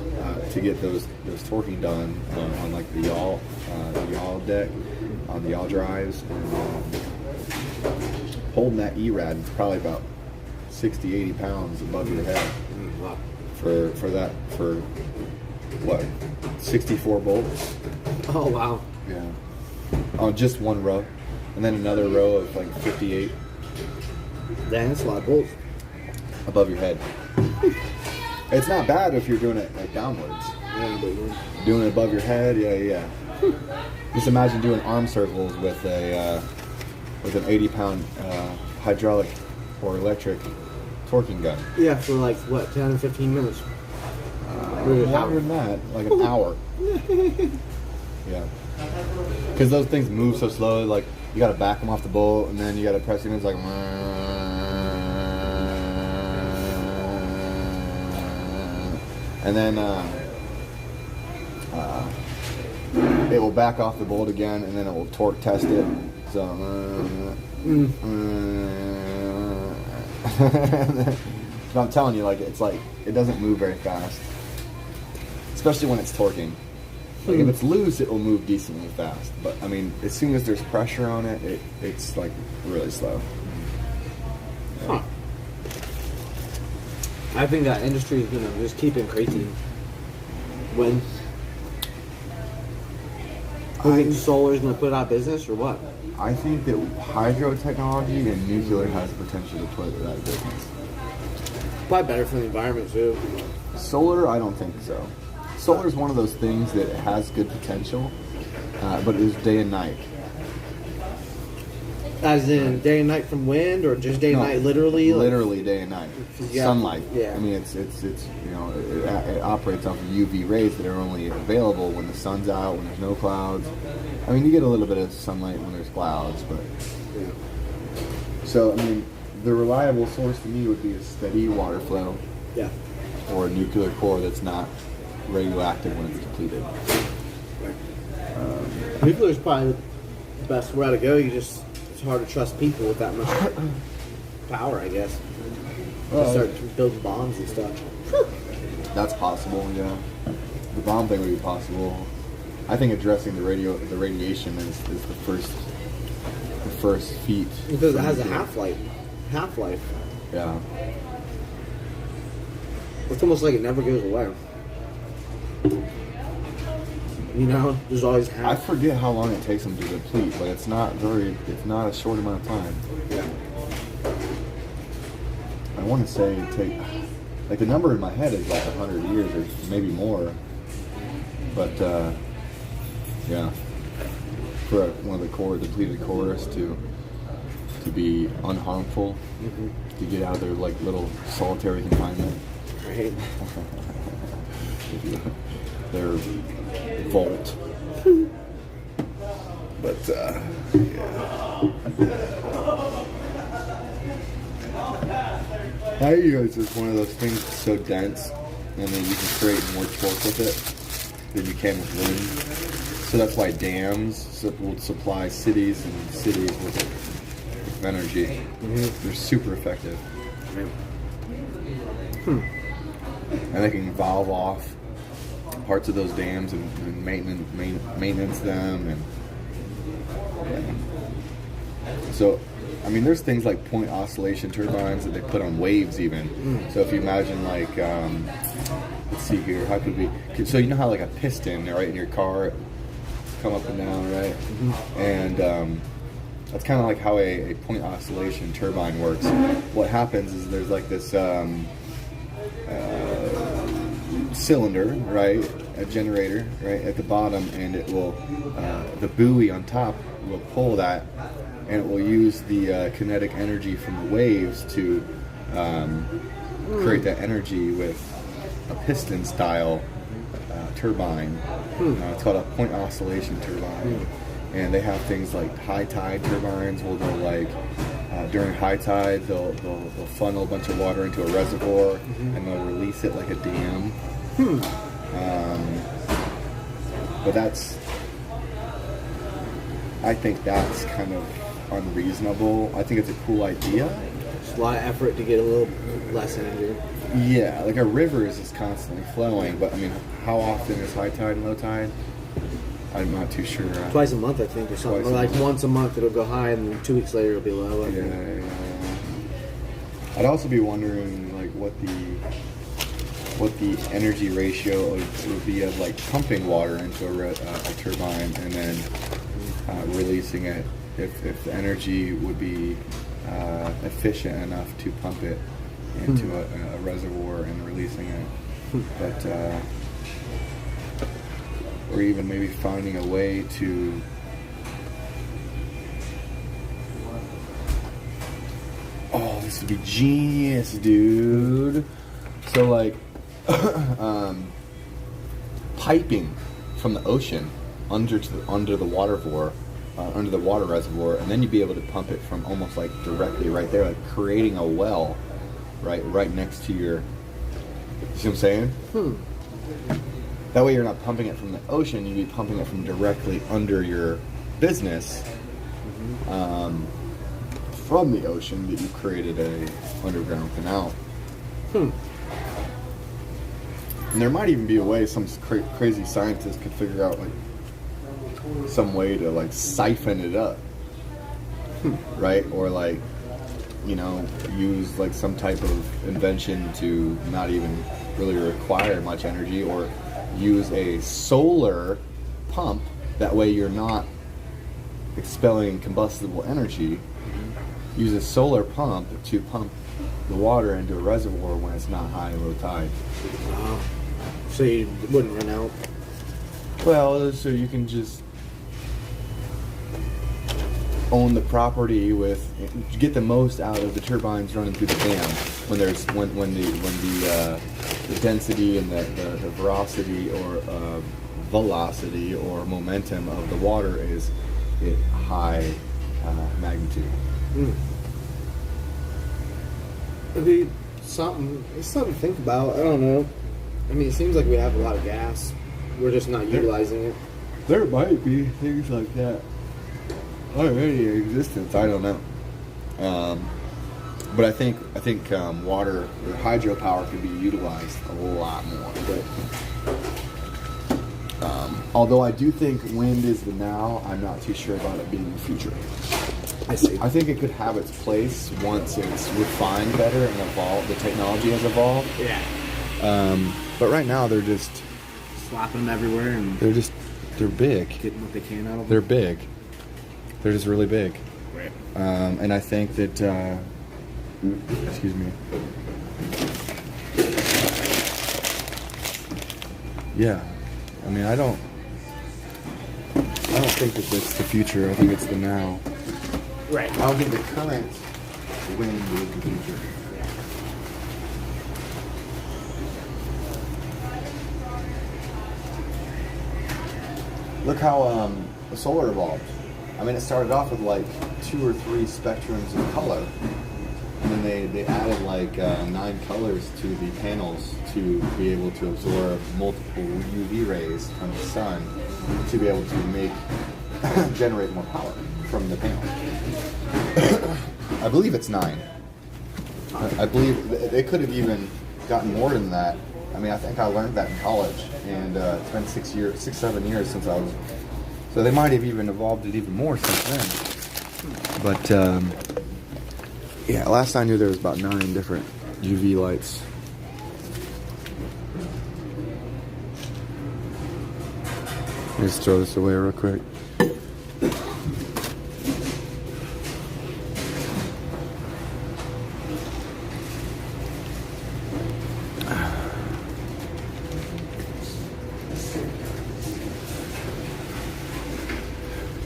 to get those torquing done on like the yaw deck, on the yaw drives, and holding that E-rad is probably about 60, 80 pounds above your head for what, 64 bolts? Oh, wow. Yeah. On just one row. And then another row of like 58 Dang, that's a lot of bolts. above your head. It's not bad if you're doing it like downwards. Yeah, but Doing it above your head, yeah. Just imagine doing arm circles with an 80-pound hydraulic or electric torquing gun. yeah, for like, what, 10 or 15 minutes? Longer than that, like an hour. Yeah. Because those things move so slowly, like, you gotta back them off the bolt, and then you gotta press it, and it's like... And then it will back off the bolt again, and then it will torque test it. So... But I'm telling you, like, it's like, it doesn't move very fast. Especially when it's torquing. Like, if it's loose, it will move decently fast. But, I mean, as soon as there's pressure on it, it's, like, really slow. Huh. I think that industry is going to just keep increasing. When? I think solar is going to put it out of business, or what? I think that hydro technology and nuclear has the potential to put it out of business. Probably better for the environment, too. Solar, I don't think so. Solar is one of those things that has good potential, but it is day and night. As in day and night from wind, or just day and night literally? Literally day and night. Sunlight. Yeah. I mean, it's it operates off of UV rays that are only available when the sun's out, when there's no clouds. I mean, you get a little bit of sunlight when there's clouds, but... Yeah. So, I mean, the reliable source to me would be a steady water flow. Yeah. Or a nuclear core that's not radioactive when it's depleted. Nuclear is probably the best way to go. It's hard to trust people with that much power, I guess. Well, Start building bombs and stuff. That's possible, yeah. The bomb thing would be possible. I think addressing the radiation is the first feat. Because it has a half-life. Yeah. It's almost like it never goes away. You know, there's always half. I forget how long it takes them to deplete, but it's not a short amount of time. Yeah. I want to say like the number in my head is like 100 years or maybe more. But yeah, for one of the depleted cores to be unharmful, to get out of their like little solitary confinement. Right. Their vault. But yeah. I use it's one of those things that's so dense, and then you can create more torque with it than you can with wind. So that's why dams will supply cities and cities with energy. They're super effective. And they can valve off parts of those dams and maintenance them. And yeah. So, I mean, there's things like point oscillation turbines that they put on waves even. So if you imagine like, let's see here, how could we, so you know how like a piston, right, in your car, come up and down, right? And that's kind of like how a point oscillation turbine works. What happens is there's like this cylinder, right, a generator, right, at the bottom, and it will, the buoy on top will pull that, and it will use the kinetic energy from the waves to create that energy with a piston style turbine. It's called a point oscillation turbine. And they have things like high tide turbines where they'll like during high tide they'll funnel a bunch of water into a reservoir and they'll release it like a dam. But I think that's kind of unreasonable. I think it's a cool idea. It's a lot of effort to get a little less energy. Yeah, like a river is just constantly flowing, but I mean, how often is high tide and low tide? I'm not too sure. Twice a month, I think, or something. Or like once a month it'll go high, and then 2 weeks later it'll be low. Yeah. I'd also be wondering like what the energy ratio would be of like pumping water into a turbine and then releasing it. If the energy would be efficient enough to pump it into a reservoir and releasing it, but or even maybe finding a way to this would be genius, dude. So like piping from the ocean under the water reservoir, and then you'd be able to pump it from almost like directly right there, like creating a well right next to your, you see what I'm saying? That way you're not pumping it from the ocean, you'd be pumping it from directly under your business, from the ocean that you created a underground canal. And there might even be a way some crazy scientists could figure out like some way to like siphon it up, right? Or like, you know, use like some type of invention to not even really require much energy, or use a solar pump. That way you're not expelling combustible energy. Use a solar pump to pump the water into a reservoir when it's not high and low tide. So you wouldn't run out? Well, so you can just own the property get the most out of the turbines running through the dam when the density and the velocity or momentum of the water is at high magnitude. It'd be something. It's something to think about. I don't know. I mean, it seems like we have a lot of gas. We're just not utilizing it. There might be things like that already in existence. I don't know. But I think water or hydropower can be utilized a lot more. Although I do think wind is the now, I'm not too sure about it being the future. I see. I think it could have its place once it's refined better and evolved. The technology has evolved. Yeah. But right now they're just Slapping them everywhere and they're big. getting what they can out of them. They're big. They're just really big. Right. And I think that excuse me. Yeah. I mean, I don't think that it's the future. I think it's the now. Right. I don't think the current wind is the future. Look how the solar evolved. I mean, it started off with like 2 or 3 spectrums of color, and then they added like 9 colors to the panels to be able to absorb multiple UV rays from the sun to be able to generate more power from the panel. I believe it's 9. I believe they could have even gotten more than that. I mean, I think I learned that in college, and it's been 6, 7 years since I was. So they might have even evolved it even more since then. But yeah, last I knew there was about 9 different UV lights. Let me just throw this away real quick.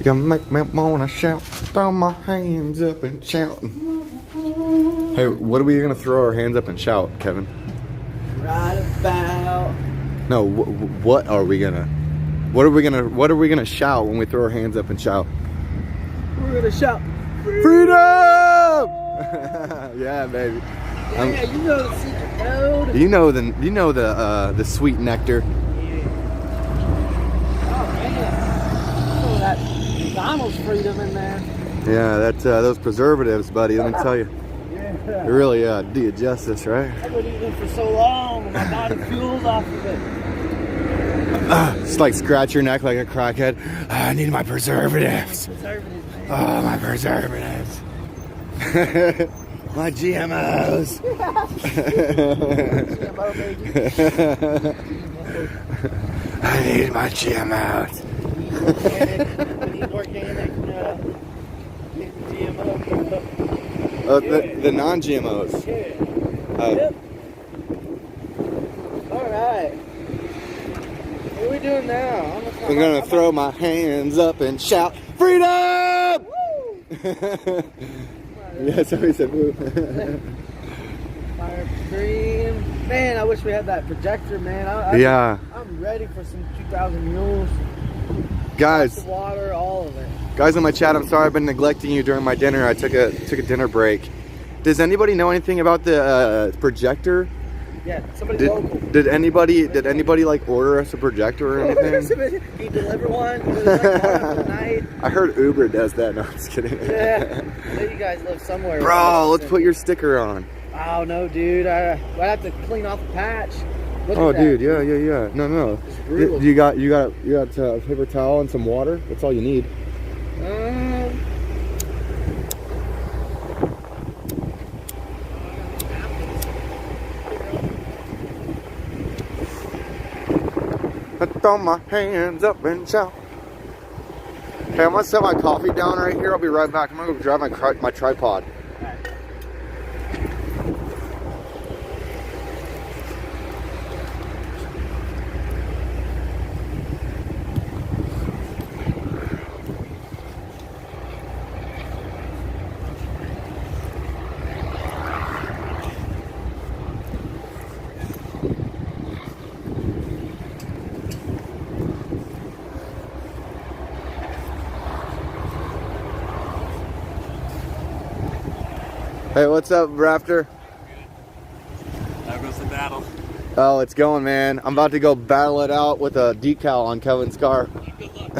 You make me wanna shout, throw my hands up and shout. Hey, what are we gonna throw our hands up and shout, Kevin? Right about. No, what are we gonna shout when we throw our hands up and shout? We're gonna shout Freedom! Yeah, baby. Yeah, you know the secret code. You know the sweet nectar. Oh man, oh, that McDonald's freedom in there. Yeah, that's those preservatives, buddy. Let me tell you, Yeah. they really do you justice, right? I've been eating for so long, and my body fuels off of it. It's like scratch your neck like a crackhead. I need my preservatives. Preservatives, man. Oh, my preservatives. My GMOs. GMO, baby. I need my GMOs. We need organic GMO. The non-GMOs. Yep. All right. What are we doing now? I'm gonna throw my hands up and shout, freedom! Woo! Yeah, somebody said woo. Fire cream. Man, I wish we had that projector, man. Yeah. I'm ready for some 2,000 mules. Guys. The water, all of it. Guys in my chat, I'm sorry I've been neglecting you during my dinner. I took a dinner break. Does anybody know anything about the projector? Yeah, somebody local. Did anybody like order us a projector or anything? He deliver one. He was like for the night. I heard Uber does that. No, I'm just kidding. Yeah. I know you guys live somewhere. Bro, let's put your sticker on. Oh no, dude. I'd have to clean off the patch. Look Oh, at that. dude, yeah. No. brutal. You got a paper towel and some water. That's all you need. I throw my hands up and shout. Hey, I'm gonna set my coffee down right here. I'll be right back. I'm gonna go grab my tripod. Hey, what's up, Raptor? There goes the battle. Oh, it's going, man. I'm about to go battle it out with a decal on Kevin's car. Good luck.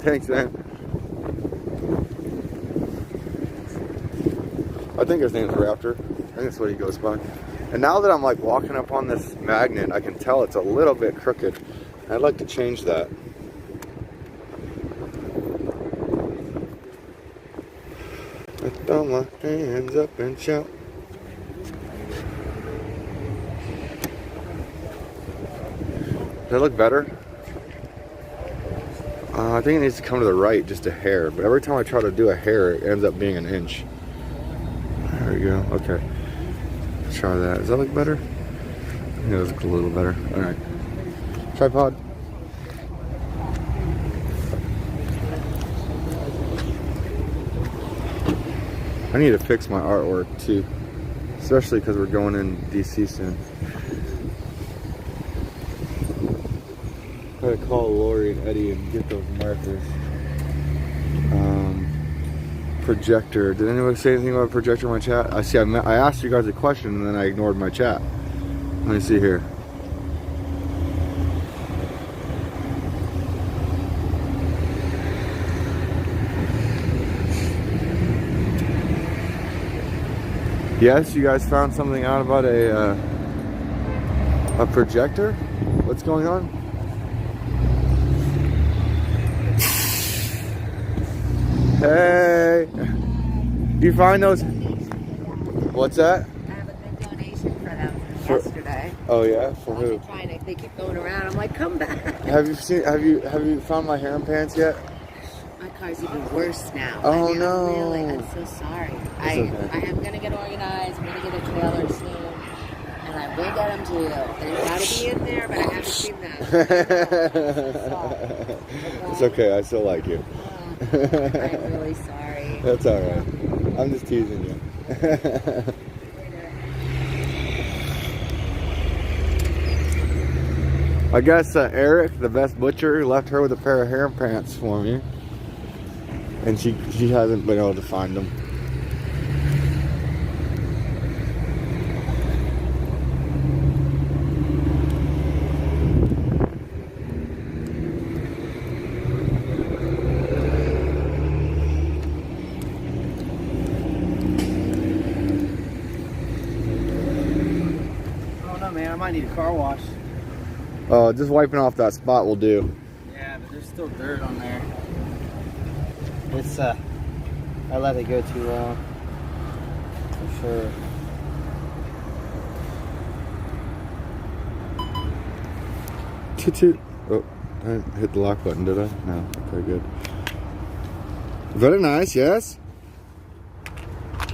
Thanks, man. I think his name's Raptor. I think that's what he goes by. And now that I'm like walking up on this magnet, I can tell it's a little bit crooked. I'd like to change that. Throw my hands up and shout. Does that look better? I think it needs to come to the right just a hair, but every time I try to do a hair, it ends up being an inch. There we go. Okay. Let's try that. Does that look better? Yeah, it looks a little better. All right. Tripod. I need to fix my artwork too, especially because we're going in DC soon. Gotta call Lori and Eddie and get those markers. Projector. Did anyone say anything about a projector in my chat? I see. I asked you guys a question and then I ignored my chat. Let me see here. Yes, you guys found something out about a projector? What's going on? Hey, do you find those? What's that? I have a good donation for them yesterday. Oh yeah, for who? They keep going around. I'm like, come back. Have you found my harem pants yet? My car's even worse now. Oh, I mean, no. Really, I'm so sorry. I am gonna get organized. I'm gonna get a trailer soon, and I will get them to you. They've got to be in there, but I haven't seen them. It's okay. I still like you. I'm really sorry. That's all right. I'm just teasing you. I guess Eric, the best butcher, left her with a pair of harem pants for me, and she hasn't been able to find them. Man, I might need a car wash. Just wiping off that spot will do. Yeah, but there's still dirt on there. It's I let it go too long. For sure. Toot toot. Oh, I hit the lock button, did I? No. Okay, good. Very nice, yes?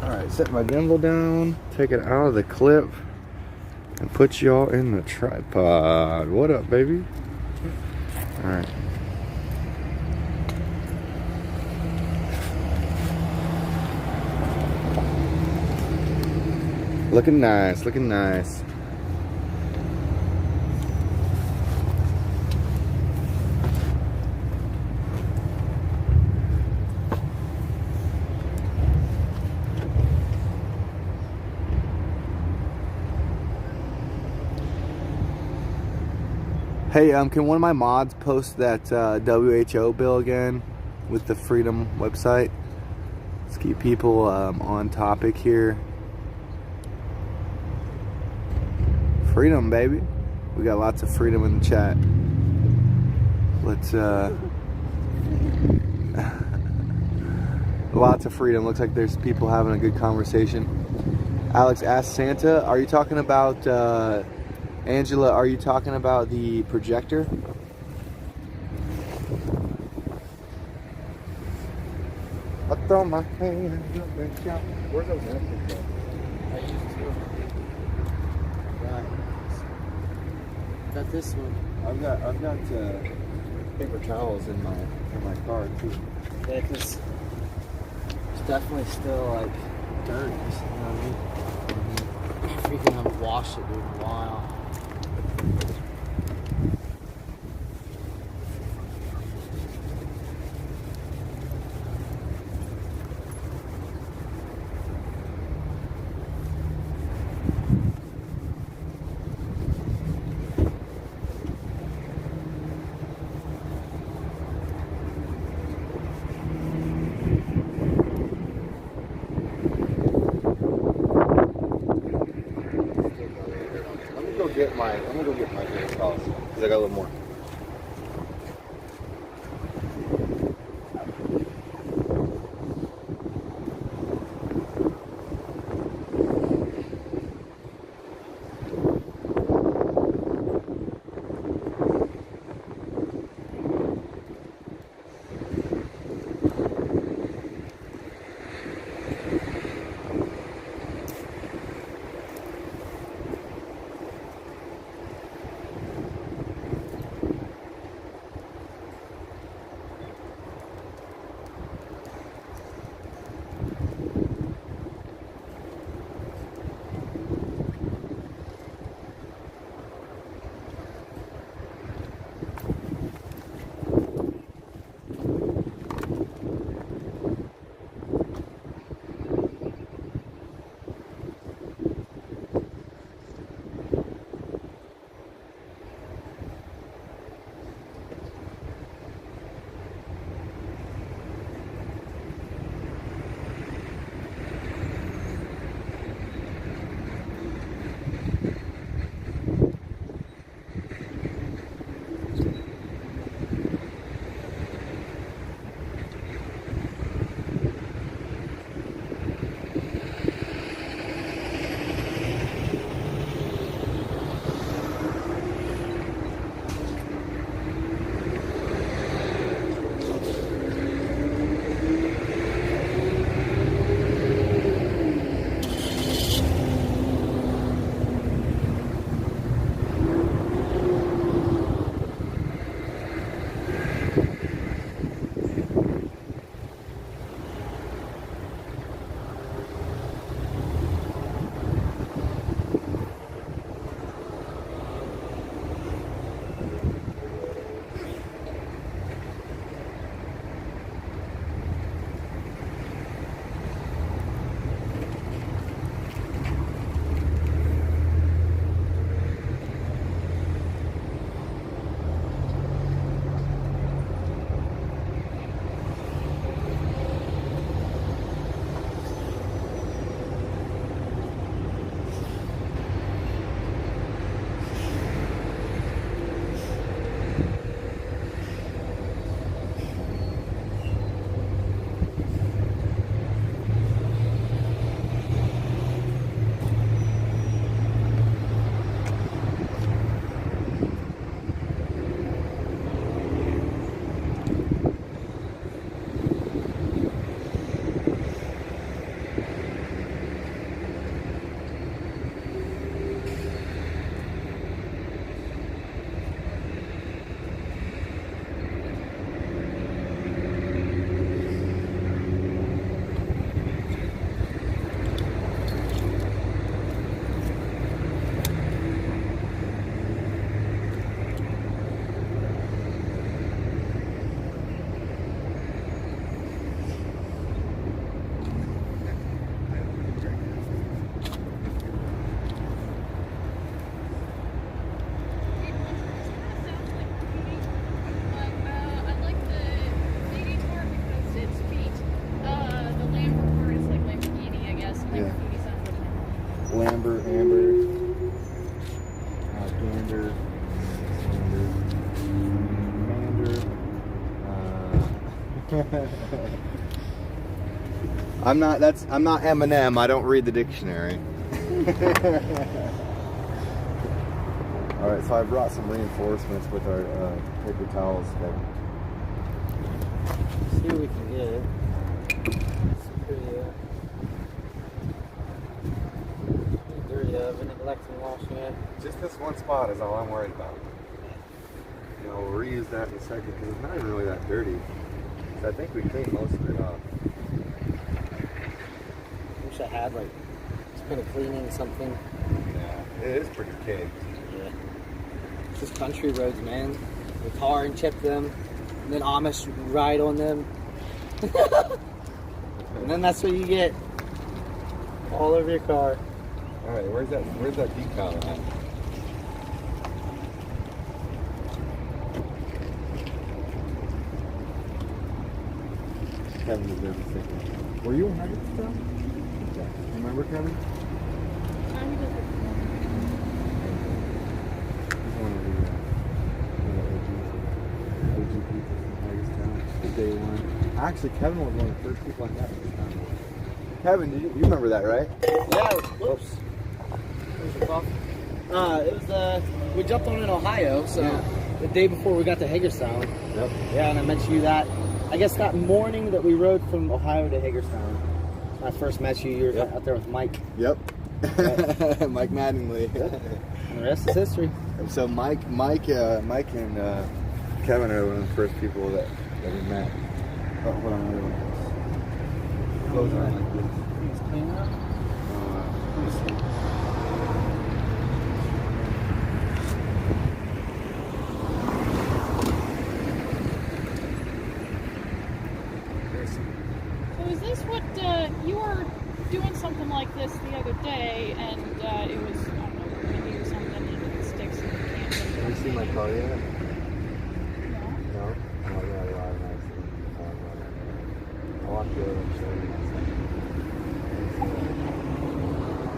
Alright, set my gimbal down, take it out of the clip, and put y'all in the tripod. What up, baby? Alright. Looking nice, looking nice. Hey, can one of my mods post that WHO bill again with the Freedom website? Let's keep people on topic here. Freedom, baby. We got lots of freedom in the chat. Let's lots of freedom. Looks like there's people having a good conversation. Alex asked Santa, are you talking about Angela, are you talking about the projector? I throw my hands up and shout. Where's those napkins from? I used to. Right. Got this one. I've got paper towels in my car too. Yeah, because it's definitely still like dirt. You know what I mean? I freaking haven't washed it in a while. I'm gonna go get my paper towels because I got a little more. I'm not Eminem. I don't read the dictionary. All right, so I brought some reinforcements with our paper towels. See what we can get. It's pretty dirty. I've been neglecting washing it. Just this one spot is all I'm worried about. You know, we'll reuse that in a second because it's not even really that dirty. So I think we cleaned most of it off. Wish I had like spring cleaning something. Yeah, it is pretty caked. Yeah. It's just country roads, man. We tar and chip them, and then Amish ride on them. And then that's what you get all over your car. All right, where's that decal at? Kevin was there for a second. Were you in Hagerstown? Yeah. Remember Kevin? He's one of the OG people from Hagerstown. Day one. Actually, Kevin was one of the first people I met this time. Kevin, you remember that, right? Yeah. Whoops. There's your coffee. It was we jumped on in Ohio, so the day before we got to Hagerstown. Yep. Yeah, and I met you that. I guess that morning that we rode from Ohio to Hagerstown. When I first met you, you were out there with Mike. Yep. Mike Mattingly. And the rest is history. And so Mike and Kevin are one of the first people that we met. Oh, hold on, another one. Close on like this. He's cleaning up. Let me see. So is this what you were doing something like this the other day, and it was, I don't know, windy or something, and it sticks and you can't get it? Have you seen my car yet? No. No? Oh, yeah, they are nice. I'll have to show you in a second.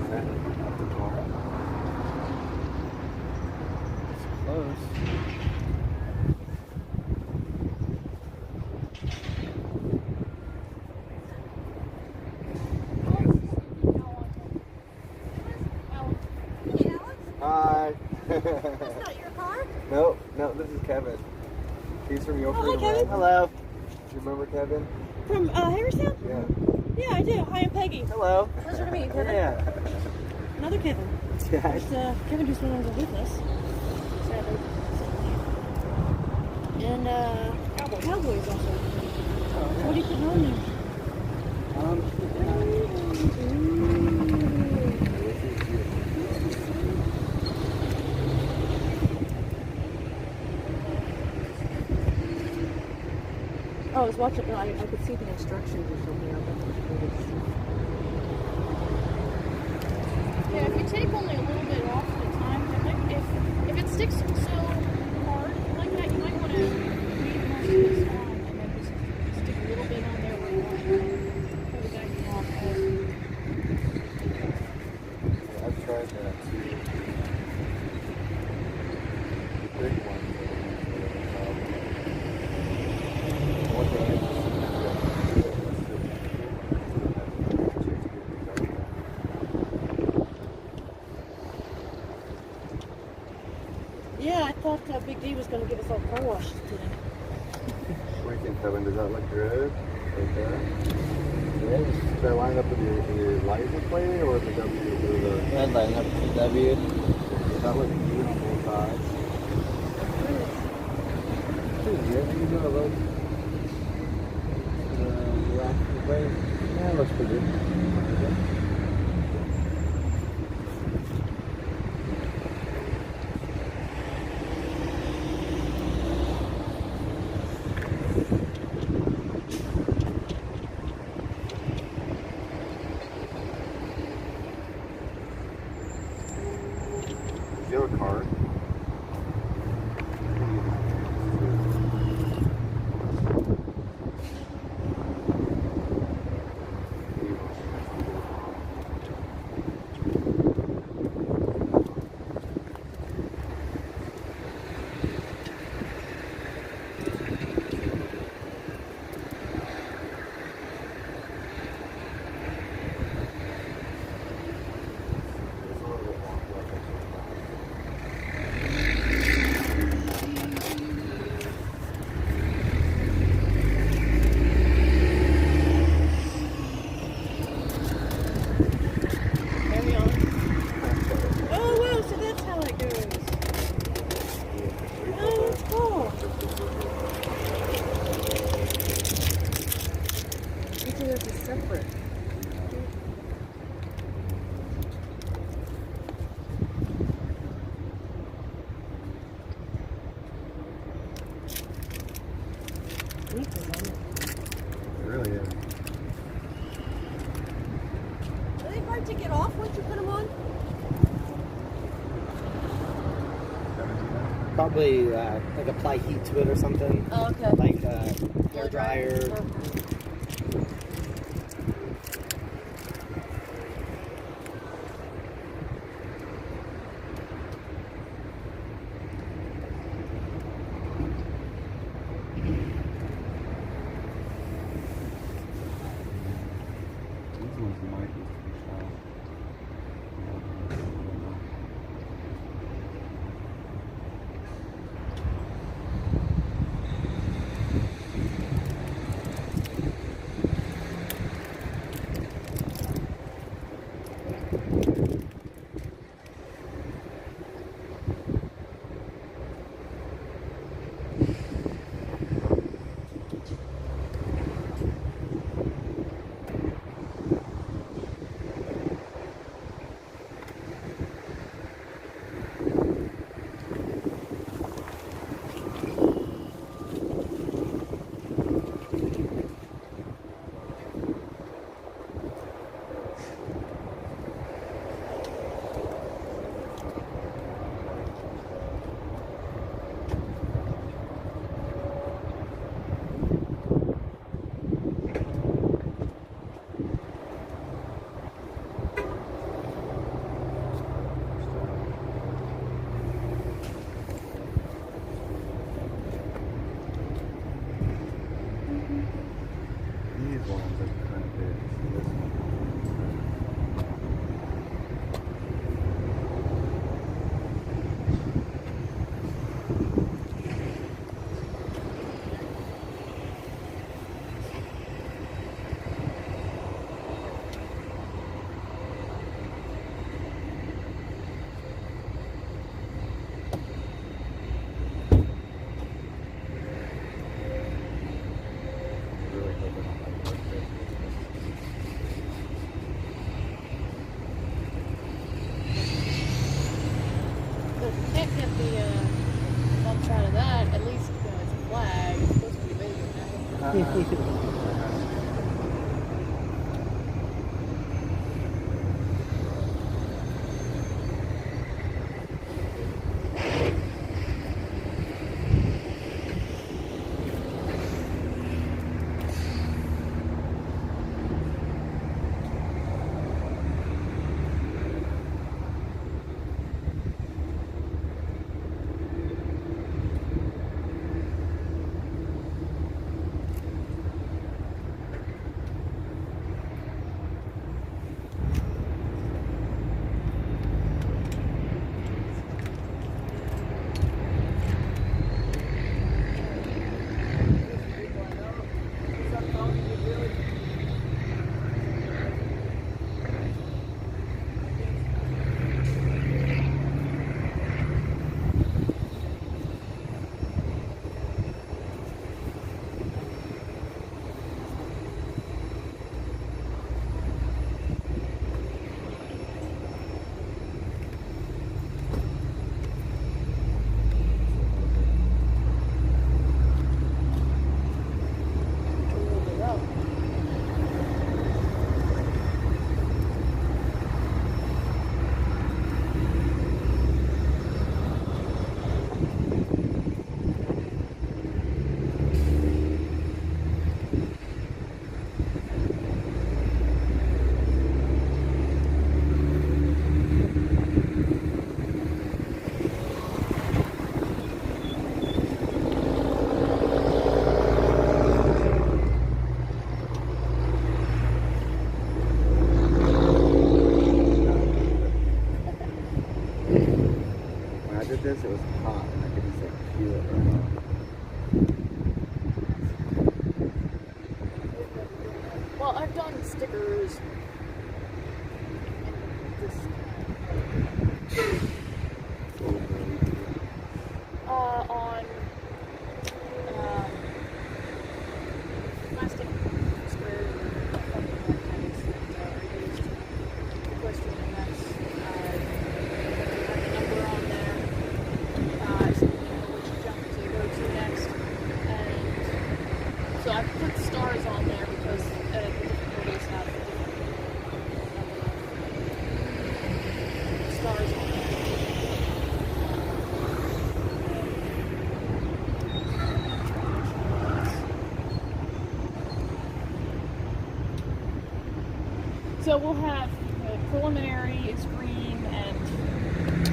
Is that up the car? It's close. Hi. That's not your car? No, this is Kevin. He's from Yoker. Oh, hi, Kevin. Hello. Do you remember Kevin? From Hagerstown? Yeah. Yeah, I do. Hi, I'm Peggy. Hello. Pleasure to meet you, Kevin. Yeah. Another Kevin. Yeah. It's, Kevin just no longer with us. Sadly. And Cowboys also. What are you putting on there? Oh, I was watching. No, I could see the instructions or something. Yeah, if you take only a little bit off at a time, if it sticks so hard like that, you might want to leave most of this on and then just stick a little bit on there where you want to pull the vacuum off. I've tried that too. The big one. What did I do? Yeah, I thought Big D was going to give us all car washes today. What do you think, Kevin? Does that look good? Right there? Should I line up with your license plate or the W? I'd line up with the W. Does that look good on both sides? Pretty good. You do a look. Yeah, it looks pretty good. Do you have a card? Probably like apply heat to it or something. Oh, okay. Like hair dryer. These ones might be too shallow. These ones are kind of big. So this one. Really hoping on my birthday. But you can't get the bumps out of that. At least it's a flag. It's supposed to be bigger now. When I did this, it was hot, and I could just like feel it right off. Well, I've done stickers. On plastic squares or something like that are used for equestrian events. Have the number on there, so you know which jump to go to next. So we'll have preliminary is green and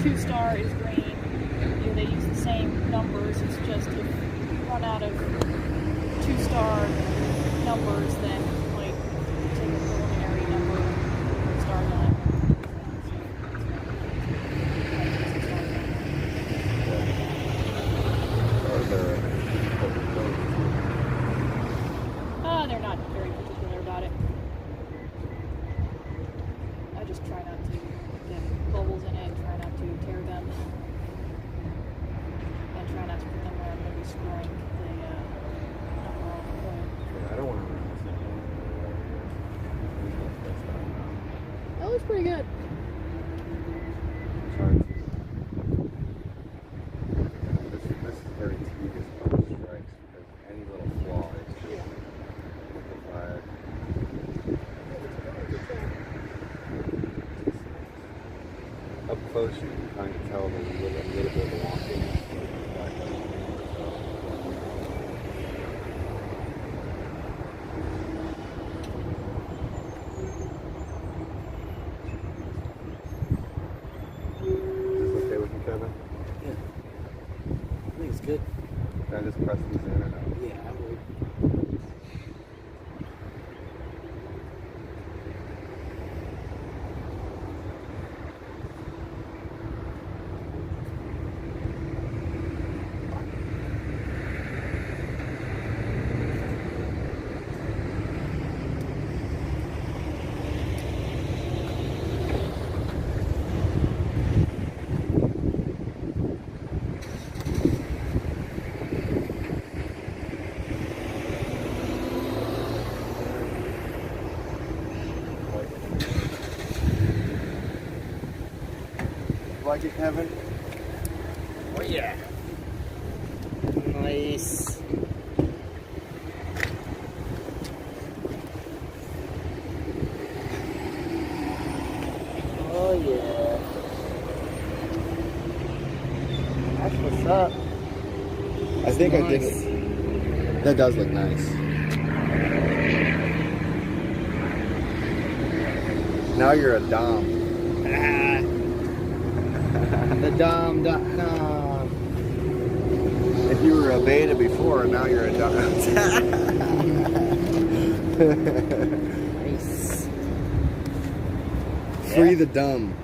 2-star is green. You know, they use the same numbers. It's just if you run out of 2-star numbers, then like take a preliminary number and start on it. They're not very particular about it. I just try not to get bubbles in it, try not to tear them, and try not to put them where I'm going to be screwing the number on the point. I don't want to run this. That looks pretty good. Sorry. This is very tedious about strikes because any little flaw is just amplified. Up close, you can kind of tell there's a little bit of walking. Is this okay with you, Kevin? Yeah. I think it's good. Can I just press these in or no? Yeah, I would. Like it, Kevin? Oh yeah. Nice. Oh yeah. That's what's up. I think Nice. I did it. That does look nice. Now you're a dom. The dom.com. If you were a beta before, now you're a dom. Nice. Free the dumb.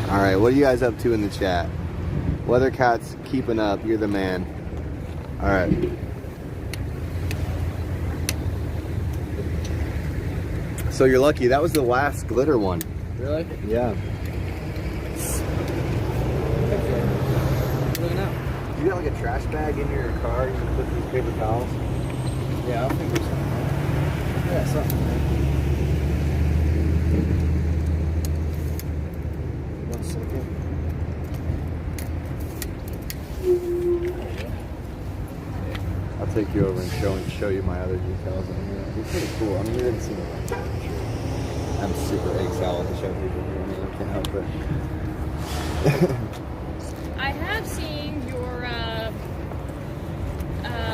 All right, what are you guys up to in the chat? Weathercat's keeping up. You're the man. All right. So you're lucky. That was the last glitter one. Really? Yeah. Looking out. You got like a trash bag in your car? You can put these paper towels? Yeah, I'll figure something out. Yeah, something. One second. I'll take you over and show you my other details in here. It's pretty cool. I mean, you didn't see me. I'm super egg salad to show people here. I can't help it. I have seen your,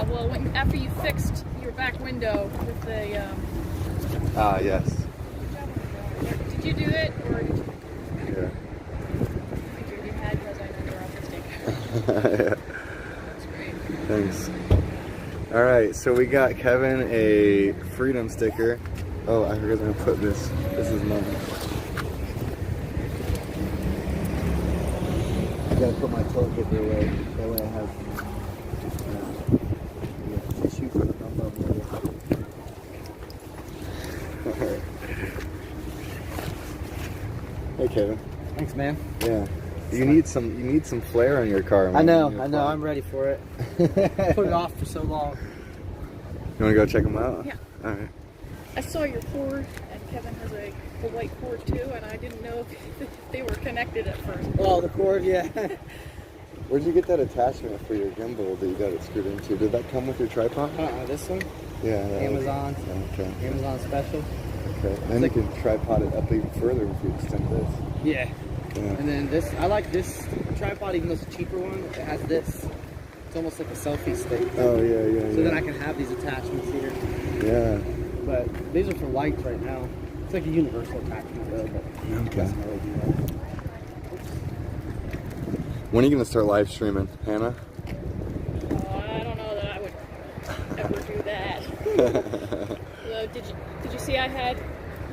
well, after you fixed your back window with the, Yes. did you do it, or did you? Yeah. I figured you had, because I know you're autistic. Yeah. That's great. Thanks. All right, so we got Kevin a freedom sticker. Oh, I forgot to put this. This is mine. I gotta put my toilet paper away. That way I have tissue for the bum bum later. All right. Hey, Kevin. Thanks, man. Yeah. You need some flair on your car. I man. know, Your I know. car. I'm ready for it. Put it off for so long. You want to go check them out? Yeah. All right. I saw your cord, and Kevin has a white cord too, and I didn't know if they were connected at first. Oh, the cord, yeah. Where'd you get that attachment for your gimbal that you got it screwed into? Did that come with your tripod? This one? Yeah. that was- Amazon. Okay. Amazon special. Okay. Then you can tripod it up even further if you extend this. Yeah. And then this, I like this tripod, even though it's a cheaper one. It has this. It's almost like a selfie stick. Oh, yeah. So then I can have these attachments here. Yeah. But these are for lights right now. It's like a universal attachment though. But Okay. doesn't really do that. When are you going to start live streaming, Hannah? I don't know that I would ever do that. Did you see I had?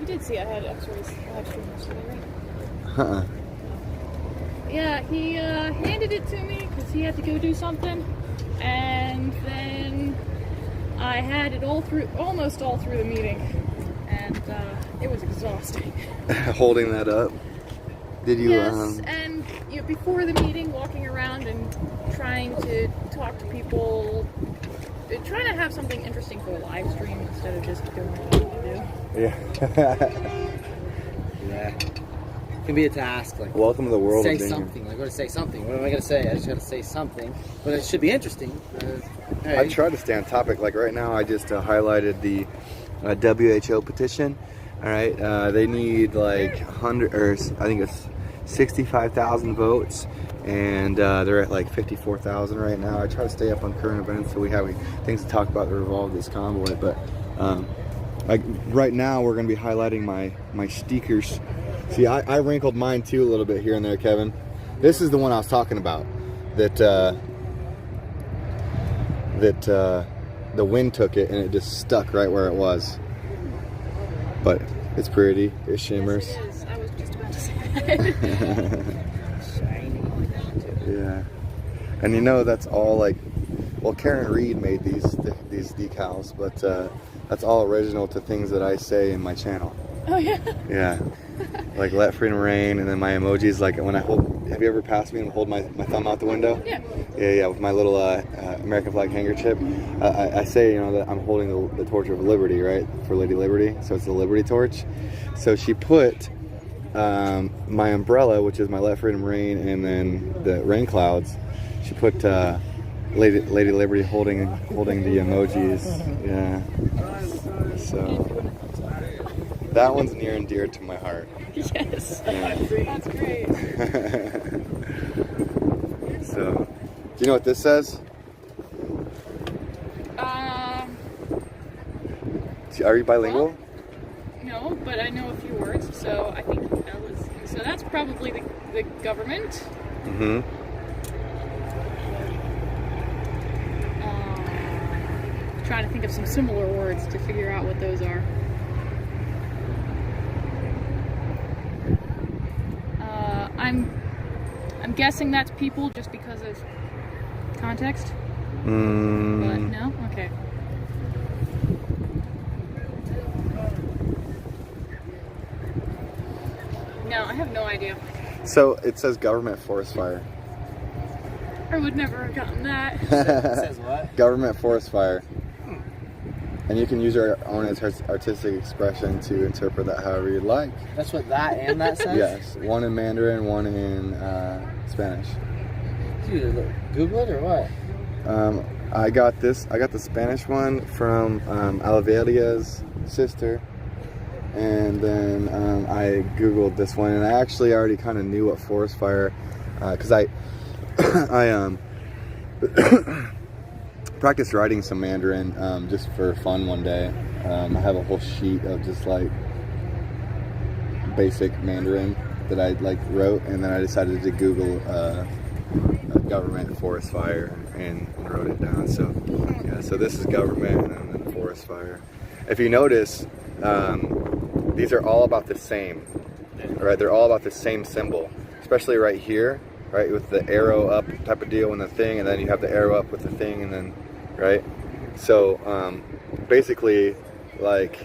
You did see I had X-rays live stream yesterday, right? Yeah, he handed it to me because he had to go do something, and then I had it almost all through the meeting, and it was exhausting. Holding that up. Did you? Yes, and before the meeting, walking around and trying to talk to people, trying to have something interesting for a live stream instead of just doing what I want to do. Yeah. Yeah. It can be a task. Like, welcome to the world say of danger. something. Like, I gotta say something. What am I gonna say? I just gotta say something. But it should be interesting. Hey. I try to stay on topic. Like right now, I just highlighted the WHO petition. All right, they need like 100, or I think it's 65,000 votes, and they're at like 54,000 right now. I try to stay up on current events so we have things to talk about that revolve this convoy. But like right now, we're going to be highlighting my stickers. See, I wrinkled mine too a little bit here and there, Kevin. This is the one I was talking about. That the wind took it and it just stuck right where it was. But it's pretty. It shimmers. Yes, it is. I was just about to say that. Shiny. Yeah. And you know that's all like, well, Karen Reed made these decals, but that's all original to things that I say in my channel. Oh yeah. Yeah. Like let freedom reign, and then my emojis, like when I hold, have you ever passed me and hold my thumb out the window? Yeah. Yeah, with my little American flag handkerchief. I say, you know, that I'm holding the torch of liberty, right, for Lady Liberty. So it's the Liberty torch. So she put my umbrella, which is my let freedom reign, and then the rain clouds. She put Lady Liberty holding the emojis. Yeah. So that one's near and dear to my heart. Yes. Yeah. That's great. So, do you know what this says? Are you bilingual? Well, no, but I know a few words, so I think that was. So that's probably the government. Mm-hmm. Trying to think of some similar words to figure out what those are. I'm guessing that's people just because of context. But no? Okay. No, I have no idea. So it says government forest fire. I would never have gotten that. It says what? Government forest fire. And you can use your own artistic expression to interpret that however you'd like. That's what that and that says? Yes. One in Mandarin, one in Spanish. Dude, Google it or what? I got the Spanish one from Alvelia's sister. And then I Googled this one, and I actually already kind of knew what forest fire, because I practiced writing some Mandarin just for fun one day. I have a whole sheet of just like basic Mandarin that I like wrote, and then I decided to Google a government forest fire and wrote it down. So yeah, so this is government and then forest fire. If you notice, these are all about the same, right? They're all about the same symbol, especially right here, right, with the arrow up type of deal and the thing, and then you have the arrow up with the thing, and then, right? So basically, like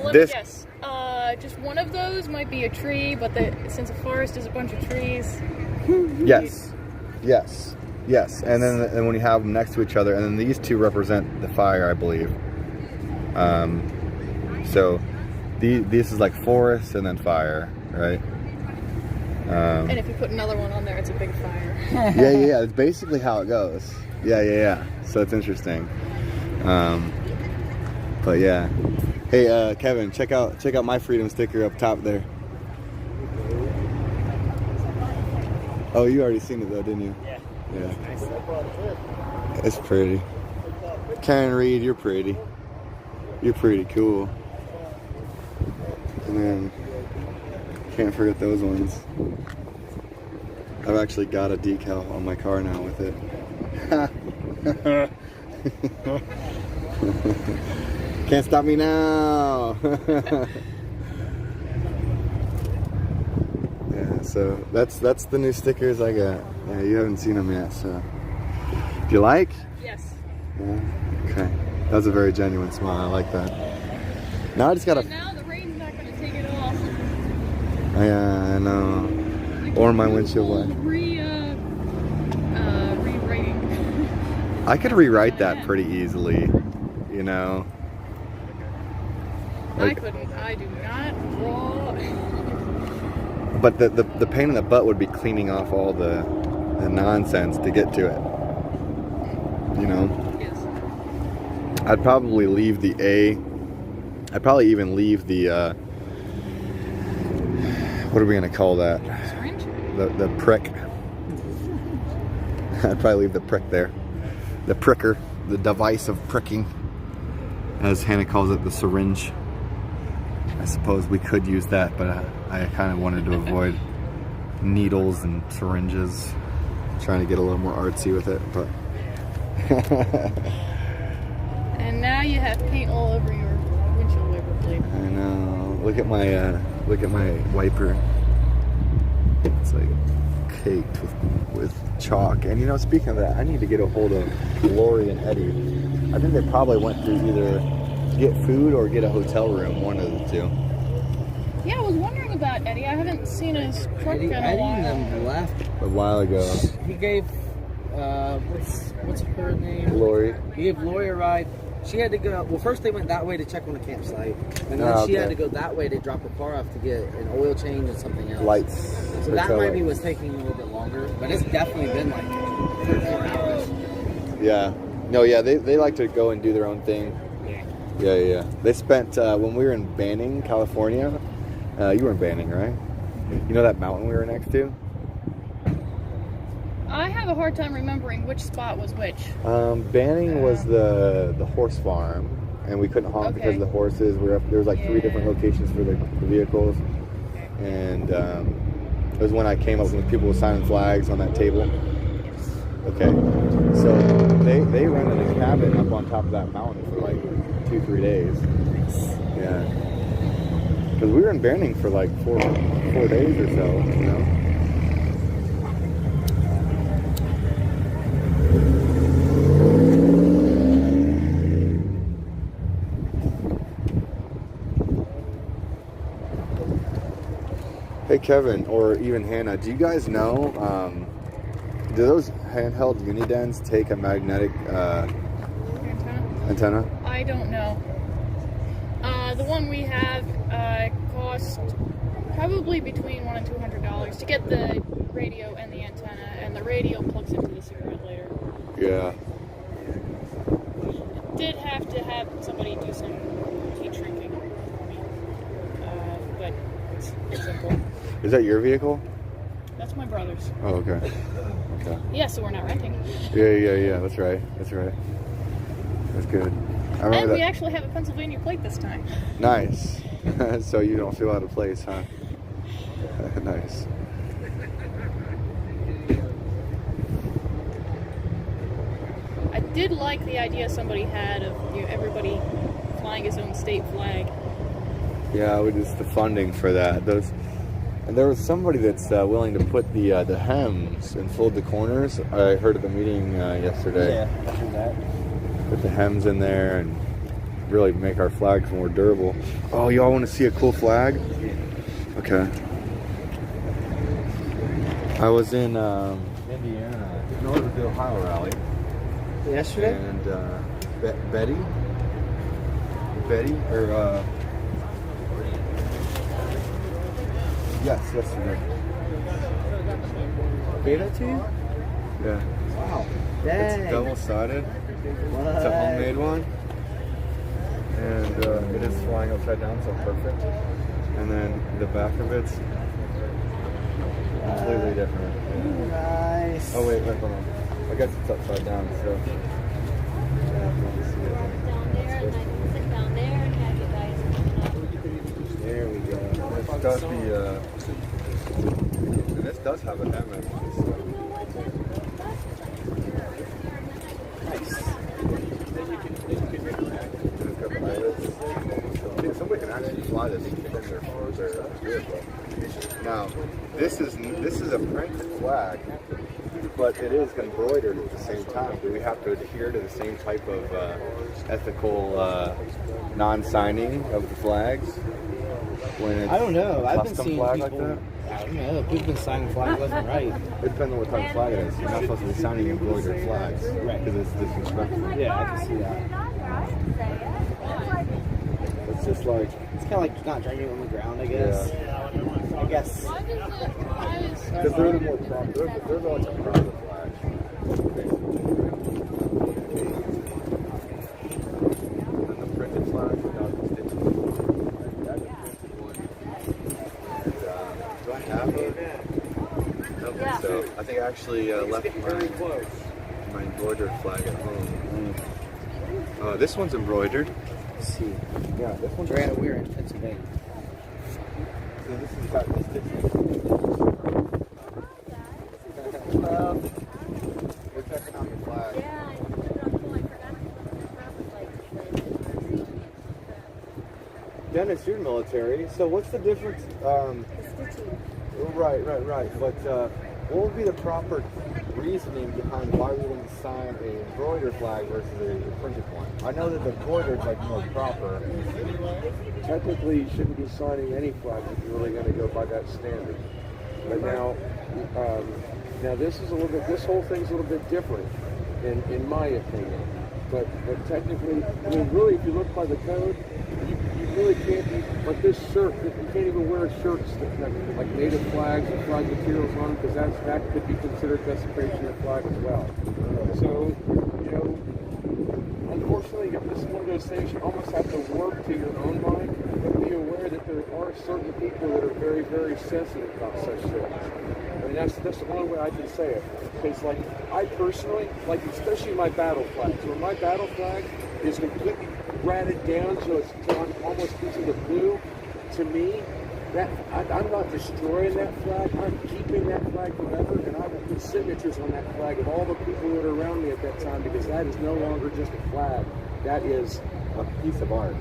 Let this. me guess. Just one of those might be a tree, but since a forest is a bunch of trees. Yes, yes, yes. And then when you have them next to each other, and then these two represent the fire, I believe. So this is like forest and then fire, right? And if you put another one on there, it's a big fire. yeah. It's basically how it goes. Yeah. So it's interesting. But yeah. Hey, Kevin, check out my freedom sticker up top there. Oh, you already seen it though, didn't you? Yeah. Yeah. Nice. It's pretty. Karen Reed, you're pretty. You're pretty cool. And then, can't forget those ones. I've actually got a decal on my car now with it. Can't stop me now. Yeah, so that's the new stickers I got. Yeah, you haven't seen them yet, so. Do you like? Yes. Yeah. Okay. That was a very genuine smile. I like that. Now I just gotta. Now the rain's not going to take it off. Yeah, I know. Or my windshield wiper. Rewriting. I could rewrite that pretty easily, you know. I couldn't. I do not draw. But the pain in the butt would be cleaning off all the nonsense to get to it. You know? Yes. I'd probably leave the A. I'd probably even leave the, what are we going to call that? Syringe? The prick. I'd probably leave the prick there. The pricker. The device of pricking. As Hannah calls it, the syringe. I suppose we could use that, but I kind of wanted to avoid needles and syringes. Trying to get a little more artsy with it, but... And now you have paint all over your windshield wiper blade. I know. Look at my wiper. It's like caked with chalk. And you know, speaking of that, I need to get a hold of Lori and Eddie. I think they probably went to either get food or get a hotel room, one of the two. Yeah, I was wondering about Eddie. I haven't seen his truck in a Eddie while. and them left. A while ago. He gave what's her name? Lori. He gave Lori a ride. She had to go. Well, first they went that way to check on the campsite, and then she had to go that way to drop her car off to get an oil change and something else. Lights. So that maybe was taking a little bit longer, but it's definitely been like 3 or 4 hours. Yeah. No, yeah, they like to go and do their own thing. Yeah. They spent, when we were in Banning, California, you were in Banning, right? You know that mountain we were next to? I have a hard time remembering which spot was which. Banning was the horse farm, and we couldn't honk because of the horses. We were up, there was like 3 different locations for the vehicles, and it was when I came up with people signing flags on that table. Okay, so they rented a cabin up on top of that mountain for like 2-3 days. Yeah, because we were in Banning for like 4 days or so, you know. Hey Kevin, or even Hannah, do you guys know, do those handheld Unidens take a magnetic antenna? I don't know. The one we have cost probably between $100 and $200 to get the radio and the antenna, and the radio plugs into the cigarette lighter. Yeah. Did have to have somebody do some heat shrinking for me, but it's simple. Is that your vehicle? That's my brother's. Oh, okay. Okay. Yeah, so we're not renting. Yeah. That's right. That's good. I remember And we that. actually have a Pennsylvania plate this time. Nice. So you don't feel out of place, huh? Nice. I did like the idea somebody had of everybody flying his own state flag. Yeah, just the funding for that. And there was somebody that's willing to put the hems and fold the corners. I heard at the meeting yesterday. Yeah, I heard that. Put the hems in there and really make our flags more durable. Oh, y'all want to see a cool flag? Okay. I was in Indiana. No, it was the Ohio rally. Yesterday? And Betty, or yes, yesterday. Gave that to you? Yeah. Wow. Dang. It's double-sided. What? It's a homemade one. And it is flying upside down, so perfect. And then the back of it's Completely different. Nice. Oh wait, hold on. I guess it's upside down, so. Down there, and I can sit down there and have you guys coming up. There we go. This does and this does have a hammock. So. Somebody can actually fly this in their vehicle. Now, this is a printed flag, but it is embroidered at the same time. Do we have to adhere to the same type of ethical non-signing of the flags? When it's I don't know. I've been custom seeing flag people. like that? I don't know. People been signing flags left and right. It depends on what type of flag it is. You're not supposed to be signing embroidered flags, Right. Because it's disrespectful. Yeah, I can see that. It's just like. It's kind of like not drinking on the ground, I guess. I guess. Because they're the more proper. They're the like a proper flag. And the printed flags without the stitches. Do I have it? Okay, so I think I actually left my embroidered flag at home. This one's embroidered. Let's see. Yeah, this one's Joanna, we're in Pennsylvania. So this has got the stitches. We're checking out your flag. Yeah, I put it on the phone. I forgot to put it on. Dennis, you're military. So what's the difference? Right. But what would be the proper reasoning behind why we wouldn't sign an embroidered flag versus a printed one? I know that the embroidered is like more proper. Technically, you shouldn't be signing any flag if you're really going to go by that standard. But now this is a little bit. This whole thing's a little bit different, in my opinion. But technically, I mean, really, if you look by the code, you really can't be like this shirt. You can't even wear shirts that like native flags or flag materials on, because that could be considered desecration of flag as well. So, you know, unfortunately, this is one of those things you almost have to work to your own mind and be aware that there are certain people that are very, very sensitive about such things. I mean, that's the only way I can say it. Because, like, I personally, like, especially my battle flag. So my battle flag is completely ratted down, so it's almost into the blue. To me, that I'm not destroying that flag. I'm keeping that flag forever, and I will put signatures on that flag of all the people that are around me at that time, because that is no longer just a flag. That is a piece of art.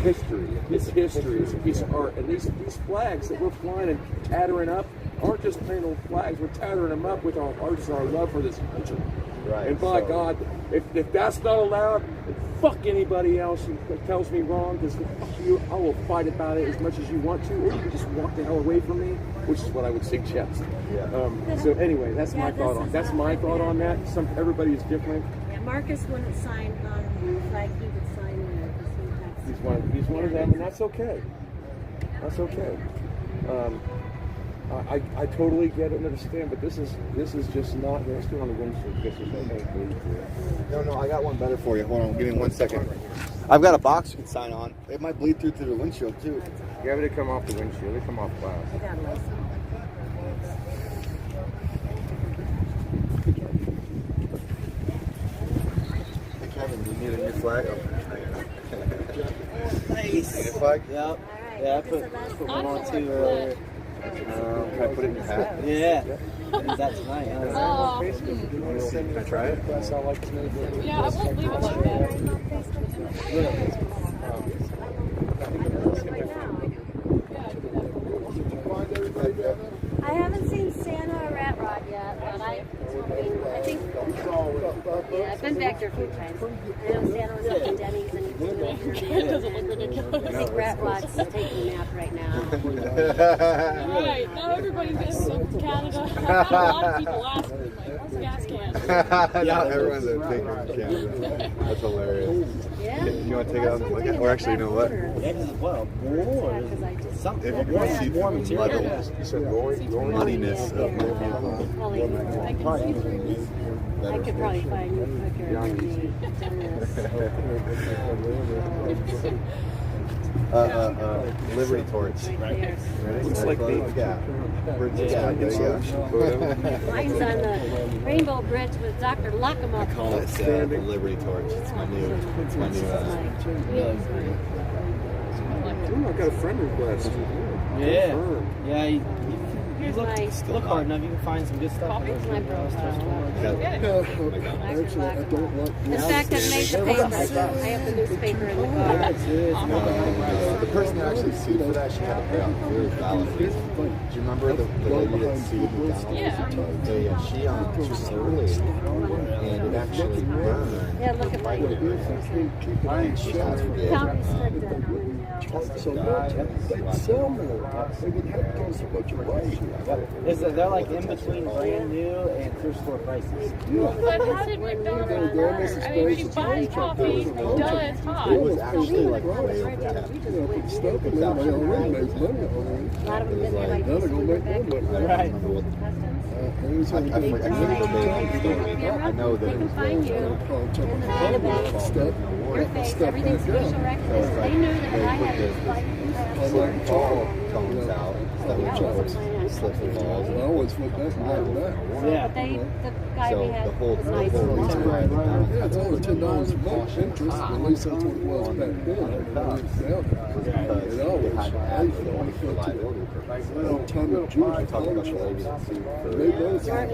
History. It's history. It's a piece of art. And these flags that we're flying and tattering up aren't just plain old flags. We're tattering them up with our hearts and our love for this country. Right. And by God, if that's not allowed, then fuck anybody else who tells me wrong, because fuck you, I will fight about it as much as you want to, or you can just walk the hell away from me, which is what I would suggest. Yeah. So anyway, that's my thought on that. Everybody is different. Yeah, Marcus wouldn't sign on the flag. He would sign there at the same time. He's one of them, and that's okay. That's okay. I totally get it and understand, but this is just not. Let's do it on the windshield because there's no bleed through it. No, I got one better for you. Hold on, give me 1 second. I've got a box you can sign on. It might bleed through the windshield too. Yeah, but they come off the windshield. They come off glass. I got it. Hey Kevin, do you need a new flag? Nice. Need a flag? Yep. Yeah, I put one on too earlier. Can I put it in your hat? Yeah. That's tonight. Can I try it? Yeah, I won't leave it like that. I haven't seen Santa or Rat Rod yet, but I think, yeah, I've been back there a few times. I know Santa was up to Denny's and It doesn't look ridiculous. I think Rat Rod's taking a nap right now. Right, now everybody misses Canada. A lot of people ask me, like, what's gas can? Yeah, everyone's a taker in Canada. That's hilarious. Yeah. You want to take it out and look at it? Or actually, you know what? Well, something. If you want to see the muddiness of my I could probably find you quicker than me. Liberty torch. Ready? Looks like the yeah. Bridge there you go. Mine's on the Rainbow Bridge with Dr. Lockamup. I call it the Liberty torch. It's my new. Oh, I got a friend request. Yeah. You Here's look, my look hard enough, you can find some good stuff. Here's my profile. Actually, I don't want. In fact, I've made the paper. I have the newspaper in the car. The person that actually sued for that, she had to pay out very valid fees. Do you remember the lady that sued McDonald's? Yeah, she sold it, and it actually burned. Yeah, look at my She has to forget. count restricted. So they'd sell more. They would have to go so much away. They're like in between brand new and thrift store prices. But how did McDonald's work? I mean, she buys coffee, duh, it's hot. It was actually like way over 10. Stuff in there, they already make money already. A lot of them been there like Now they're gonna make more money. Right. I know that it was Find you in the database. Your face, everything's facial recognition. They knew that I had this like cones out, slip the balls. I always look back and back. But the guy we had the whole was nice. reason why Yeah, it's only $10 a month interest. At least that's what it was back then. It always paid for liability purposes. Time of Jewish colleges. They both had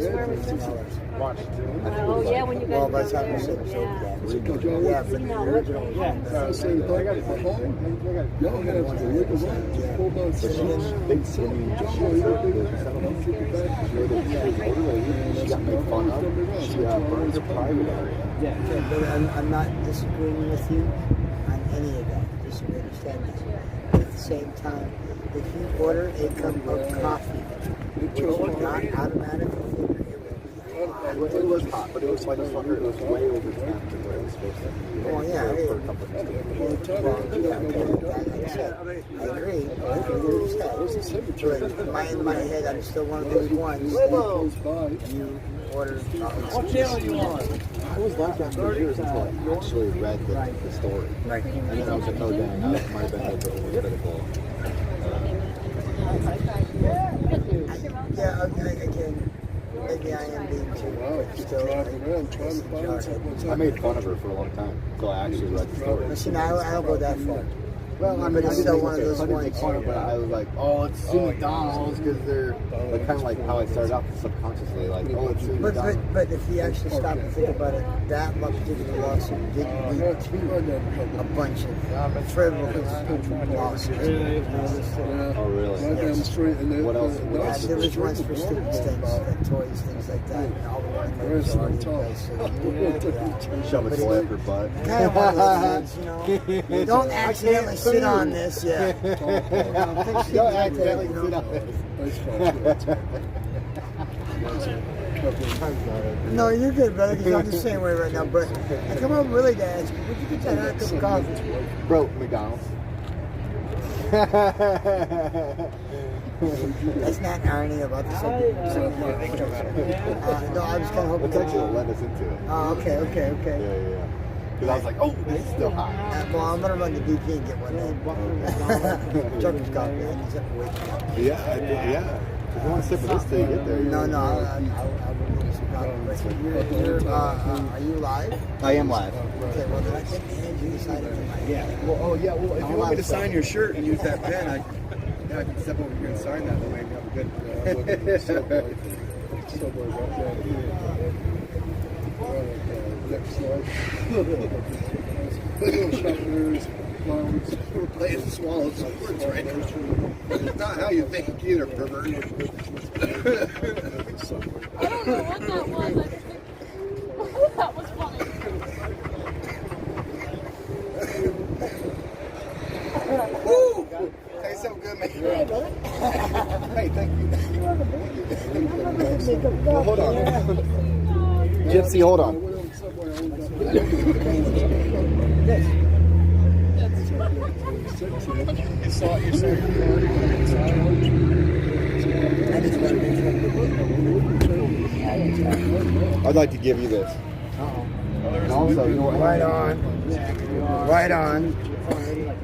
Oh yeah, when you go to the same thing at home. Y'all have the legal right to pull my son. She got made fun of. She burned her private area. Yeah, but I'm not disagreeing with you on any of that. Just so you understand that. But at the same time, if you order a cup of coffee, which is not automatically It was hot, but it was like it was way over temperature where it was supposed to be. Oh yeah, For a couple of I agree. In my head, I'm still one of those ones. You order. What channel you on? It was like that for years until I actually read the story. Right. And then I was like, oh dang, that might have been a little bit overcritical. Yeah, again, maybe I am being too. Still, I made fun of her for a long time until I actually read the story. listen, I don't go that far. Well, I mean, But it's still one of those I didn't make ones. fun of it, but I was like, oh, it's Sue McDonald's because they're like, kind of like how I started off subconsciously, like, oh, it's Sue McDonald's. But if you actually stop and think about it, that particular lawsuit didn't lead to a bunch of frivolous lawsuits. Oh, really? What else? There was ones for students, things, toys, things like that. And all the money was already placed, so Shove a toy up her butt. kind of one of those things, you know. Don't accidentally sit on this, yeah. Don't accidentally sit on this. No, you're good, brother, because I'm the same way right now. But I come home really to ask you, would you get that hot cup of coffee? Bro, McDonald's. That's not irony about the subject. No, I was kind of hoping. That's actually what led us into it. Oh, okay. Yeah. Because I was like, oh, it's still hot. Well, I'm going to run to BP and get one then. Chuck's coffee. I just have to wait. Yeah. If you want to sip of this till you get there. No, I will get some coffee. Are you live? I am live. Okay, well, then I think the hand you decided tonight. Yeah. Well, if you want me to sign your shirt and use that pen, I can step over here and sign that. That way we have a good. Next slide. We're playing swallows words right now. It's not how you think either, pervert. I don't know what that was. I just think that was funny. Woo! Tastes so good, man. Hey, thank you. Well, hold on. Gypsy, hold on. I'd like to give you this. also, you know what? Right on. Right on.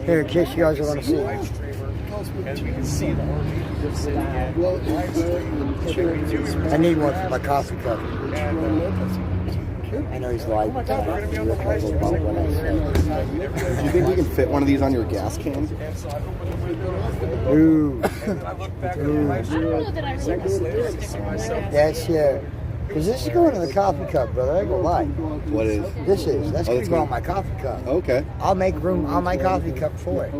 Here, in case you guys want to see. I need one for my coffee cup. I know he's like, Do you think we can fit one of these on your gas can? Ooh. That's yeah. Because this is going in the coffee cup, brother. I ain't gonna lie. What is? This is. That's going to go going on my coffee cup. Okay. I'll make room on my coffee cup for it.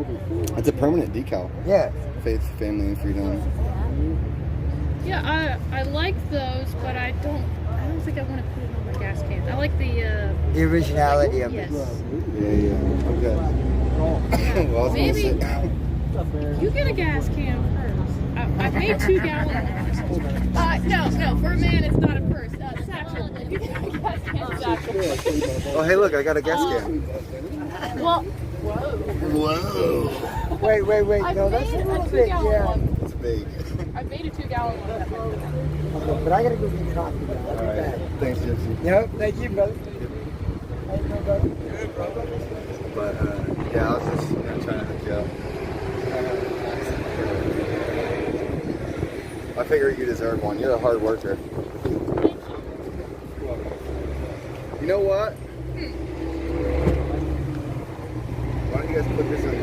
It's a permanent decal. Yeah. Faith, family, and freedom. Yeah, I like those, but I don't think I want to put it on my gas can. I like the originality of it. Yes. Yeah. Okay. Well, I was Maybe gonna you get a gas can first. I paid 2 gallon ones. No, for a man it's not a purse. Satchel. You get a gas can satchel. Oh, hey, look, I got a gas can. Well, Whoa. Wait. No, that's a little bit, yeah. It's big. I made a 2 gallon one. Okay, but I gotta go get coffee now. I'll be back. Thanks, Gypsy. Yep, thank you, brother. How you doing, brother? But, yeah, I was just trying to hook you up. I figure you deserve one. You're a hard worker. You know what? Why don't you guys put this on the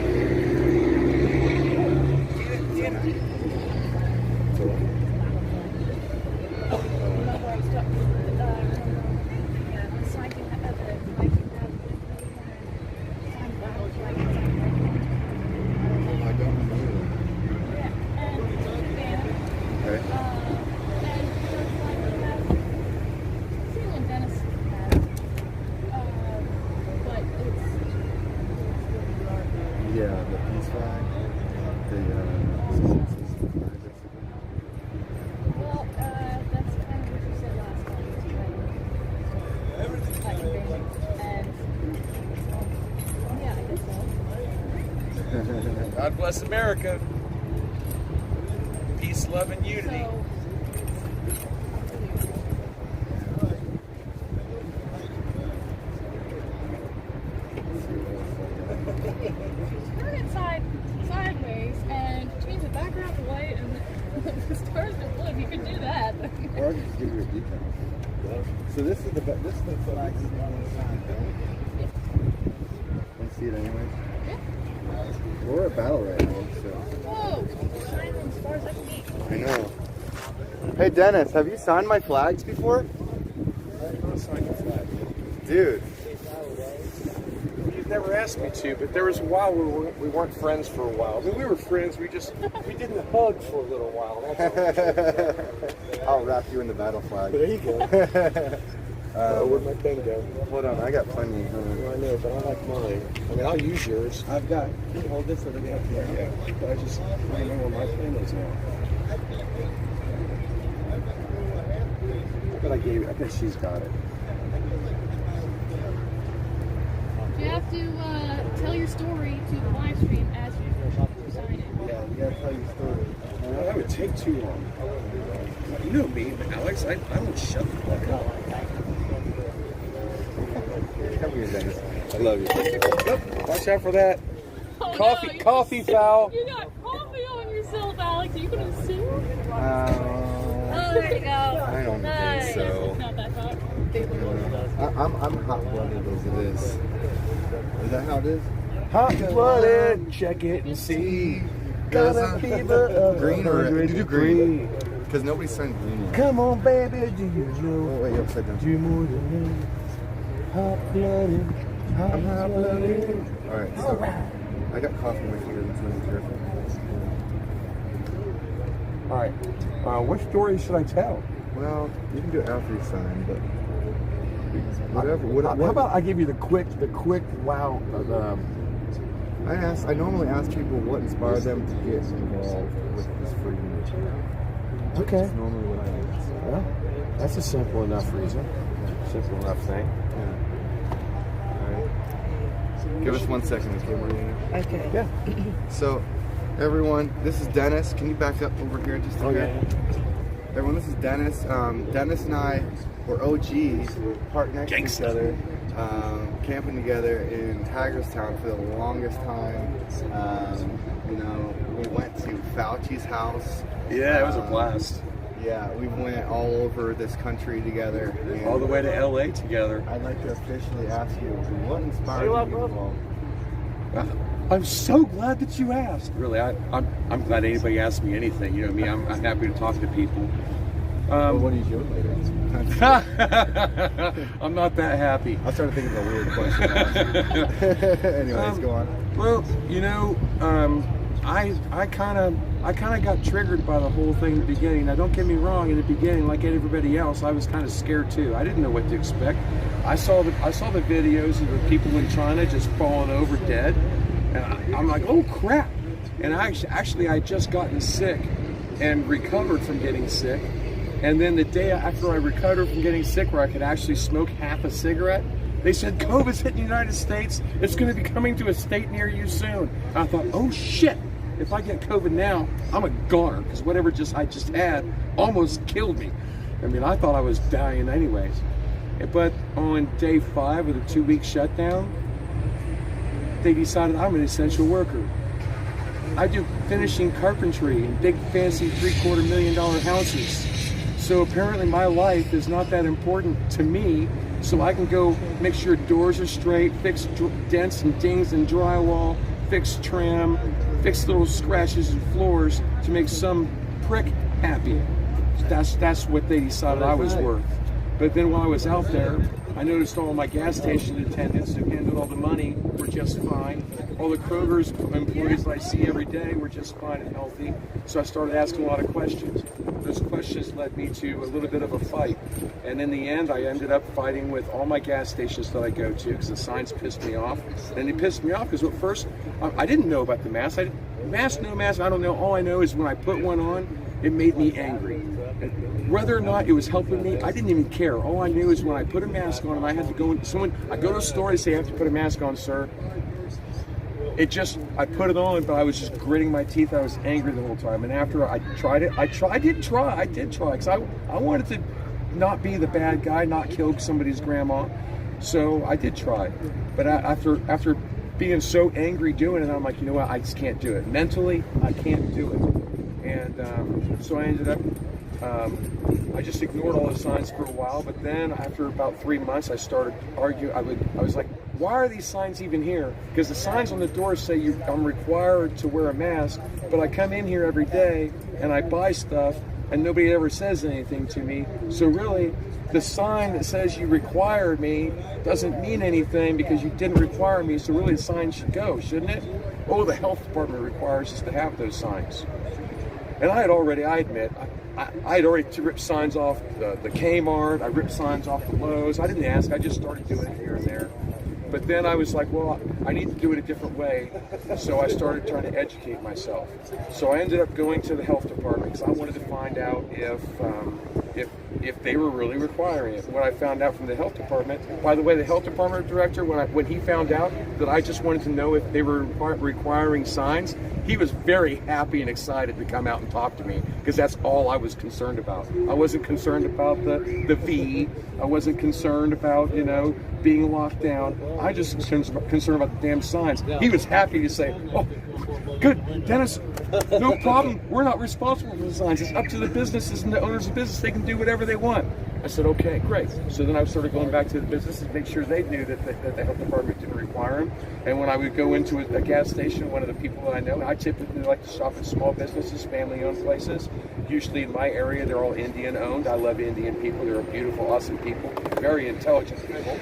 God bless America. Peace, love, and unity. Turn it sideways and change the background to white and the stars to blue. You can do that. Or I can just give you a decal. So this is the flag on the side, right? Want to see it anyway? Yeah. We're at battle right now, so. Whoa! Shining as far as I can eat. I know. Hey Dennis, have you signed my flags before? Dude. You've never asked me to, but there was a while we weren't friends for a while. I mean, we were friends. We didn't hug for a little while. That's all. I'll wrap you in the battle flag. There you go. Where'd my pen go? Hold on, I got plenty. Well, I know, but I like mine. I mean, I'll use yours. I've got. Can you hold this so that we have to? Yeah, but I don't know where my pen is now. But I bet she's got it. You have to tell your story to the live stream as you sign it. Yeah, you gotta tell your story. Well, that would take too long. You know me, Alex. I don't shut the fuck up. Come here, Dennis. I love you. Watch out for that. Oh, Coffee foul. You got coffee on yourself, Alex. Are you going to sue? Oh, there you go. I don't think so. It's not that hot. I'm hot-blooded as it is. Is that how it is? Hot-blooded. Check it and see. Got a fever of green or red? Do green. Because nobody signed green yet. Come on, baby, do you know? Oh, wait, you're upside down. You more than me. Hot-blooded. I'm hot-blooded. Alright, so I got coffee in my finger. That's really careful. Alright. What story should I tell? Well, you can do it after you sign, but whatever. How about I give you the quick wow? I normally ask people what inspired them to get involved with this freedom movement. Okay. That's normally what I ask. Well, that's a simple enough reason. Simple enough thing. Yeah. All right. Give us 1 second, okay, Marina? Okay. Yeah. So, everyone, this is Dennis. Can you back up over here just a bit? Everyone, this is Dennis. Dennis and I were OGs. We were part next to each other. camping together in Hagerstown for the longest time. You know, we went to Fauci's house. Yeah, it was a blast. Yeah, we went all over this country together. All the way to LA together. I'd like to officially ask you, what inspired you to get involved? I'm so glad that you asked. Really, I'm glad anybody asked me anything. You know me, I'm happy to talk to people. Well, what are you doing later? I'm not that happy. I started thinking of a weird question. Anyways, go on. Well, you know, I kind of got triggered by the whole thing in the beginning. Now, don't get me wrong. In the beginning, like everybody else, I was kind of scared too. I didn't know what to expect. I saw the videos of the people in China just falling over dead, and I'm like, oh crap! And I just gotten sick and recovered from getting sick. And then the day after I recovered from getting sick, where I could actually smoke half a cigarette, they said, COVID's hitting the United States. It's going to be coming to a state near you soon. And I thought, oh shit, if I get COVID now, I'm a goner, because whatever I just had almost killed me. I mean, I thought I was dying anyways. But on day 5 of the 2-week shutdown, they decided I'm an essential worker. I do finishing carpentry in big fancy $750,000 houses. So apparently my life is not that important to me, so I can go make sure doors are straight, fix dents and dings in drywall, fix trim, fix little scratches in floors to make some prick happy. That's what they decided I was worth. But then while I was out there, I noticed all my gas station attendants who handled all the money were just fine. All the Kroger's employees that I see every day were just fine and healthy. So I started asking a lot of questions. Those questions led me to a little bit of a fight. And in the end, I ended up fighting with all my gas stations that I go to because the signs pissed me off. And they pissed me off because at first, I didn't know about the mask. Mask, no mask, I don't know. All I know is when I put one on, it made me angry. And whether or not it was helping me, I didn't even care. All I knew is when I put a mask on and I had to go I go to a store and say, I have to put a mask on, sir. I put it on, but I was just gritting my teeth. I was angry the whole time. And after I tried it, I did try, because I wanted to not be the bad guy, not kill somebody's grandma. So I did try. But after being so angry doing it, I'm like, you know what, I just can't do it. Mentally, I can't do it. And so I ended up, I just ignored all the signs for a while, but then after about 3 months, I started arguing. I was like, why are these signs even here? Because the signs on the door say I'm required to wear a mask, but I come in here every day and I buy stuff and nobody ever says anything to me. So really, the sign that says you require me doesn't mean anything because you didn't require me, so really the sign should go, shouldn't it? Oh, the health department requires us to have those signs. And I admit, I had already ripped signs off the Kmart, I ripped signs off the Lowe's. I didn't ask, I just started doing it here and there. But then I was like, well, I need to do it a different way. So I started trying to educate myself. So I ended up going to the health department because I wanted to find out if they were really requiring it. What I found out from the health department, by the way, the health department director, when he found out that I just wanted to know if they were requiring signs, he was very happy and excited to come out and talk to me because that's all I was concerned about. I wasn't concerned about the V. I wasn't concerned about, being locked down. I just was concerned about the damn signs. He was happy to say, oh, good, Dennis, no problem. We're not responsible for the signs. It's up to the businesses and the owners of business. They can do whatever they want. I said, okay, great. So then I started going back to the businesses to make sure they knew that the health department didn't require them. And when I would go into a gas station, one of the people that I know, I typically like to shop at small businesses, family-owned places. Usually in my area, they're all Indian-owned. I love Indian people. They're beautiful, awesome people, very intelligent people.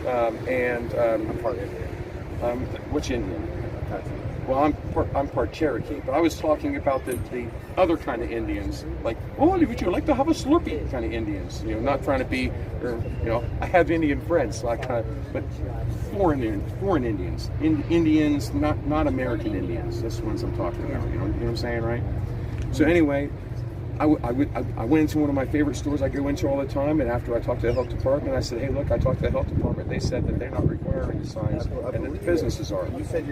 I'm part Indian. Which Indian? Well, I'm part Cherokee, but I was talking about the other kind of Indians, like, oh, would you like to have a Slurpee kind of Indians? Not trying to be, I have Indian friends, so but foreign Indians, Indians, not American Indians. That's the ones I'm talking about. You know what I'm saying, right? So anyway, I went into one of my favorite stores I go into all the time, and after I talked to the health department, I said, hey, look, I talked to the health department. They said that they're not requiring the signs, and that the businesses are. You said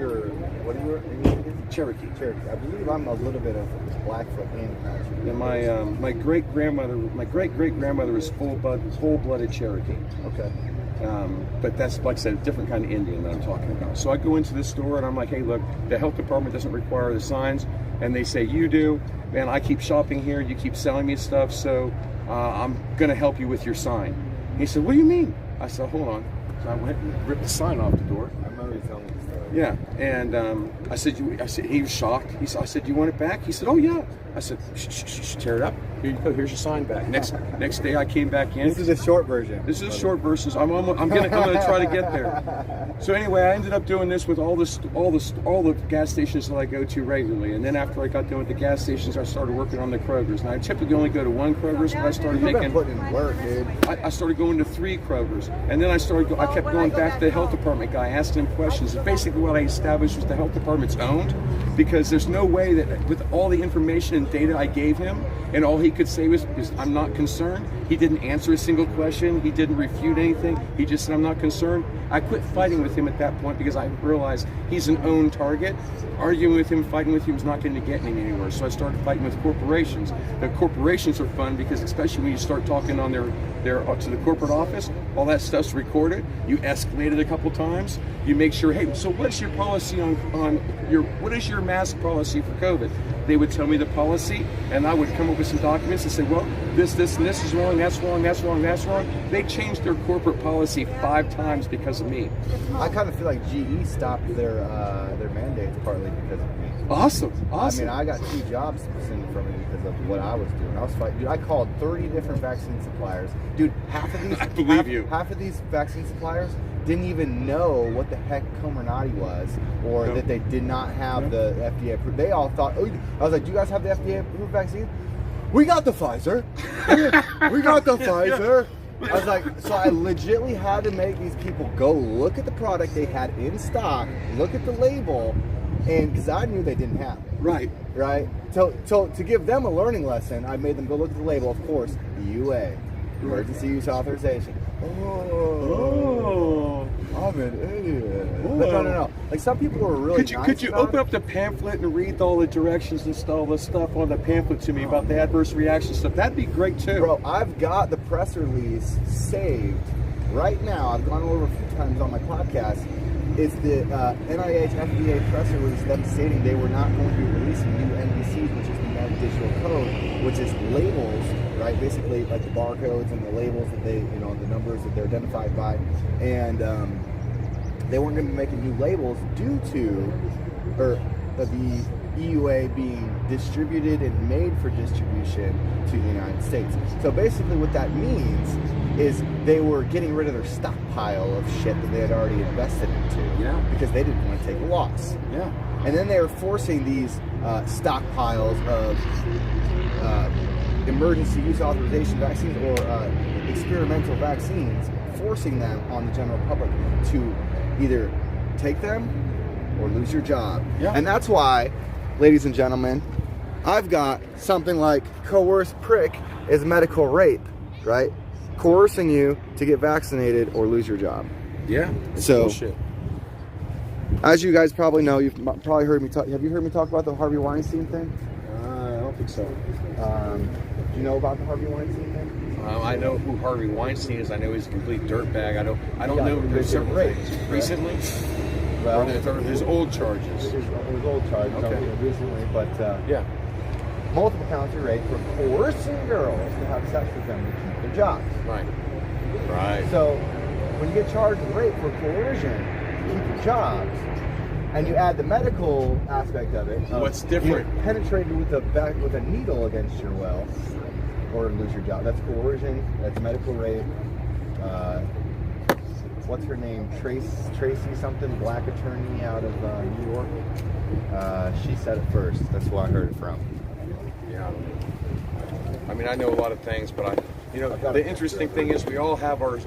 what are you? Cherokee. I believe I'm a little bit of Blackfoot and my great great grandmother was full-blooded Cherokee. Okay. But that's, like I said, a different kind of Indian that I'm talking about. So I go into this store and I'm like, hey, look, the health department doesn't require the signs. And they say, you do. Man, I keep shopping here. You keep selling me stuff. So I'm going to help you with your sign. He said, what do you mean? I said, hold on. So I went and ripped the sign off the door. I remember you telling me the story. Yeah. And I said, he was shocked. I said, you want it back? He said, oh, yeah. I said, shh, tear it up. Here you go. Here's your sign back. Next day, I came back in. This is a short version. This is a short version. I'm gonna try to get there. So anyway, I ended up doing this with all the gas stations that I go to regularly. And then after I got done with the gas stations, I started working on the Krogers. And I typically only go to one Kroger's, but I started putting in work, dude. I started going to 3 Krogers, and then I kept going back to the health department guy, asking him questions. And basically, what I established was the health department's owned, because there's no way that with all the information and data I gave him, and all he could say was I'm not concerned. He didn't answer a single question. He didn't refute anything. He just said, I'm not concerned. I quit fighting with him at that point because I realized he's an own target. Arguing with him, fighting with him is not going to get me anywhere. So I started fighting with corporations. The corporations are fun because, especially when you start talking on their to the corporate office, all that stuff's recorded. You escalate it a couple times. You make sure, hey, so what's your policy what is your mask policy for COVID? They would tell me the policy, and I would come up with some documents and say, well, this, and this is wrong, that's wrong, that's wrong, that's wrong. They changed their corporate policy 5 times because of me. I kind of feel like GE stopped their mandates partly because of me. Awesome. I mean, I got 2 jobs rescinded from it because of what I was doing. I was fighting. Dude, I called 30 different vaccine suppliers. Dude, half of these half of these vaccine suppliers didn't even know what the heck Comirnaty was, or that they did not have the FDA approved. They all thought, I was like, do you guys have the FDA approved vaccine? We got the Pfizer. We got the Pfizer. I was like, so I legitimately had to make these people go look at the product they had in stock, look at the label, and because I knew they didn't have it. Right. So to give them a learning lesson, I made them go look at the label. Of course, EUA, emergency use authorization. Oh, I'm an idiot. No. Like, some people were really Could you open up the pamphlet and read all the directions and all the stuff on the pamphlet to me about the adverse reaction stuff? That'd be great too. Bro, I've got the press release saved right now. I've gone over a few times on my podcast. It's the NIH FDA press release, them stating they were not going to be releasing new NDCs, which is the Net Digital Code, which is labels, right? Basically, like the barcodes and the labels that they, the numbers that they're identified by. And they weren't going to be making new labels due to the EUA being distributed and made for distribution to the United States. So basically what that means is they were getting rid of their stockpile of shit that they had already invested into. Yeah. Because they didn't want to take a loss. Yeah. And then they were forcing these stockpiles of emergency use authorization vaccines or experimental vaccines, forcing them on the general public to either take them or lose your job. Yeah. And that's why, ladies and gentlemen, I've got something like coerced prick is medical rape, right? Coercing you to get vaccinated or lose your job. Yeah. So, bullshit. As you guys probably know, you've probably heard me talk. Have you heard me talk about the Harvey Weinstein thing? I don't think so. Do you know about the Harvey Weinstein thing? I know who Harvey Weinstein is. I know he's a complete dirtbag. I don't know. There's several things. Right? Recently? Well, or there's old charges. There's old charges. Okay. Recently, but yeah. Multiple counts of rape for coercing girls to have sex with them to keep their jobs. Right. So when you get charged with rape for coercion to keep your jobs, and you add the medical aspect of it, what's different? You're penetrated with a needle against your will, or lose your job. That's coercion. That's medical rape. What's her name? Tracy something, black attorney out of New York. She said it first. That's where I heard it from. Yeah. I mean, I know a lot of things, but the interesting thing is we all have our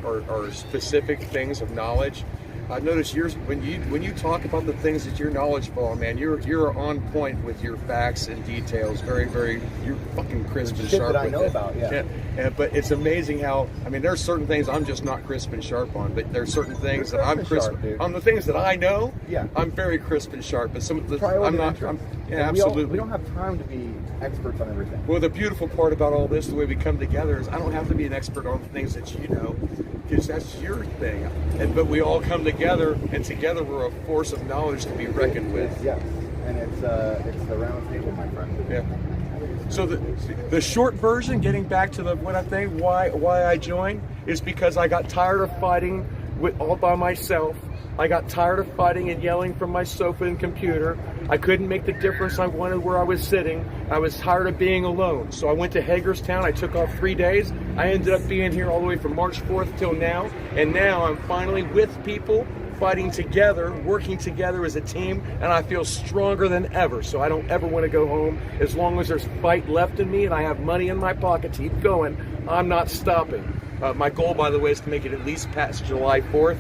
specific things of knowledge. I've noticed when you talk about the things that you're knowledgeable on, man, you're on point with your facts and details. Very, very, you're fucking crisp and sharp. That I know with it. about, yeah. But it's amazing how, I mean, there's certain things I'm just not crisp and sharp on, but there's certain things that I'm crisp on. The things that I know, I'm very crisp and sharp. But some of the I'm not. Absolutely. We don't have time to be experts on everything. Well, the beautiful part about all this, the way we come together, is I don't have to be an expert on the things that you know. because that's your thing. But we all come together, and together we're a force of knowledge to be reckoned with. Yes, and it's the round table, my friend. Yeah. So the short version, getting back to what I think, why I joined, is because I got tired of fighting all by myself. I got tired of fighting and yelling from my sofa and computer. I couldn't make the difference I wanted where I was sitting. I was tired of being alone. So I went to Hagerstown. I took off 3 days. I ended up being here all the way from March 4th till now. And now I'm finally with people, fighting together, working together as a team, and I feel stronger than ever. So I don't ever want to go home. As long as there's fight left in me and I have money in my pocket to keep going, I'm not stopping. My goal, by the way, is to make it at least past July 4th.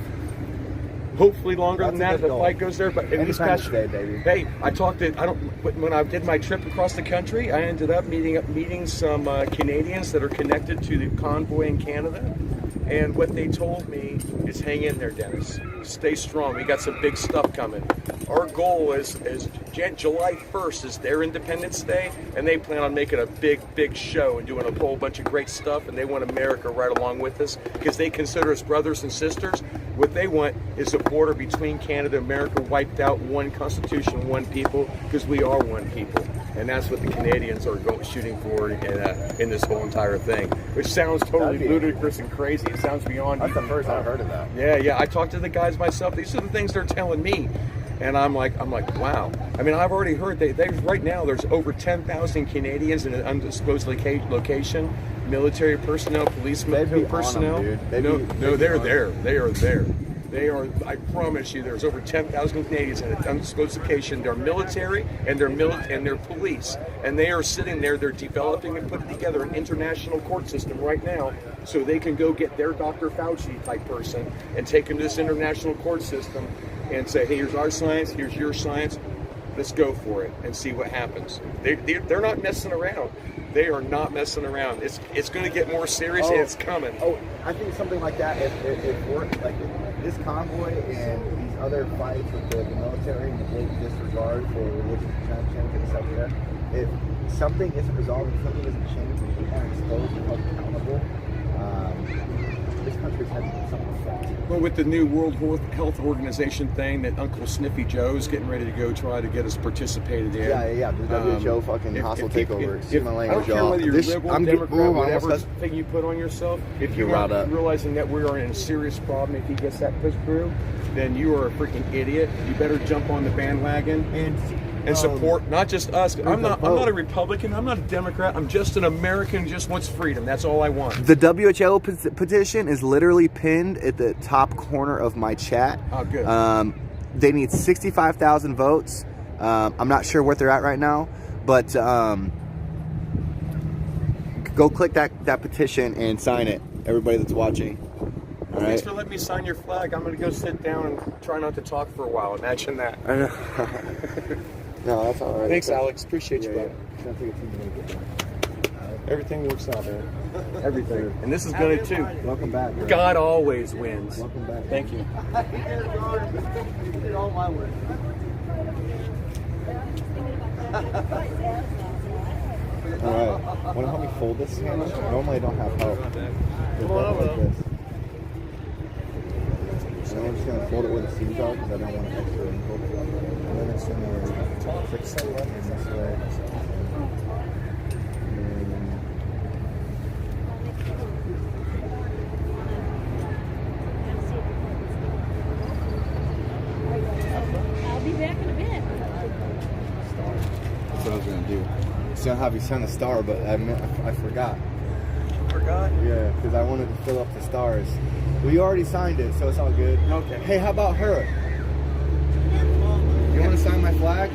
Hopefully longer than that if the fight goes there, but at least past Day, baby. Hey, when I did my trip across the country, I ended up meeting some Canadians that are connected to the Convoy in Canada. And what they told me is, hang in there, Dennis. Stay strong. We got some big stuff coming. Our goal is July 1st is their Independence Day, and they plan on making a big show and doing a whole bunch of great stuff, and they want America right along with us because they consider us brothers and sisters. What they want is a border between Canada and America wiped out, one constitution, one people, because we are one people. And that's what the Canadians are shooting for in this whole entire thing, which sounds totally ludicrous and crazy. It sounds beyond. That's the first I've heard of that. Yeah. I talked to the guys myself. These are the things they're telling me, and I'm like, wow. I mean, I've already heard right now there's over 10,000 Canadians in an undisclosed location, military personnel, policemen personnel. They're there. They are there. They are, I promise you, there's over 10,000 Canadians in an undisclosed location. They're military and they're police. And they are sitting there, they're developing and putting together an international court system right now so they can go get their Dr. Fauci type person and take them to this international court system and say, hey, here's our science, here's your science, let's go for it and see what happens. They're not messing around. They are not messing around. It's going to get more serious and it's coming. Oh, I think something like that, if we're like this convoy and these other fights with the military and the blatant disregard for religious exemptions, etc., if something isn't resolved, if something isn't changed, if people aren't exposed and held accountable, this country's heading to something like that. Well, with the new World Health Organization thing that Uncle Sniffy Joe's getting ready to go try to get us participated in. Yeah. The WHO fucking hostile takeover. Excuse my language, I don't care whether you're liberal, Democrat, whatever thing you put on yourself. If you're not realizing that we are in a serious problem, if he gets that pushed through, then you are a freaking idiot. You better jump on the bandwagon and support not just us. I'm not a Republican. I'm not a Democrat. I'm just an American who just wants freedom. That's all I want. The WHO petition is literally pinned at the top corner of my chat. Oh, good. They need 65,000 votes. I'm not sure what they're at right now, but go click that petition and sign it. Everybody that's watching. All right. Thanks for letting me sign your flag. I'm going to go sit down and try not to talk for a while. Imagine that. I know. No, that's all right. Thanks, Alex. Appreciate you, brother. Everything works out, man. Everything. And this is good too. Welcome back, bro. God always wins. Welcome back. Thank you. You did all my work. Alright. Want to help me fold this sandwich? Normally I don't have help. Like this. So I'm just going to fold it where the seams are because I don't want it extra wrinkled. And then it's going to fix it in this way. I'll be back in a bit. That's what I was going to do. So I'll have you sign a star, but I forgot. Forgot? Yeah, because I wanted to fill up the stars. We already signed it, so it's all good. Okay. Hey, how about her? You want to sign my flag?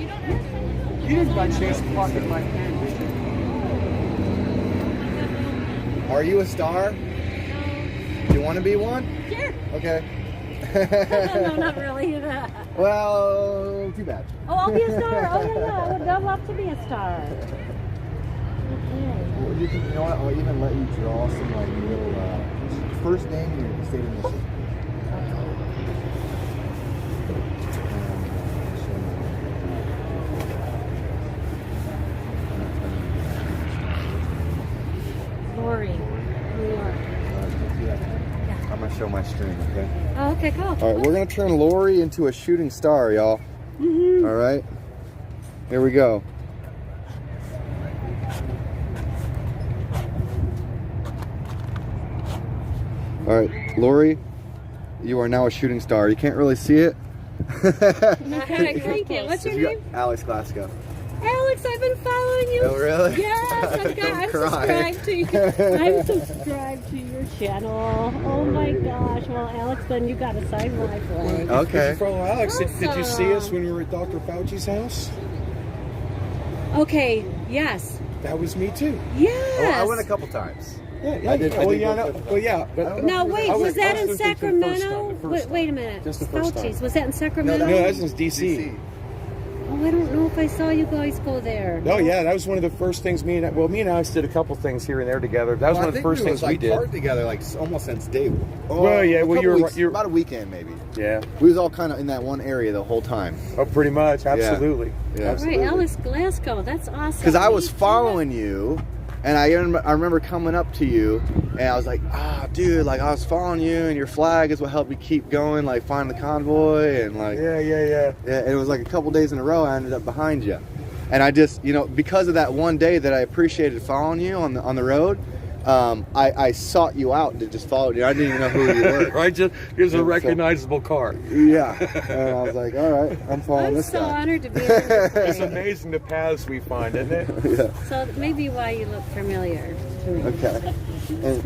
You didn't by chance pocket my pen, did you? Are you a star? Do you want to be one? Sure. Okay. No, not really. Well, too bad. Oh, I'll be a star. Oh, yeah. I would love to be a star. You know what? I'll even let you draw some like little first name in your state of Michigan. Lori. New York. I'm gonna show string, okay? Oh, okay, cool. All right, we're gonna turn Lori into a shooting star, y'all. Mm-hmm. All right, here we go. All right, Lori, you are now a shooting star. You can't really see it. Thank you. What's your name? Alex Glasgow. Alex, I've been following you. Oh, really? Yes, I'm subscribed to you. I'm subscribed to your channel. Oh my gosh. Well, Alex, then you got to sign my flag. Okay. Did you follow Alex? Awesome. Did you see us when we were at Dr. Fauci's house? Okay, yes. That was me too. Yes. I went a couple times. Yeah. I did But Now wait, was that in the Sacramento? first Wait a minute. Just the first time. Fauci's, was that in Sacramento? No, that's in DC. Oh, I don't know if I saw you guys go there. Oh yeah, that was one of the first things me and Alex did a couple things here and there together. That was one of the first things we did. Part together, like almost since day one. Well, yeah, well you're about a weekend maybe. Yeah. We was all kind of in that one area the whole time. Oh, pretty much, absolutely. Yeah. Right, Alex Glasgow. That's awesome. Because I was following you, and I remember coming up to you, and I was like, dude, like I was following you, and your flag is what helped me keep going, like find the convoy, and like yeah. And it was like a couple days in a row I ended up behind you, and I just because of that one day that I appreciated following you on the road. I sought you out to just follow you. I didn't even know who you were. Right, just here's a recognizable car. Yeah, and I was like, all right, I'm following this guy. I'm so honored to be on this It's thing. amazing the paths we find, isn't it? Yeah. So maybe why you look familiar to me. Okay. And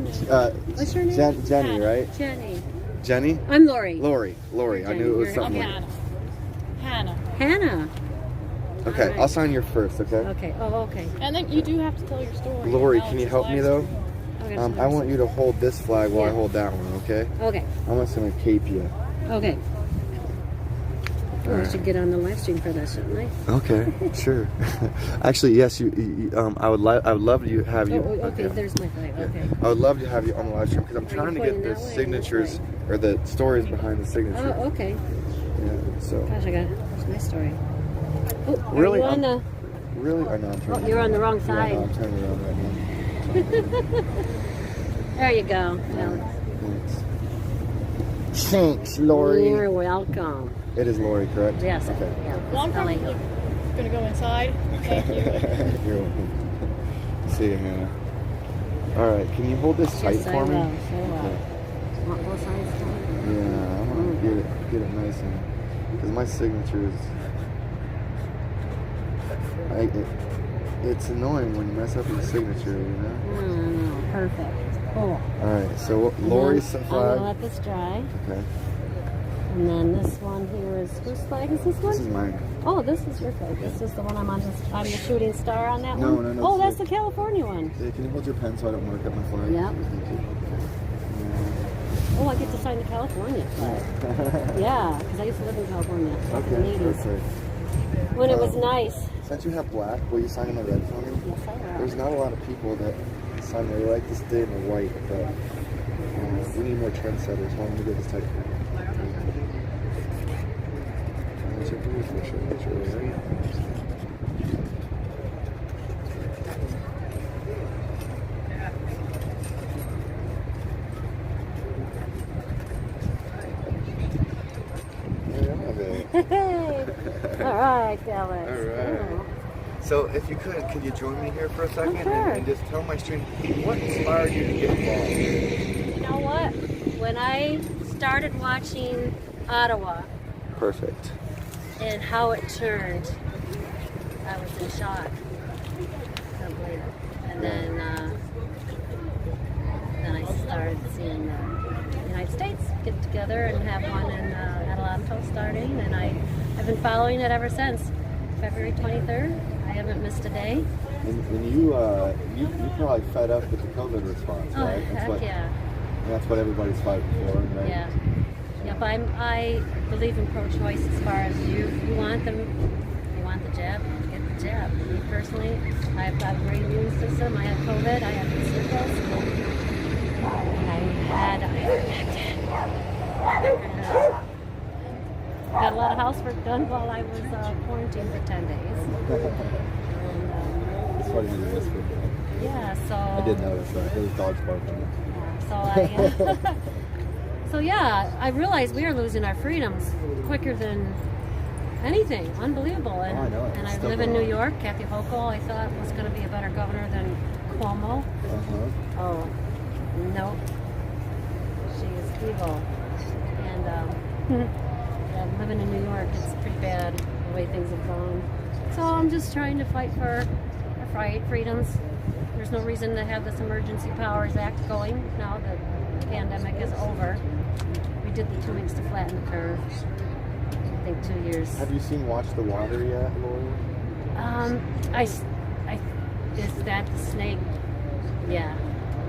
What's your name? Jenny, right? Jenny. Jenny? I'm Lori. Lori. I knew it was something. Hannah. Okay, All right. I'll sign your first, okay? Okay. Oh, okay. And then you do have to tell your story. Lori, Alex's can you help me life though? story. Okay. I want you to hold this flag while I hold that one, okay? Okay. I'm just gonna cape you. Okay. Oh, I Alright. should get on the live stream for that, shouldn't I? Okay, sure. Actually, yes. I would love to have you. Oh, okay. There's my flag. Okay. I would love to have you on the live stream because I'm trying to get pointing the that way or signatures or the stories behind the signature. Oh, okay. Yeah. So. Gosh, there's my story. Oh, are Really? you on the? Really? I know I'm turning. Oh, you're on the wrong Yeah, side. no, I'm turning around right now. There you go, Alex. Thanks, Lori. You're welcome. It is Lori, correct? Yes. Okay. Yeah. Well, I'm probably gonna go inside. Thank you. You're welcome. See you, Hannah. All right, can you hold this tight Yes, I for me? will. So want both sides done? Yeah, I want to get it nice and because my signature is. It's annoying when you mess up your signature, you know. No, perfect. Cool. All right, so Lori's I'm flag. gonna let this dry. Okay. And then this one here is whose flag is this one? This is mine. Oh, this is your flag. This is the one I'm the shooting star on that No, one. no. Oh, that's the California one. Hey, can you hold your pen so I don't mark up my flag? Yeah. Thank you. Oh, I get to sign the California flag. Yeah, because I used to live in California back in the Okay, 80s. perfect. When it was nice. Since you have black, will you sign in the red for me? Yes, I will. There's not a lot of people that sign. They like to stay in the white, but we need more trendsetters. Why don't we get this type? Hey. All right, Alex. All right. So, if you could you join me here for a second and just tell my stream what inspired you to get involved? You know what? When I started watching Ottawa Perfect. and how it turned, I was in shock. Couldn't believe it. And then I started seeing the United States get together and have one in Adelanto starting, and I've been following it ever since. February 23rd. I haven't missed a day. And you probably fed up with the COVID response, Oh, right? heck yeah. That's what everybody's fighting for, right? Yeah. Yep, I believe in pro-choice as far as you want the jab, get the jab. Me personally, I've got a great immune system. I had COVID, I had the circles, and I had got a lot of housework done while I was quarantined for 10 days. It's funny you whispered. Yeah, so I did notice that. There was dogs barking. So So yeah, I realized we are losing our freedoms quicker than anything. Unbelievable. And, I know. and I live in New York. Kathy Hochul, I thought, was going to be a better governor than Cuomo. Oh, no. She is evil. And yeah, living in New York, it's pretty bad the way things have gone. So I'm just trying to fight for our freedoms. There's no reason to have this Emergency Powers Act going now that the pandemic is over. We did the 2 weeks to flatten the curve. I think 2 years. Have you seen Watch the Water yet, Lori? Is that the snake? Yeah.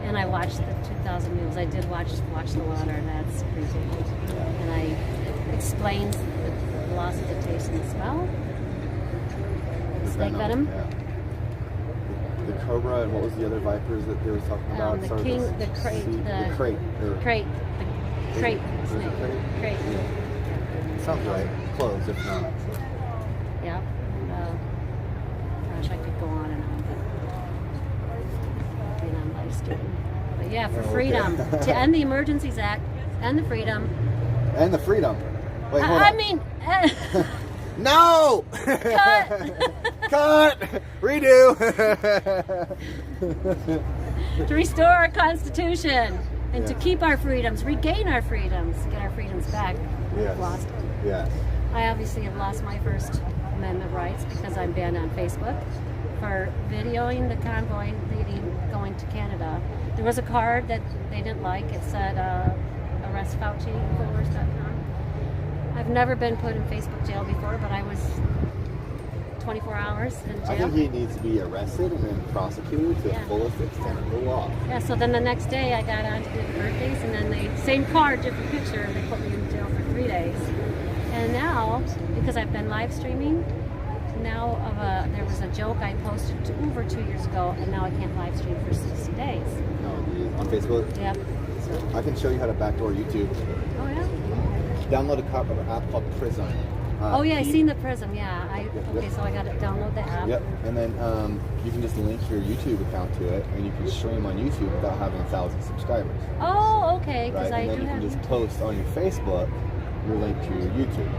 And I watched the 2,000 Mules. I did watch the water, and that's creepy. And I explained the loss of the taste and the smell. Snake venom. Yeah. The cobra, and what was the other vipers that they were talking about? The Sorry, king, the crate crate snake. Crate. Sounds right. Close, if not. Yeah. Gosh, I could go on and on, but I'm live streaming. But yeah, for freedom, to end the Emergencies Act, end the freedom. And the freedom. Wait, hold I on. mean, no! Cut! Cut! Redo! To restore our Constitution and to keep our freedoms, regain our freedoms, get our freedoms back. We've lost them. Yes. I obviously have lost my First Amendment rights because I'm banned on Facebook for videoing the convoy going to Canada. There was a card that they didn't like. It said arrest Fauci, Infowars.com. I've never been put in Facebook jail before, but I was 24 hours in jail. I think he needs to be arrested and then prosecuted to the fullest extent of the law. Yeah, so then the next day I got on to do the birthdays, and then same card, different picture, they put me in jail for 3 days. And now, because I've been live streaming, now there was a joke I posted over 2 years ago, and now I can't live stream for 60 days. Oh, on Facebook? Yep. I can show you how to backdoor YouTube. Oh, yeah? Download an app called Prism. Oh, yeah, I seen the Prism, yeah. Okay, so I got to download the app. Yep, and then you can just link your YouTube account to it, and you can stream on YouTube without having 1,000 subscribers. Oh, okay, because right? I And then do you can have... just post on your Facebook your link to your YouTube.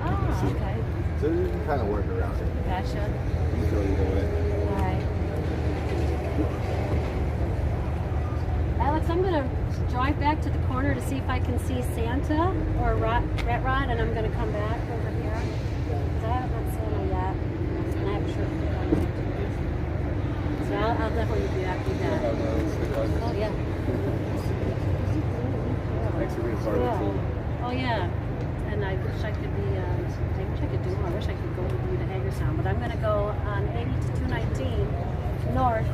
Oh, See? okay. So you can kind of work around it. Gotcha. You can go either way. All right. Alex, I'm going to drive back to the corner to see if I can see Santa or Rat Rod, and I'm going to come back over here. Because I haven't met Santa yet. And I have a shirt on. So I'll definitely be back with that. Oh, yeah. Thanks for being part of the team. Oh, yeah. And I wish I could be, I wish I could do more. I wish I could go with you to Hagerstown. But I'm going to go on 80 to 219 north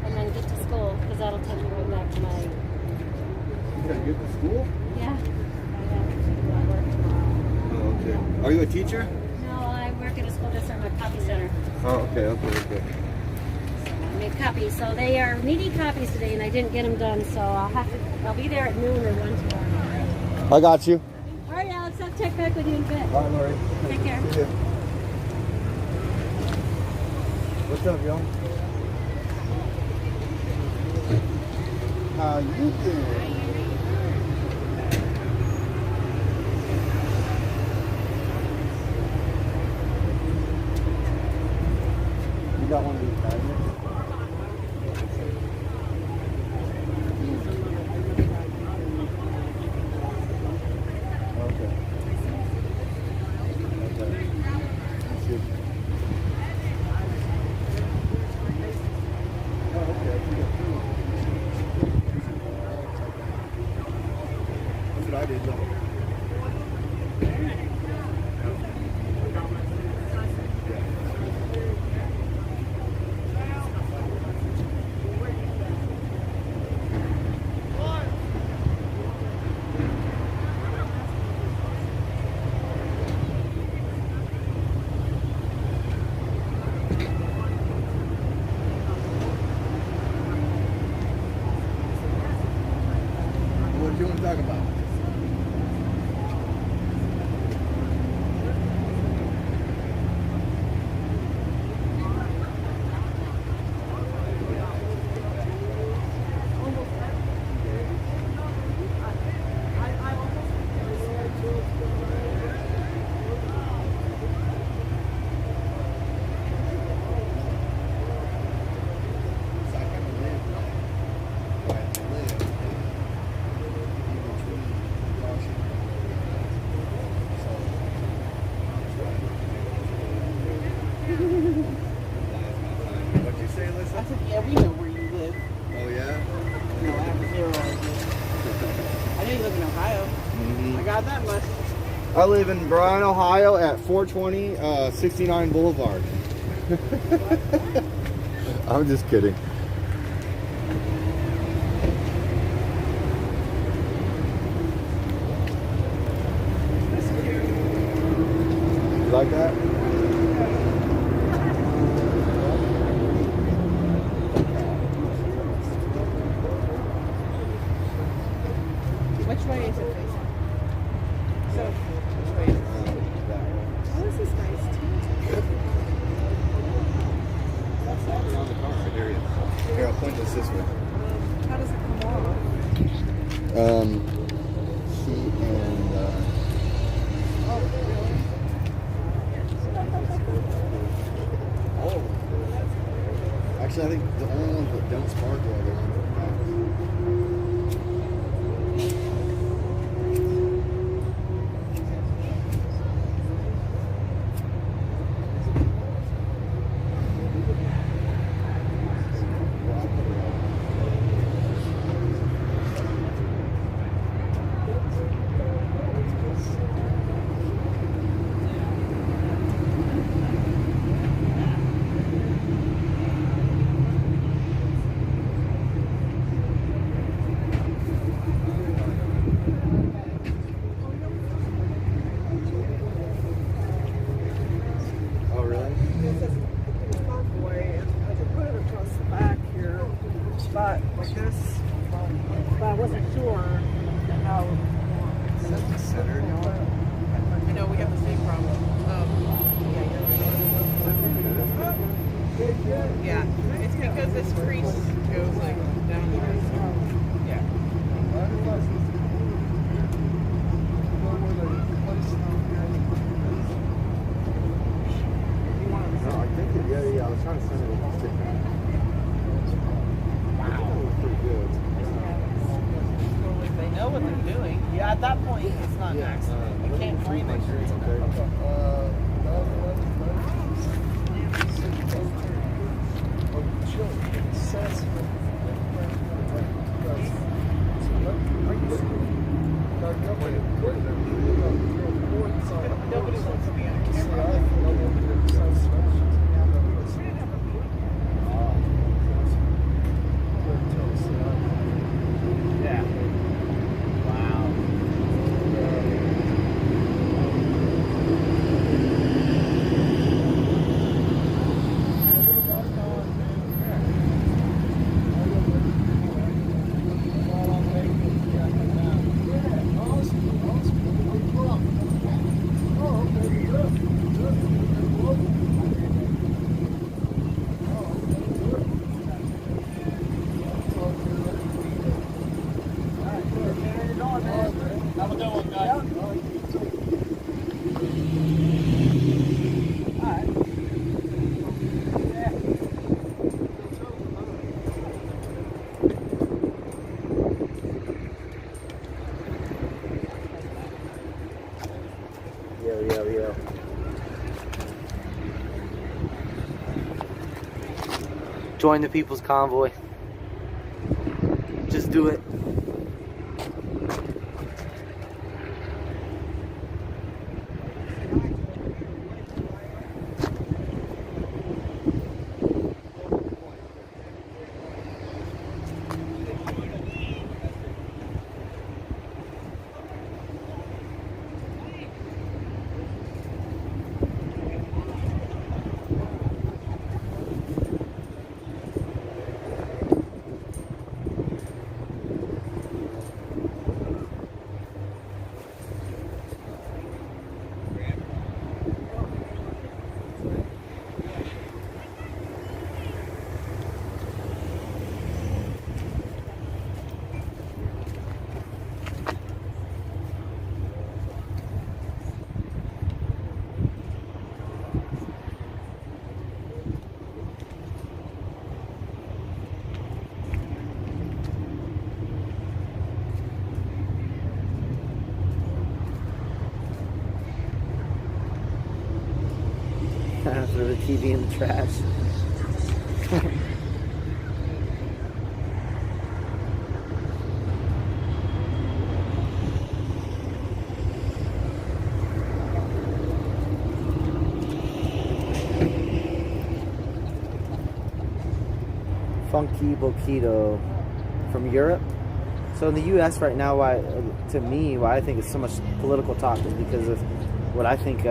and then get to school because that'll take me right back to my... You gotta get to school? Yeah. I work tomorrow. Oh, okay. Are you a teacher? No, I work at a school district, a copy center. Oh, okay. So I make copies. So they are needing copies today and I didn't get them done. So I'll be there at noon or 1 tomorrow. I got you. All right, Alex, I'll check back with you in a bit. Bye, Lori. Take care. See you. What's up, y'all? How you doing? You got one of these magnets? Okay. I live in Bryan, Ohio at 420 69 Boulevard. I'm just kidding. You like that? Which way is it facing? So, which way is it? Oh, this is nice too. That's not on the car. There it is. Here, I'll point this way. How does it come off? Heat and Oh, really? oh. Actually, I think the only ones that don't sparkle are the ones that Convoy, and I could put it across the back here, but like this, but I wasn't sure how. Is that the center? I know we have the same problem. Yeah, it's because this crease goes like down here. Yeah. No, I think it, yeah, I was trying to send it with a stick. Wow. Pretty good. They know what they're doing. Yeah, at that point, it's not an accident. You can't blame it. Nobody wants to be on camera. Yeah. Wow. Have a good one, guys. Yo. Join the People's Convoy. Just do it. Throw the TV in the trash. funky boquito from Europe. So in the U.S. right now, why I think it's so much political talk is because of what I think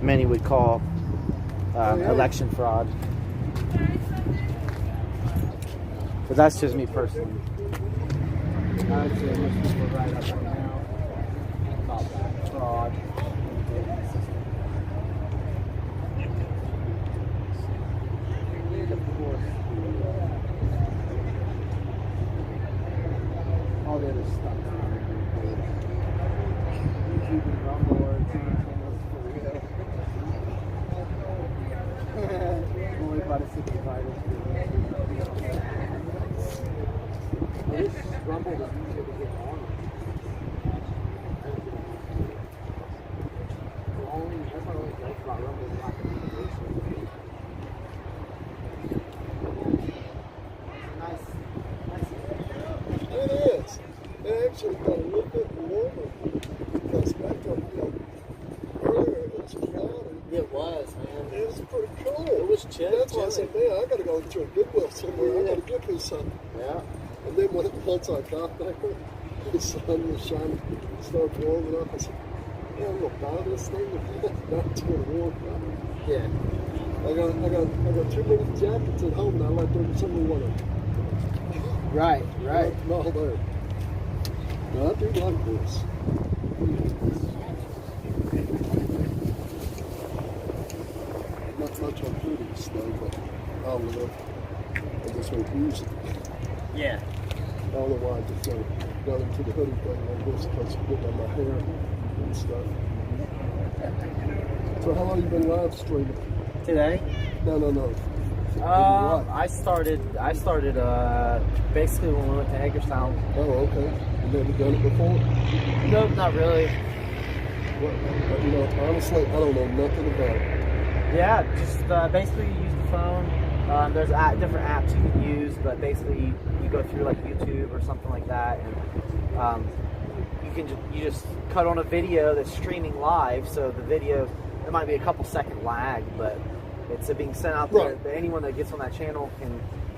many would call election fraud. But that's just me personally. I'd say most people right up right now about that fraud. And of course, all the other stuff. YouTube and Rumble or channels for real. Only about a 65 This Rumble is easier to get on. That's my only joke about Rumble is not the integration. Nice. It is. It actually got a little bit warmer because back up, earlier it was cloudy. It was, man. It was pretty cool. It was chill. That's why I said, man, I got to go to a Goodwill somewhere. I got to get me something. Yeah. And then once I got there, the sun was shining, started warming up. I said, yeah, I'm gonna buy this thing. Not to get warm. Yeah. I got too many jackets at home now. Like there's somebody want to. Right. No, there. No, I do like this. Not much on hoodies though, but I'll live. I just want music. Yeah. I don't know why I just got into the hoodie thing like this because it's good on my hair and stuff. So how long you been live streaming? Today? No. I started basically when we went to Hagerstown. Oh, okay. You never done it before? Nope, not really. Honestly, I don't know nothing about it. Yeah, just basically you use the phone. There's different apps you can use, but basically you go through like YouTube or something like that, and you just cut on a video that's streaming live. So the video, there might be a couple second lag, but it's being sent out there. Right. Anyone that gets on that channel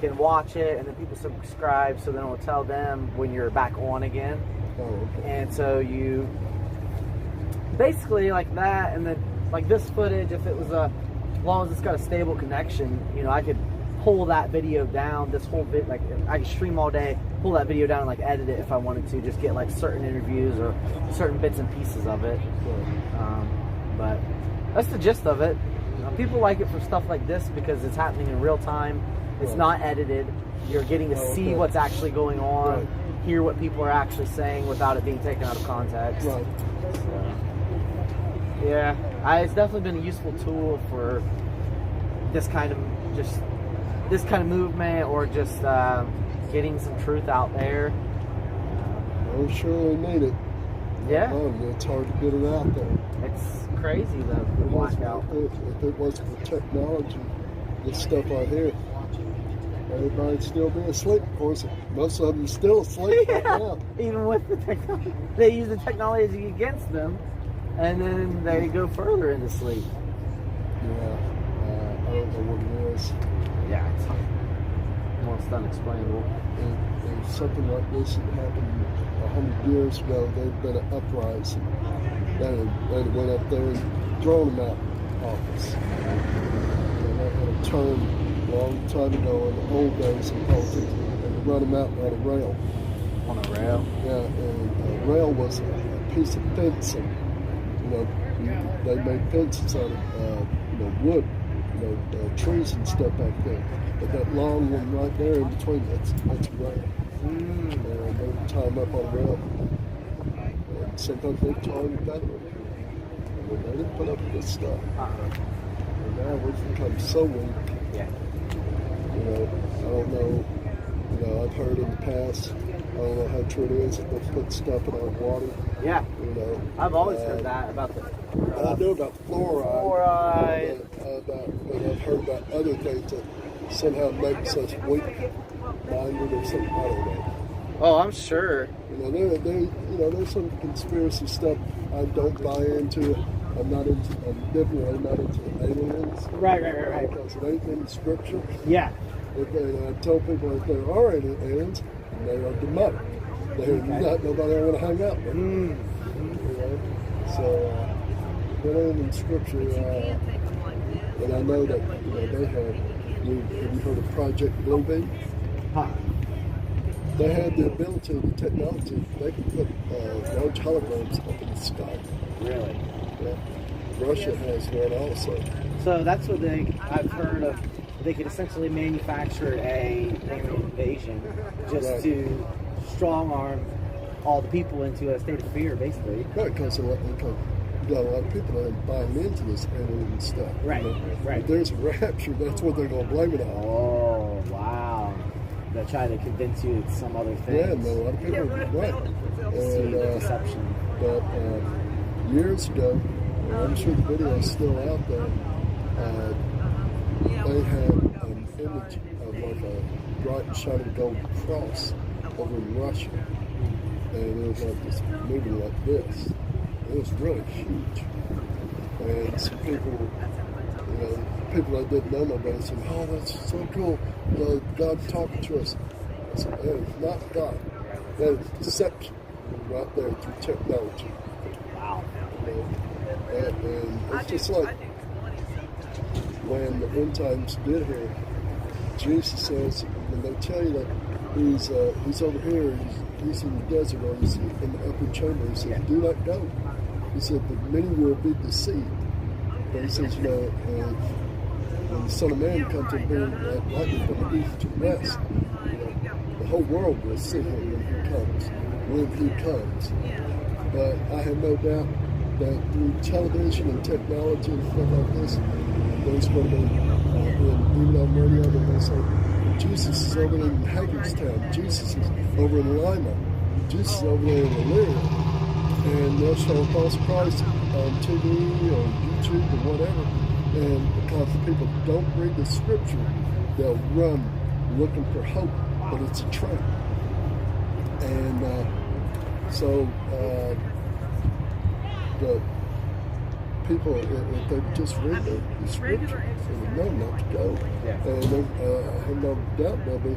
can watch it, and then people subscribe, so then it'll tell them when you're back on again. Oh, okay. And so you basically like that, and then like this footage, if it was as long as it's got a stable connection, I could pull that video down, this whole bit, like I could stream all day, pull that video down and like edit it if I wanted to, just get like certain interviews or certain bits and pieces of it. But that's the gist of it. People like it for stuff like this because it's happening in real time. It's not edited. You're getting to see what's actually going on, hear what people are actually saying without it being taken out of context. Right. Yeah, it's definitely been a useful tool for this kind of movement, or just getting some truth out there. Oh, sure, they need it. Yeah. It's hard to get it out there. It's crazy though. The blackout. If it wasn't for technology, this stuff right here, everybody'd still be asleep. Of course, most of them are still asleep right now. Even with the technology, they use the technology against them. And then they go further into sleep. Yeah, I don't know what it is. Yeah, it's almost unexplainable. And something like this had happened 100 years ago. There'd been an uprising. They went up there and thrown them out of office. And they had a term a long time ago in the old days in politics, and they run them out on a rail. On a rail? Yeah, and a rail was a piece of fencing. They made fences out of wood, trees and stuff back there. But that long one right there in between, that's rail. And they would tie them up on a rail. And sometimes they target that one. And they didn't put up with this stuff. And now we've become so weak. Yeah. I don't know. I've heard in the past, I don't know how true it is, that they put stuff in our water. Yeah. I've always heard that about the. I know about the fluoride. I've heard about other things that somehow makes us weak-minded or something. I don't know. Oh, I'm sure. There's some conspiracy stuff I don't buy into. I'm definitely not into aliens. Right. Because it ain't in the scripture. Yeah. I tell people if there are any aliens, they are demonic. They're not nobody I want to hang out with. You know? So, in Scripture, and I know that they have. Have you heard of Project Bluebeam? They have the ability, the technology. They can put large holograms up in the sky. Really? Yeah. Russia has one also. So that's what I've heard of. They could essentially manufacture a alien invasion just to strong arm all the people into a state of fear, basically. Right, because you got a lot of people that are buying into this alien stuff. Right, right. If there's a rapture, that's what they're going to blame it on. Oh, wow. They'll try to convince you it's some other thing. Yeah, no, a lot of people are right. See the deception. But years ago, I'm sure the video is still out there, they had an image of like a bright shining gold cross over in Russia. And it was like this moving like this. It was really huge. And some people, people that didn't know nobody said, "Oh, that's so cool. God's talking to us." I said, "That is not God. That is deception right there through technology." Wow. And it's just like when the end times get here, Jesus says, when they tell you that he's over here, he's in the desert, or he's in the upper chamber, he said, "Do not go." He said, "But many will be deceived." But he says, when the Son of Man comes in here like lightning from the east to the west, the whole world will see him when he comes. But I have no doubt that through television and technology and stuff like this, there's going to be, even on radio, they're going to say, Jesus is over in Hagerstown, Jesus is over in Lima, Jesus is over there in Elyria. And they'll show false Christ on TV or YouTube or whatever. And because people don't read the Scripture, they'll run looking for hope, but it's a trap. And so the people, if they just read the Scripture, they would know not to go. And I have no doubt there'll be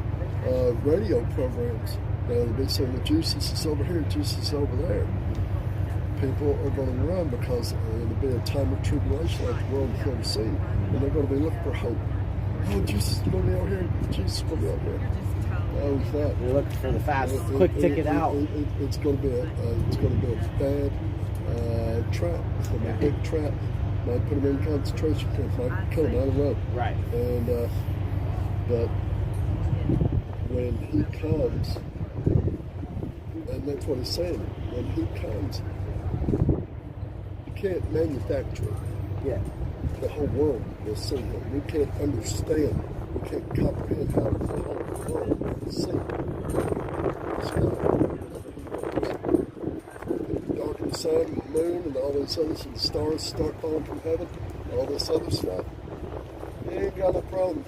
radio programs. They'll be saying that Jesus is over here, Jesus is over there. People are going to run because it'll be a time of tribulation like the world has never seen. And they're going to be looking for hope. Oh, Jesus is going to be over here. Jesus is going to be over here. No, he's not. You're looking for the fast, quick ticket out. It's going to be a bad trap. It's going to be a big trap. Might put them in concentration camps. Might kill them out of the road. Right. And but when he comes, and that's what he's saying. When he comes, you can't manufacture it. Yeah. The whole world will see him. We can't understand. We can't comprehend how the whole world will see him. Darken the sun and the moon and all this other stuff, the stars start falling from heaven, all this other stuff. You ain't got a problem.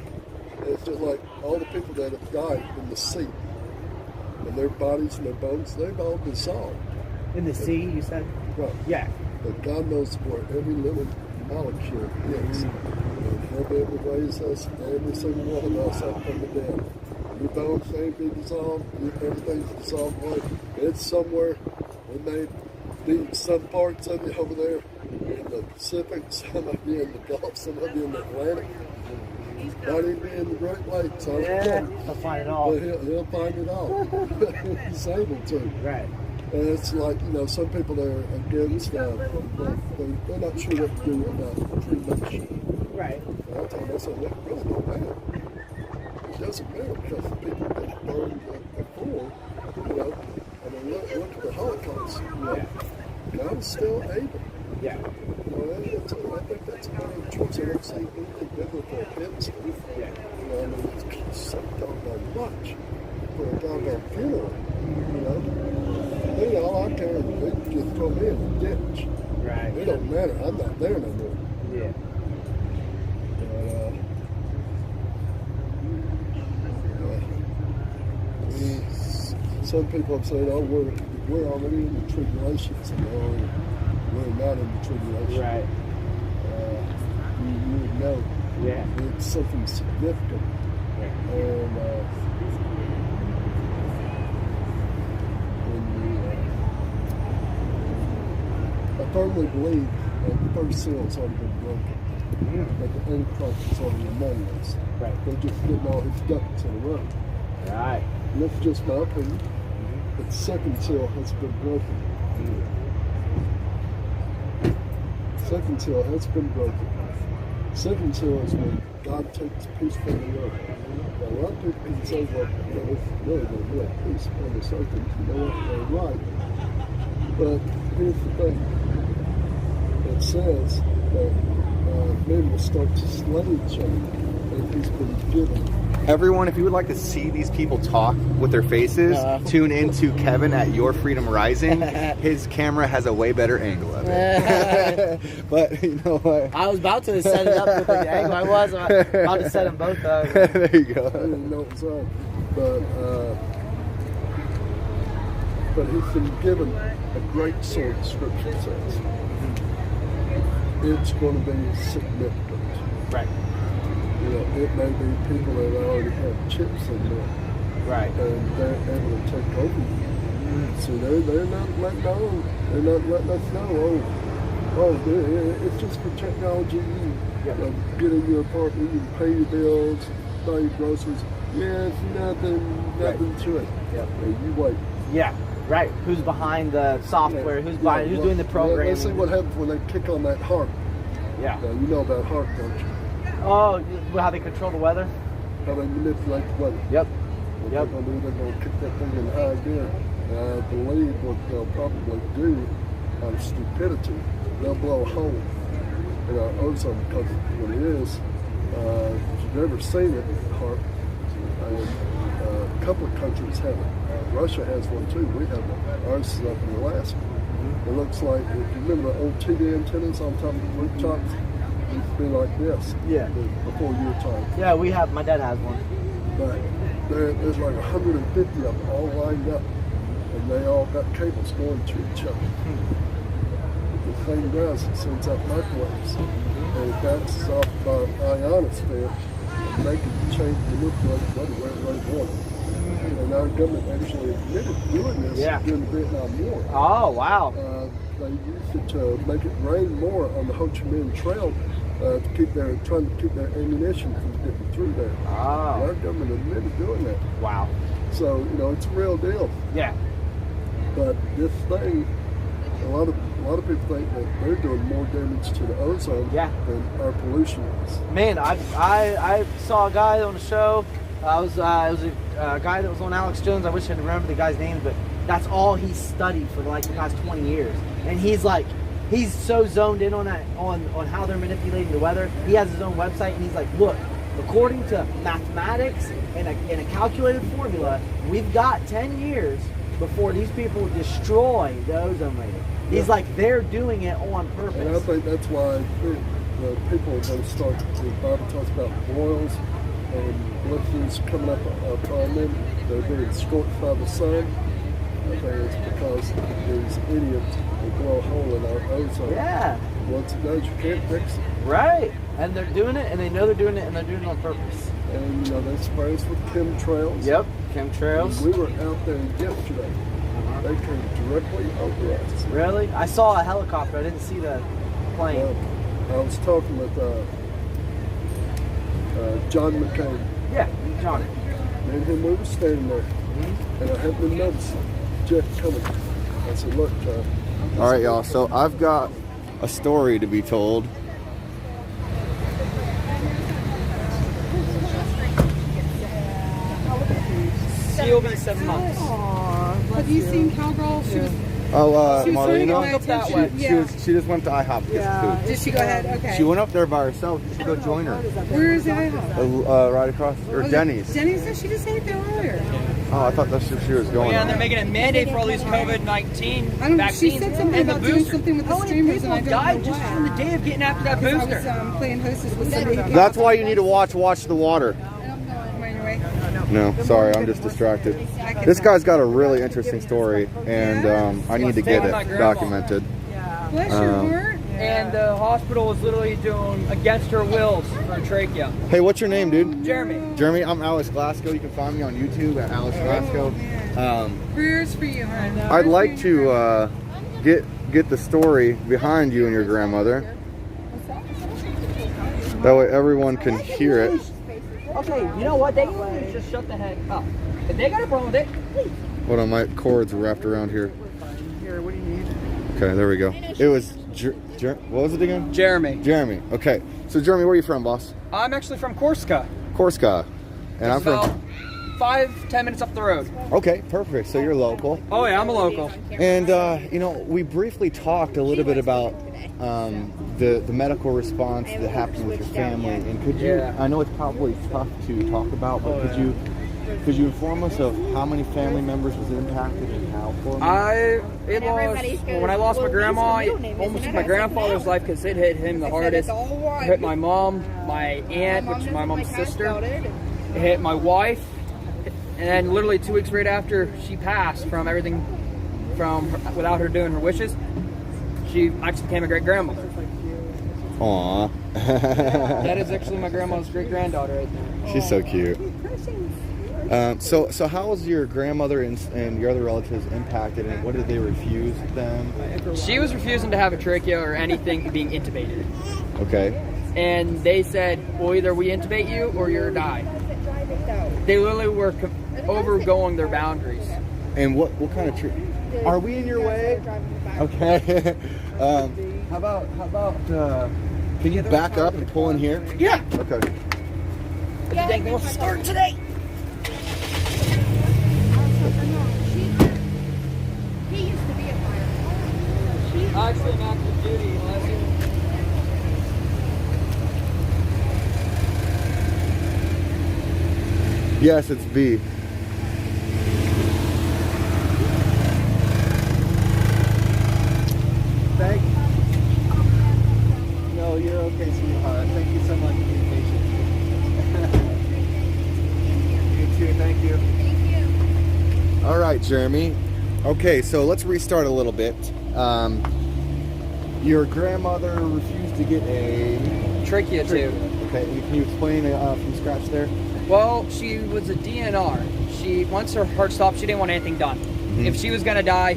It's just like all the people that have died in the sea. And their bodies and their bones, they've all dissolved. In the sea, you said? Right. Yeah. But God knows where every little molecule is. And He'll be able to raise us, every single one of us, up from the dead. Your bones may be dissolved, everything's dissolved away. It's somewhere. It may be some parts of you over there in the Pacific, some of you in the Gulf, some of you in the Atlantic. Might even be in the Great Lakes. He'll find it all. But he'll find it all. He's able to. Right. And it's like, some people that are against they're not sure what to do about cremation. Right. And I told them, I said, it really don't matter. It doesn't matter because the people that burned before, I mean, look at the Holocaust. God's still able. Yeah. I think that's a better choice. I don't see anything biblical against it. Yeah. I mean, it's so doggone much for a doggone funeral, all I care is they just throw me in the ditch. Right. It don't matter. I'm not there no more. Yeah. But some people have said, "Oh, we're already in the tribulation." So, no, we're not in the tribulation. Right. You would know. Yeah. It's something significant. And I firmly believe that the first seal's already been broken. That the Antichrist is already among us. Right. They're just getting all his ducks in a row. Right. And that's just my opinion. But the second seal has been broken. Second seal has been broken. Second seal is when God takes peace from the earth. Now, a lot of people can say, well, it's really going to be at peace on this earth, and you know what, they're right. But here's the thing. It says that men will start to slay each other, and he's been given. Everyone, if you would like to see these people talk with their faces, tune in to Kevin at Your Freedom Rising. His camera has a way better angle of it. But, you know what? I was about to set it up with the angle I was. About to set them both up. There you go. I didn't know it was on. But he's been given a great sword, the scripture says. It's going to be significant. Right. You know, it may be people that already have chips in there. Right. And they're able to take over you. So they're not letting on. They're not letting us know, it's just for technology. You get in your apartment, you can pay your bills, buy your groceries. Yeah, it's nothing to it. Yep. You wait. Yeah. Right. Who's behind the software? Who's doing the programming? Let's see what happens when they kick on that harp. Yeah. Now, you know about harp, don't you? Oh, how they control the weather? How they manipulate the weather. Yep. What they're going to do, they're going to kick that thing in high gear. And I believe what they'll probably do out of stupidity, they'll blow a hole in our ozone, because what it is, if you've never seen it, harp, a couple of countries have it. Russia has one too. We have one. Ours is up in Alaska. It looks like, if you remember the old TV antennas on top of the rooftops, it used to be like this. Yeah. Before your time. Yeah, we have. My dad has one. But there's like 150 of them all lined up, and they all got cables going to each other. The thing does, it sends out microwaves, and it bounces off the ionosphere, and they can change the nuclear weather wherever they want. And our government actually admitted doing this during the Vietnam War. Oh, wow. They used it to make it rain more on the Ho Chi Minh Trail trying to keep their ammunition from getting through there. Oh. Our government admitted doing that. Wow. So, you know, it's a real deal. Yeah. But this thing, a lot of people think that they're doing more damage to the ozone than our pollution is. Man, I saw a guy on the show. It was a guy that was on Alex Jones. I wish I could remember the guy's name, but that's all he's studied for like the past 20 years. And he's so zoned in on that, on how they're manipulating the weather. He has his own website, and he's like, look, according to mathematics and a calculated formula, we've got 10 years before these people destroy the ozone layer. He's like, they're doing it on purpose. And I think that's why the people are going to start, the Bible talks about boils and blisters coming up upon them. They're being scorched by the sun. I think it's because these idiots will blow a hole in our ozone. Yeah. Once it does, you can't fix it. Right. And they're doing it, and they know they're doing it, and they're doing it on purpose. And, you know, they spray us with chemtrails. Yep, chemtrails. And we were out there yesterday. They came directly over us. Really? I saw a helicopter. I didn't see the plane. I was talking with John McCain. Yeah, John. Me and him, we were standing there. And I happened to notice Jeff coming. I said, look, all right, y'all. So I've got a story to be told. She'll be 7 months. Have you seen Cowgirl? She was. Oh, she was trying to get my Marlena? attention. She just went to IHOP to get some food. Did she go ahead? Okay. She went up there by herself. You should go join her. Where is the IHOP? Right across, or Denny's. Denny's? She just ate there earlier. Oh, I thought that's where she was going. Yeah, and they're making it mandate for all these COVID-19 vaccines. She said something and about the doing booster. something with the streamers, and I don't died know just why. on the day of getting after that Because booster. I was playing hostess with somebody. That's why you need to watch the water. Anyway. No, sorry, I'm just distracted. This guy's got a really interesting story, and I need to get it documented. Bless your heart. and the hospital was literally doing against her wills for trachea. Hey, what's your name, dude? Jeremy. Jeremy, I'm Alex Glasgow. You can find me on YouTube at Alex Glasgow. Prayers for you, hon. I'd like to get the story behind you and your grandmother. That way everyone can hear it. Okay, you know what? They can just shut the heck up. If they got a problem with it, please. Hold on, my cords are wrapped around here. Here, what do you need? Okay, there we go. It was, what was it again? Jeremy. Jeremy, okay. So Jeremy, where are you from, boss? I'm actually from Corsica. Corsica. And I'm about from... 5-10 minutes up the road. Okay, perfect. So you're local. Oh yeah, I'm a local. And, you know, we briefly talked a little bit about the medical response that happened with your family. And could you, I know it's probably tough to talk about, but could you inform us of how many family members was impacted and how for me? When I lost my grandma, it almost took my grandfather's life because it hit him the hardest. It hit my mom, my aunt, which is my mom's sister. It hit my wife. And then literally 2 weeks right after she passed from everything without her doing her wishes, she actually became a great-grandmother. Aww. That is actually my grandma's great-granddaughter right there. She's so cute. So how was your grandmother and your other relatives impacted, and what did they refuse then? She was refusing to have a trachea or anything being intubated. Okay. And they said, well, either we intubate you or you're to die. They literally were overgoing their boundaries. And what kind of are we in your way? Okay. How about can you back up and pull in here? Yeah. Okay. Yeah, they will start today. He used to be a firefighter. Actually, I'm active duty unless you... Yes, it's B. Thank you. No, you're okay, sweetheart. Thank you so much for being patient. You too, thank you. Thank you. All right, Jeremy. Okay, so let's restart a little bit. Your grandmother refused to get a trachea tube. Okay, can you explain from scratch there? Well, she was a DNR. Once her heart stopped, she didn't want anything done. Mm-hmm. If she was gonna die,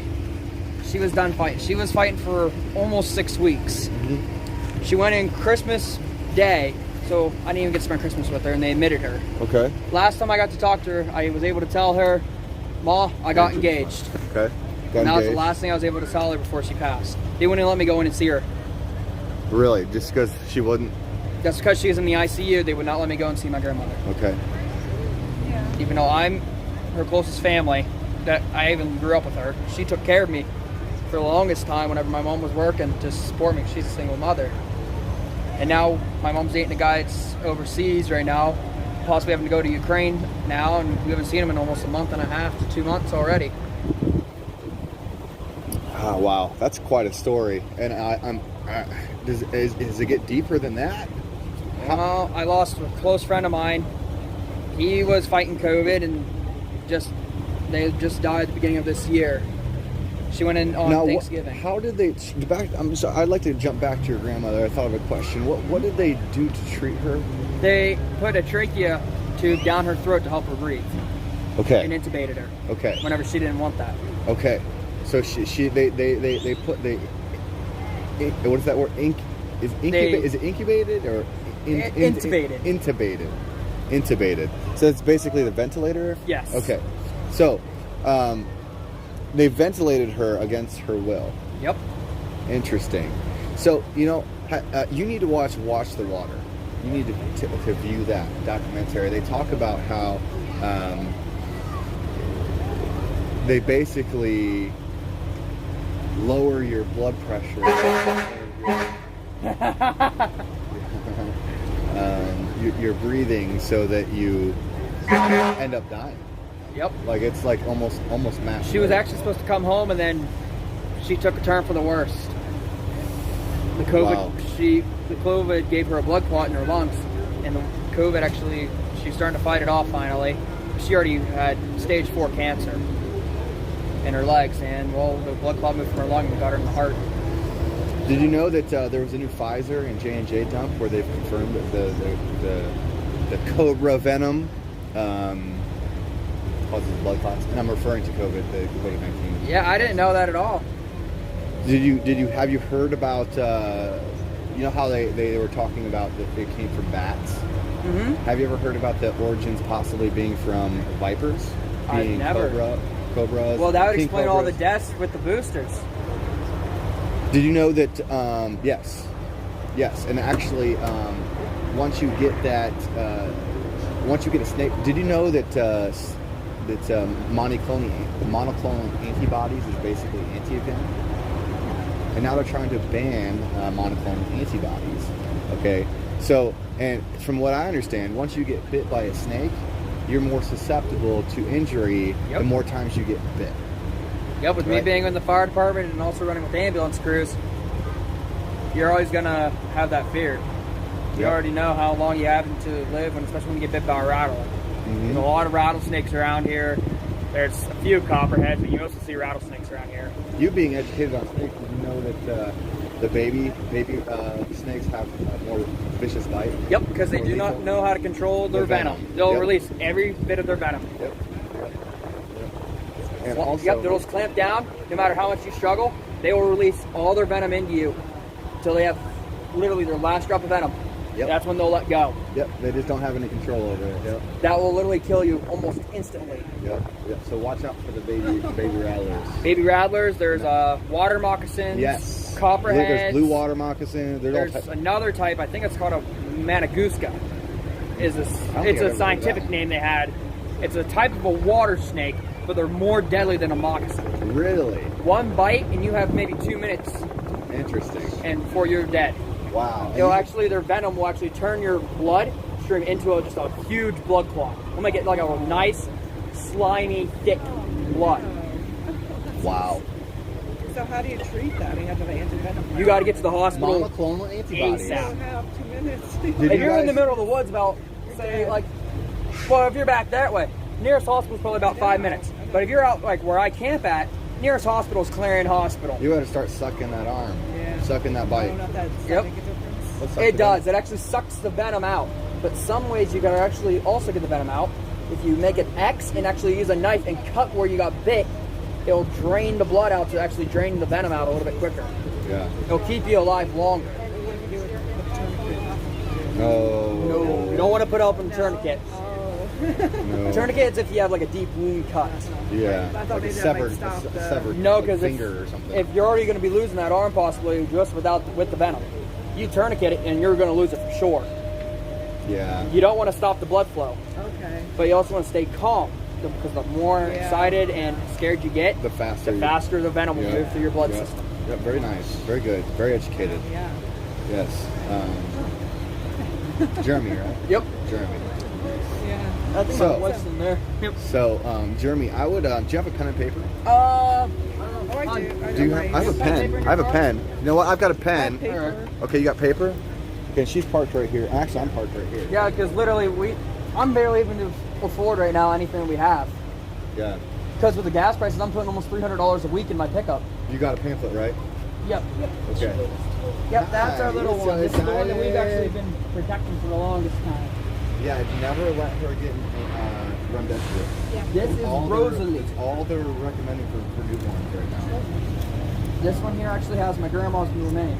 she was done fighting. She was fighting for almost 6 weeks. Mm-hmm. She went in Christmas Day, so I didn't even get to spend Christmas with her, and they admitted her. Okay. Last time I got to talk to her, I was able to tell her, Ma, I got engaged. Okay. And that was the last thing I was able to tell her before she passed. They wouldn't let me go in and see her. Really? Just because she wouldn't? That's because she was in the ICU. They would not let me go and see my grandmother. Okay. Yeah. Even though I'm her closest family, that I even grew up with her. She took care of me for the longest time whenever my mom was working to support me. She's a single mother. And now my mom's dating a guy that's overseas right now, possibly having to go to Ukraine now, and we haven't seen him in almost a month and a half to 2 months already. Oh, wow, that's quite a story. And does it get deeper than that? Well, I lost a close friend of mine. He was fighting COVID, and they just died at the beginning of this year. She went in on Thanksgiving. How did they I'd like to jump back to your grandmother. I thought of a question. What did they do to treat her? They put a trachea tube down her throat to help her breathe. Okay. And intubated her. Okay. Whenever she didn't want that. Okay. So they put what is that word? Is it incubated or intubated? Intubated. So it's basically the ventilator? Yes. Okay. So they ventilated her against her will. Yep. Interesting. So, you know, you need to watch the Water. You need to view that documentary. They talk about how they basically lower your blood pressure. Your breathing so that you end up dying. Yep. Like it's like almost mass. She was actually supposed to come home, and then she took a turn for the worst. The COVID gave her a blood clot in her lungs, and the COVID actually, she's starting to fight it off finally. She already had stage 4 cancer in her legs, and well, the blood clot moved from her lung and got her in the heart. Did you know that there was a new Pfizer and J&J dump where they've confirmed that the cobra venom causes blood clots? And I'm referring to the COVID-19. Yeah, I didn't know that at all. Have you heard about you know how they were talking about that it came from bats? Mm-hmm. Have you ever heard about the origins possibly being from vipers? I've Being never. Cobras. Well, that would king explain all the cobras? deaths with the boosters. Did you know that? Yes, and actually, once you get a snake, did you know that monoclonal antibodies is basically anti-venom? And now they're trying to ban monoclonal antibodies. Okay, so and from what I understand, once you get bit by a snake, you're more susceptible to injury the more times you get bit. Yep, with me being in the fire department and also running with ambulance crews, you're always gonna have that fear. You already know how long you have to live, especially when you get bit by a rattle. Mm-hmm. There's a lot of rattlesnakes around here. There's a few copperheads, but you also see rattlesnakes around here. You being educated on snakes, did you know that the baby snakes have a more vicious bite? Yep, because they do not know how to control their venom. They'll release every bit of their venom. Yep. And also, they'll just clamp down. No matter how much you struggle, they will release all their venom into you until they have literally their last drop of venom. Yep. That's when they'll let go. Yep, they just don't have any control over it. Yep. That will literally kill you almost instantly. Yep. So watch out for the baby rattlers. Baby rattlers. There's water moccasins. Yes. Copperheads. There's blue water moccasins. There's another type. I think it's called a Managuska. It's a scientific name they had. It's a type of a water snake, but they're more deadly than a moccasin. Really? One bite and you have maybe 2 minutes. Interesting. And before you're dead. Wow. Their venom will actually turn your blood stream into just a huge blood clot. We'll make it like a nice, slimy, thick blood. Wow. So how do you treat that? You have to have anti-venom. You got to get to the hospital. Monoclonal antibodies. You don't have 2 minutes. If you're in the middle of the woods, about say like, well, if you're back that way, nearest hospital is probably about 5 minutes. But if you're out like where I camp at, nearest hospital is Clarion Hospital. You got to start sucking that arm, sucking that bite. Yep. It does. It actually sucks the venom out. But some ways you can actually also get the venom out. If you make an X and actually use a knife and cut where you got bit, it'll drain the blood out to actually drain the venom out a little bit quicker. Yeah. It'll keep you alive longer. No. No. You don't want to put up a tourniquet. No. Tourniquets if you have like a deep wound cut. Yeah. Like a severed no, because finger or something. If you're already going to be losing that arm possibly just with the venom, you tourniquet it and you're going to lose it for sure. Yeah. You don't want to stop the blood flow. Okay. But you also want to stay calm because the more excited and scared you get, the faster the venom will move through your blood system. Yeah, very nice. Very good. Very educated. Yeah. Yes. Jeremy, right? Yep. Jeremy. Yeah. I think what's in there. Yep. So, Jeremy, I would. Do you have a pen and paper? I do. I have a pen. I have a pen. You know what? I've got a pen. Paper. Okay, you got paper? Okay, she's parked right here. Actually, I'm parked right here. Yeah, because literally I'm barely even to afford right now anything we have. Yeah. Because with the gas prices, I'm putting almost $300 a week in my pickup. You got a pamphlet, right? Yep. Okay. Yep, that's our little one. This is the one that we've actually been protecting for the longest time. Yeah, never let her get run dead to it. This is Rosalie. It's all they're recommending for newborns right now. This one here actually has my grandma's middle name.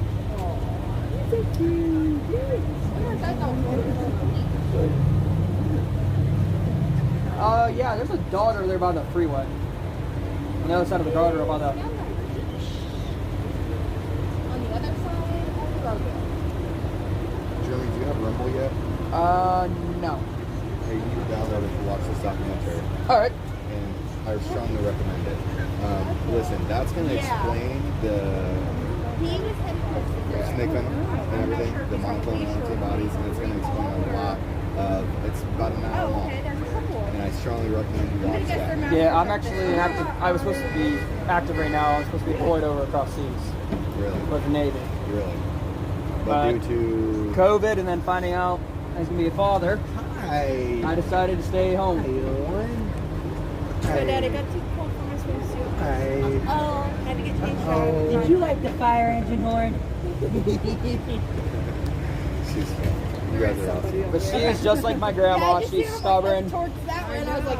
Yeah, there's a dog over there by the freeway. On the other side of the guardrail by the... On the other side of the road. Jeremy, do you have Rumble yet? No. Hey, you need to download it to watch this documentary. Alright. And I strongly recommend it. Listen, that's going to explain the snake venom and everything, the monoclonal antibodies, and it's going to explain a lot. It's about an hour long. And I strongly recommend you watch that. Yeah, I'm actually active. I was supposed to be active right now. I'm supposed to be deployed over across seas. Really? With the Navy. Really? But due to COVID and then finding out I was going to be a father, I decided to stay home. Daddy got too cold for my swimsuit. Did you like the fire engine horn? You guys are awesome. But she is just like my grandma. She's stubborn.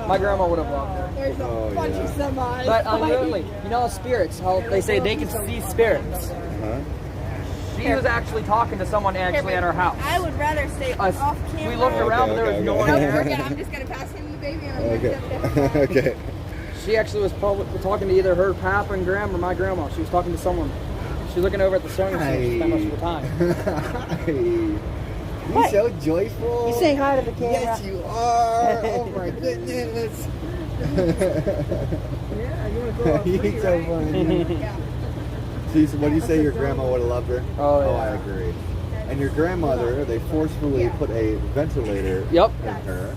My grandma would have loved her. There's a bunch of semis. But literally, you know, spirits, how they say they can see spirits. She was actually talking to someone actually at our house. I would rather stay off camera. We looked around, but there was no one there. I'm just going to pass him the baby. Okay. She actually was probably talking to either her papa and grandma or my grandma. She was talking to someone. She was looking over at the sewing machine. She spent most of her time. You're so joyful. You say hi to the camera. Yes, you are. Oh my goodness. Yeah, you want to go out You're so funny. So what do you say your grandma would have loved her? Oh, yeah. I agree. And your grandmother, they forcefully put a ventilator in her.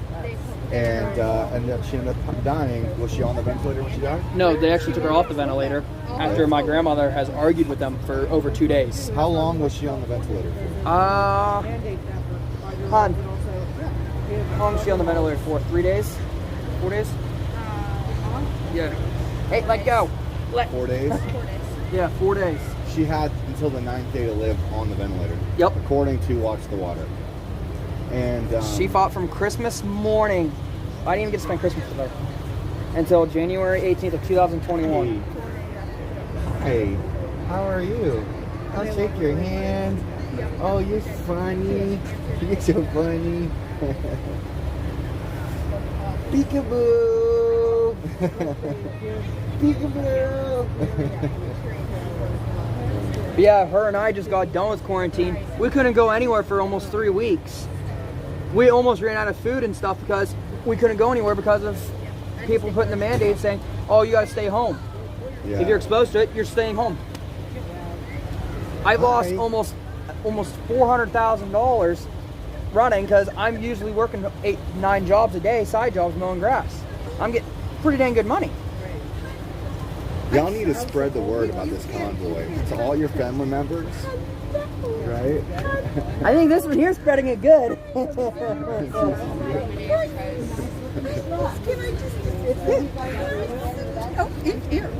And then she ended up dying. Was she on the ventilator when she died? No, they actually took her off the ventilator after my grandmother has argued with them for over 2 days. How long was she on the ventilator for? How long was she on the ventilator for? 3 days? 4 days? Yeah. Hey, let go. 4 days? Yeah, 4 days. She had until the 9th day to live on the ventilator. Yep. According to Watch the Water. And she fought from Christmas morning. I didn't even get to spend Christmas with her until January 18th of 2021. Hey, how are you? I'll shake your hand. Oh, you're funny. You're so funny. Peekaboo. Peekaboo. Yeah, her and I just got done with quarantine. We couldn't go anywhere for almost 3 weeks. We almost ran out of food and stuff because we couldn't go anywhere because of people putting the mandate saying, oh, you got to stay home. Yeah. If you're exposed to it, you're staying home. I lost almost $400,000 running because I'm usually working 8-9 jobs a day, side jobs, mowing grass. I'm getting pretty dang good money. Y'all need to spread the word about this convoy to all your family members, right? I think this one here is spreading it good.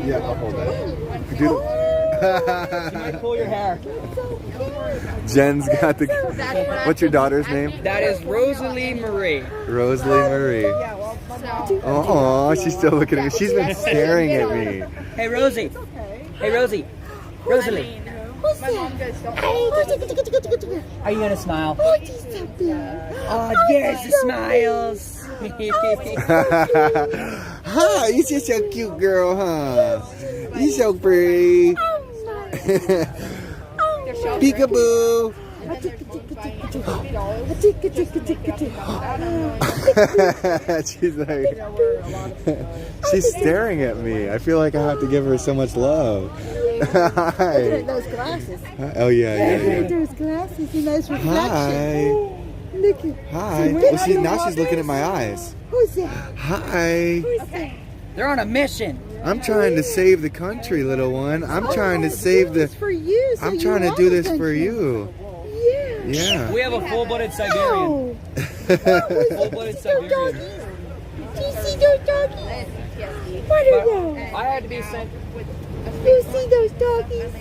Yeah, I'll hold that. You might pull your hair. Jen's got the. What's your daughter's name? That is Rosalie Marie. Rosalie Marie. Oh, she's still looking at me. She's been staring at me. Hey, Rosie. Hey, Rosie. Rosalie. My mom goes, don't. Are you gonna smile? Oh, there's the smiles. Hi, you're just so cute, girl, huh? You're so pretty. Peekaboo. She's like, she's staring at me. I feel like I have to give her so much love. Hi. Look at those glasses. Oh yeah. Look at those glasses. A nice reflection. Hi. Look at. Hi. Well, now she's looking at my eyes. Who's that? Hi. Who's that? They're on a mission. I'm trying to save the country, little one. I'm trying to save the. For you, so I'm trying to do this for you. Yeah. We have a full-blooded Siberian. Full-blooded Siberian. Do you see those doggies? What are those? I had to be sent. Do you see those doggies?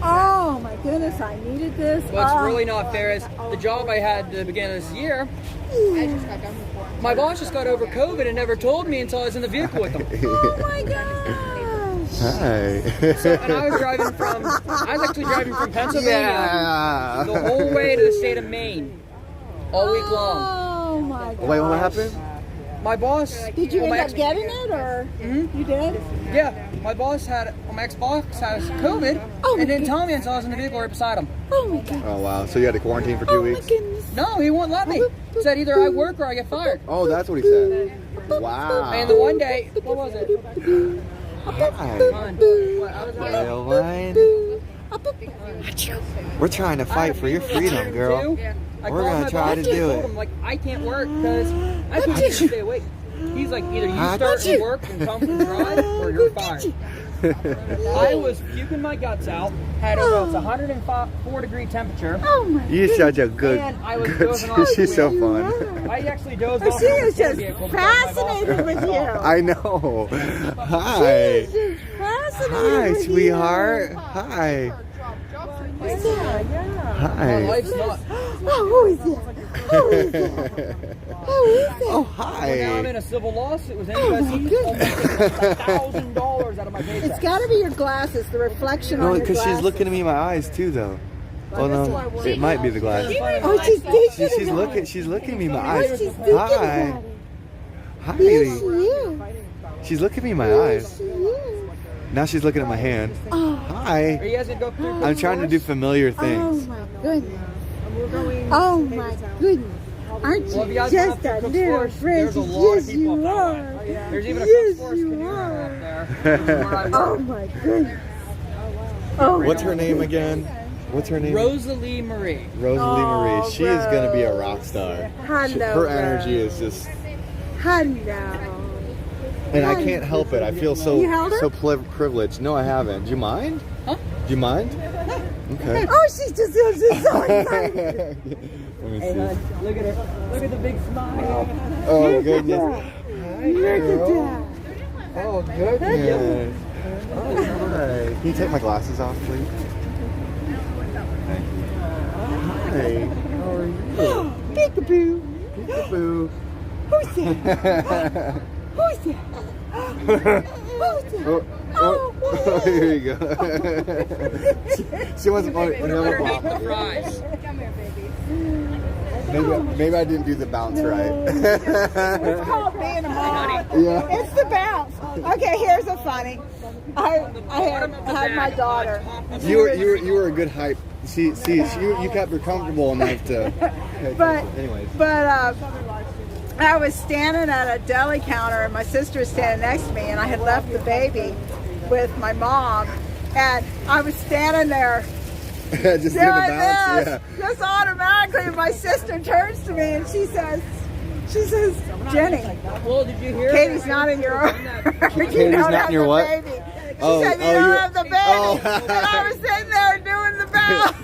Oh my goodness, I needed this. What's really not fair is the job I had at the beginning of this year. My boss just got over COVID and never told me until I was in the vehicle with him. Oh my gosh. Hi. So, and I was actually driving from Pennsylvania the whole way to the state of Maine all week long. Oh my gosh. Wait, what happened? My boss. Did you end up getting it or you did? Yeah, my boss had, my ex-boss has COVID and didn't tell me until I was in the vehicle right beside him. Oh my god. Oh wow. So you had to quarantine for 2 weeks? No, he wouldn't let me. He said either I work or I get fired. Oh, that's what he said. Wow. And the one day, what was it? Hi. Little one. We're trying to fight for your freedom, girl. We're gonna try to do it. I'm like, I can't work because I can't stay awake. He's like, either you start to work and come from drive or you're fired. I was puking my guts out, had almost 104-degree temperature. Oh my You're such a good, she's so fun. I actually dozed off. She is just fascinated with you. I know. Hi. She's just fascinated Hi, with sweetheart. you. Hi. Who's that? Hi. My life's not. Oh, who is that? Who is that? Who is that? Oh, hi. Well, now I'm in a civil lawsuit with NBC. $1,000 out of my paycheck. It's got to be your glasses, the reflection on No, your because glasses. she's looking at me in my eyes too, though. Oh no, it might be the glasses. Oh, she's thinking She's looking at me in my eyes. She's thinking Hi. about it. Hi. Yes, she is. She's looking at me in my Yes, eyes. she is. Now she's looking at my hand. Oh. Hi. Are you guys gonna go through? I'm trying to do familiar Oh, things. my goodness. Oh, my goodness. Aren't Well, if you you guys just go a up to Cook's little Forest, Frenchie? there's a lot of Yes, people you up are. that way. There's even a Yes, Cook's Forest you canoe are. up there. Where I Oh, work. my goodness. Oh, What's her name again? What's her name? Rosalie Marie. Rosalie Marie. Oh, She is going to be a rock star. Hello, Her energy is just, Hello. and I can't help it. I feel so You held her? so privileged. No, I haven't. Do you mind? Huh? Do you mind? Okay. Oh, she's so excited. Let me Hey, see. hon, look at her. Look at the big smile. Oh goodness. Hi, Look at girl. that. Oh goodness. Oh, hi. Can you take my glasses off, please? Thank you. Hi. How are you? Peekaboo. Peekaboo. Who's that? Who's that? Who's that? Oh, here you go. she wants to Fries. Come here, baby. Maybe I didn't do the bounce right. It's called being a mom. Yeah. It's the bounce. Okay, here's a funny. I had my daughter. You were a good hype. You kept her comfortable enough to. But anyways. I was standing at a deli counter and my sister was standing next to me and I had left the baby with my mom and I was standing there Just doing doing the bounce. this, just automatically, and my sister turns to me and she says, Jenny, Well, did you hear? Katie's not in your Katie's you don't not have in your the what? baby. She Oh, said, you oh, don't you- have the baby. oh. And I was sitting there doing the bounce.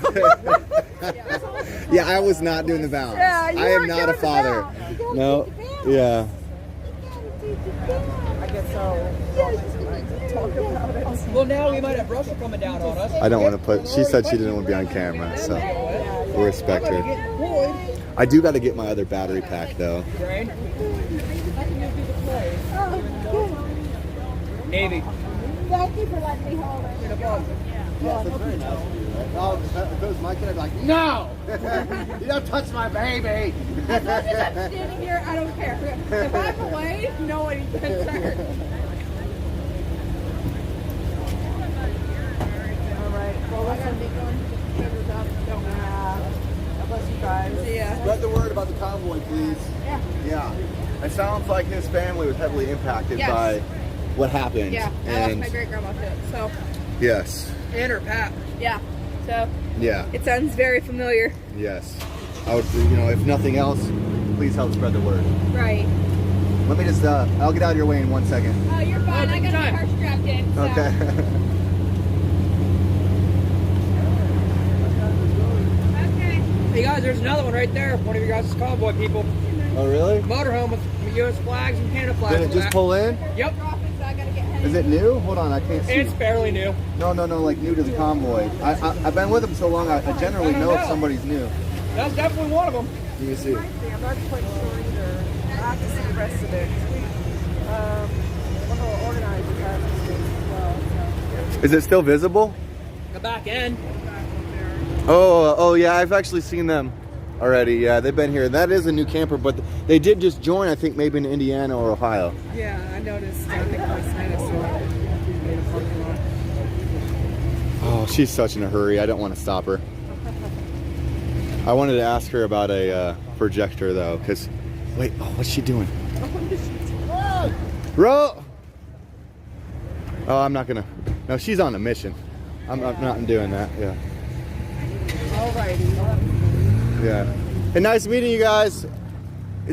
Yeah, I was not doing the bounce. Yeah, you I am weren't not a doing the father. bounce. No. Yeah. I get so talk about it. Well, now we might have Russia coming down on us. I don't want to put. She said she didn't want to be on camera, so we'll respect her. I do got to get my other battery pack though. Navy. Thank you for letting me hold it. Yes, that's very nice of you, right? Oh, if it was my kid, I'd be like, no! You don't touch my baby! As long as I'm standing here, I don't care. If I'm away, nobody's concerned. Alright, well, I gotta make one. Sugar's up. Don't God bless you guys. See ya. Spread the word about the convoy, please. Yeah. Yeah. It sounds like his family was heavily impacted Yes. by what happened. Yeah, I lost And my great grandma too. So yes. And her pap. yeah. So Yeah. it sounds very familiar. Yes. I would, if nothing else, please help spread the word. Right. Let me just, I'll get out of your way in 1 second. Oh, you're fine. I got my car strapped in. So. Okay. Okay. Hey guys, there's another one right there. One of you guys is Convoy people. Oh, really? Motorhome with U.S. flags and Canada flags. Did it on just that. pull in? Yep. Is it new? Hold on, I can't see. It's fairly new. No, like new to the convoy. I've been with them so long, I generally know if somebody's new. That's definitely one of them. Let me see. I'm not quite sure either. I have to see the rest of it. One of our organizers has this as well. So. Is it still visible? The back end. Oh yeah, I've actually seen them already. Yeah, they've been here. That is a new camper, but they did just join, I think, maybe in Indiana or Ohio. Yeah, I noticed. I think my sinus made a parking lot. Oh, she's such in a hurry. I don't want to stop her. I wanted to ask her about a projector, though, because... Wait, what's she doing? Ro! Oh, I'm not going to... No, she's on a mission. I'm not doing that, yeah. Alrighty. Yeah. Hey, nice meeting you guys.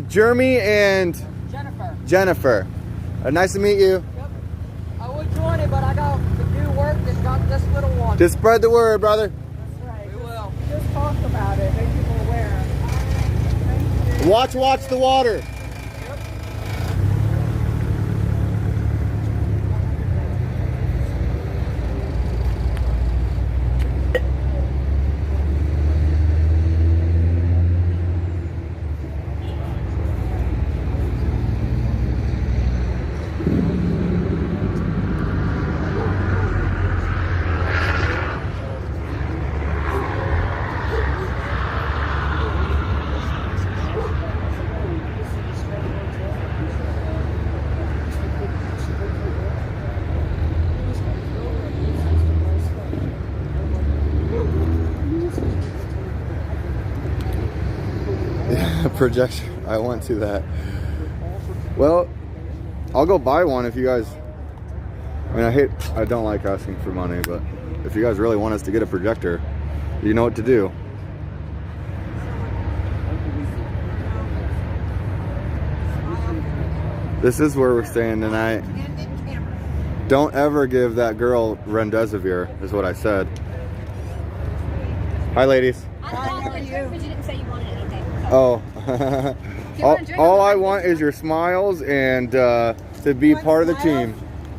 Jeremy and... Jennifer. Nice to meet you. Yep. I would join it, but I got to do work that's got this little one. Just spread the word, brother. That's right. We will. Just talk about it. Make people aware. Watch the water. Yeah, projection. I went to that. Well, I'll go buy one if you guys. I mean, I don't like asking for money, but if you guys really want us to get a projector, you know what to do. This is where we're staying tonight. Don't ever give that girl remdesivir, is what I said. Hi, ladies. Hi, how are you? You didn't say you wanted anything. Oh. all I want is your smiles and to be part of the team.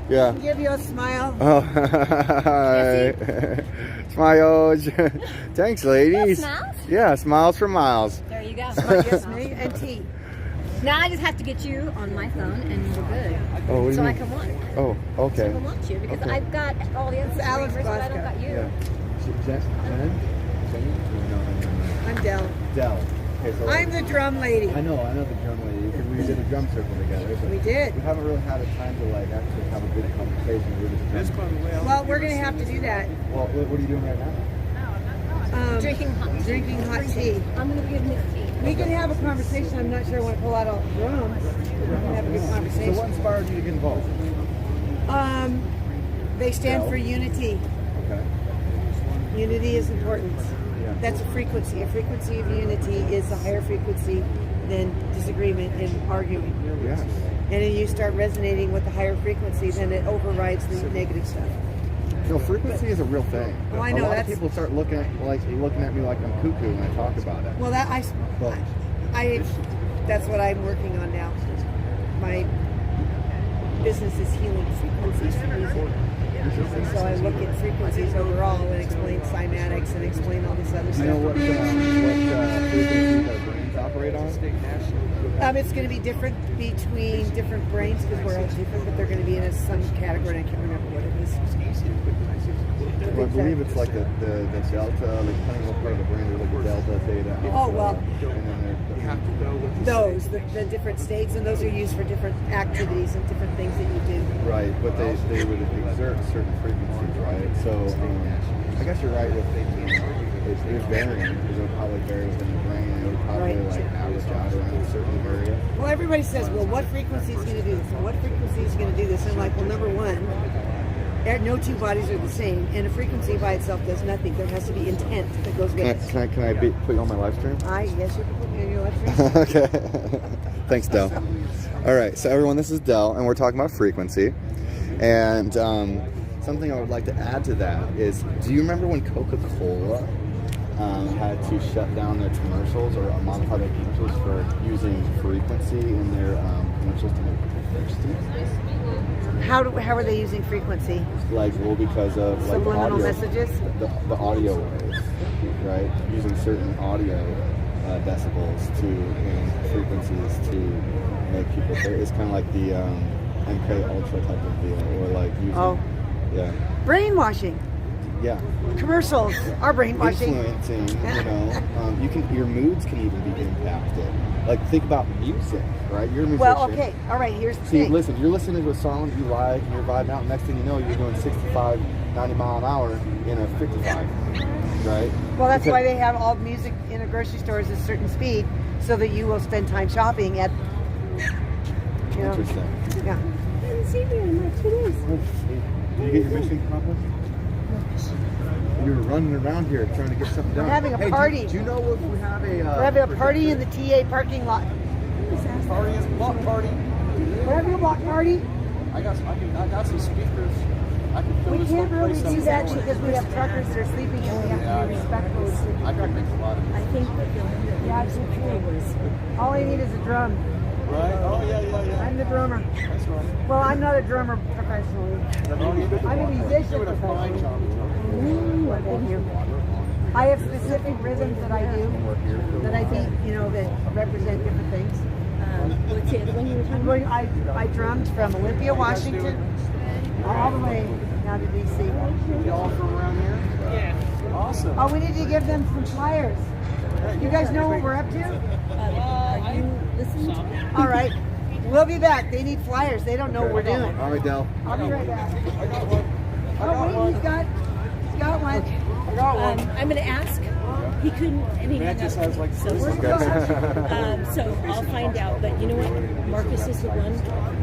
Yeah. Can give you a smile. Oh, hi. Smiles. Thanks, ladies. Smiles? Yeah, smiles for miles. There you go. Yes, me and tea. Now I just have to get you on my phone and we're good. Oh, what do you so mean? I can watch. Oh, okay. So I can watch you because Okay. I've got all the other Alex streamers, but I don't Bosco. got you. Yeah. I'm Del. Del. Okay, so I'm the drum lady. I know the drum lady because we did a drum circle together. But We did. We haven't really had a time to like actually have a good conversation. We're just Well, we're going to have to do that. Well, what are you doing right now? Drinking hot tea. Drinking hot tea. I'm going to give Nick tea. We can have a conversation. I'm not sure I want to pull out all the drums. We can have a good So conversation. what inspired you to get involved? They stand for unity. Okay. Unity is important. Yeah. That's a frequency. A frequency of unity is a higher frequency than disagreement and arguing. Yes. And then you start resonating with the higher frequency, then it overrides the negative stuff. No, frequency is a real thing. Oh, I A know, lot of that's- people start looking at me like I'm cuckoo when I talk about it. Well, that's what I'm working on now. My business is healing frequencies through music. So I look at frequencies overall and explain cymatics and explain all this other stuff. You know what frequencies our brains operate on? It's going to be different between different brains because we're all different, but they're going to be in some category, and I can't remember what it is. Well, I believe it's like the delta, like depending on what part of the brain, there's like a delta, theta, alpha. Oh, well. And then You have to go with The different states, and those are used for different activities and different things that you do. right, but they would exert certain frequencies, right? So I guess you're right with it's varying because it probably varies in the brain and it would probably like average out around a certain area. Well, everybody says, well, what frequency is going to do this? And what frequency is going to do this? And I'm like, well, number one, no two bodies are the same, and a frequency by itself does nothing. There has to be intent that goes with it. Can I put you on my live stream? Yes, you can put me on your live stream. Okay. Thanks, Del. All right, so everyone, this is Del, and we're talking about frequency. And something I would like to add to that is, do you remember when Coca-Cola had to shut down their commercials or modify their commercials for using frequency in their commercials to make people thirsty? How are they using frequency? Like, well, because of like Subliminal audio, messages? the audio waves, right? Using certain audio decibels and frequencies to make people thirsty. It's kind of like the MK Ultra type of deal, or like using, yeah. Brainwashing. Yeah. Commercials are brainwashing. Influencing, your moods can even be impacted. Like, think about music, right? You're a musician. Well, okay, all right, here's the thing. Listen, you're listening to a song you like, and you're vibing out, next thing you know, you're doing 65, 90 mile an hour in a 55, right? Well, that's why they have all music in a grocery store at a certain speed, so that you will spend time shopping at, Interesting. Yeah. I haven't seen you in like 2 days. Did you get your mission accomplished? You were running around here trying to get something done. We're having a party. Do you know if we have a... We're having a party in the TA parking lot. Party is block party. We're having a block party. I got some speakers. I can fill We this can't whole really place up do with that noise. because we have truckers that are sleeping and we have to be respectful of sleeping I can make a lot of I think that Yeah, it's true. All I need is a drum. Right? Oh, yeah. I'm the drummer. That's right. Well, I'm not a drummer professionally. I'm a musician professionally. Thank you. I have specific rhythms that I do, that I beat, that represent different things. What's the other one you were talking about? I drummed from Olympia, Washington, all the way down to D.C. Y'all from around here? Yeah. Awesome. Oh, we need to give them some flyers. You guys know what we're up to? Are you listening? All right. We'll be back. They need flyers. They don't know what we're doing. All right, Del. I'll be right back. I got one. Oh, wait, he's got one. I got one. I'm going to ask He couldn't, and he hung up. So I'll find out. But you know what? Marcus is the one.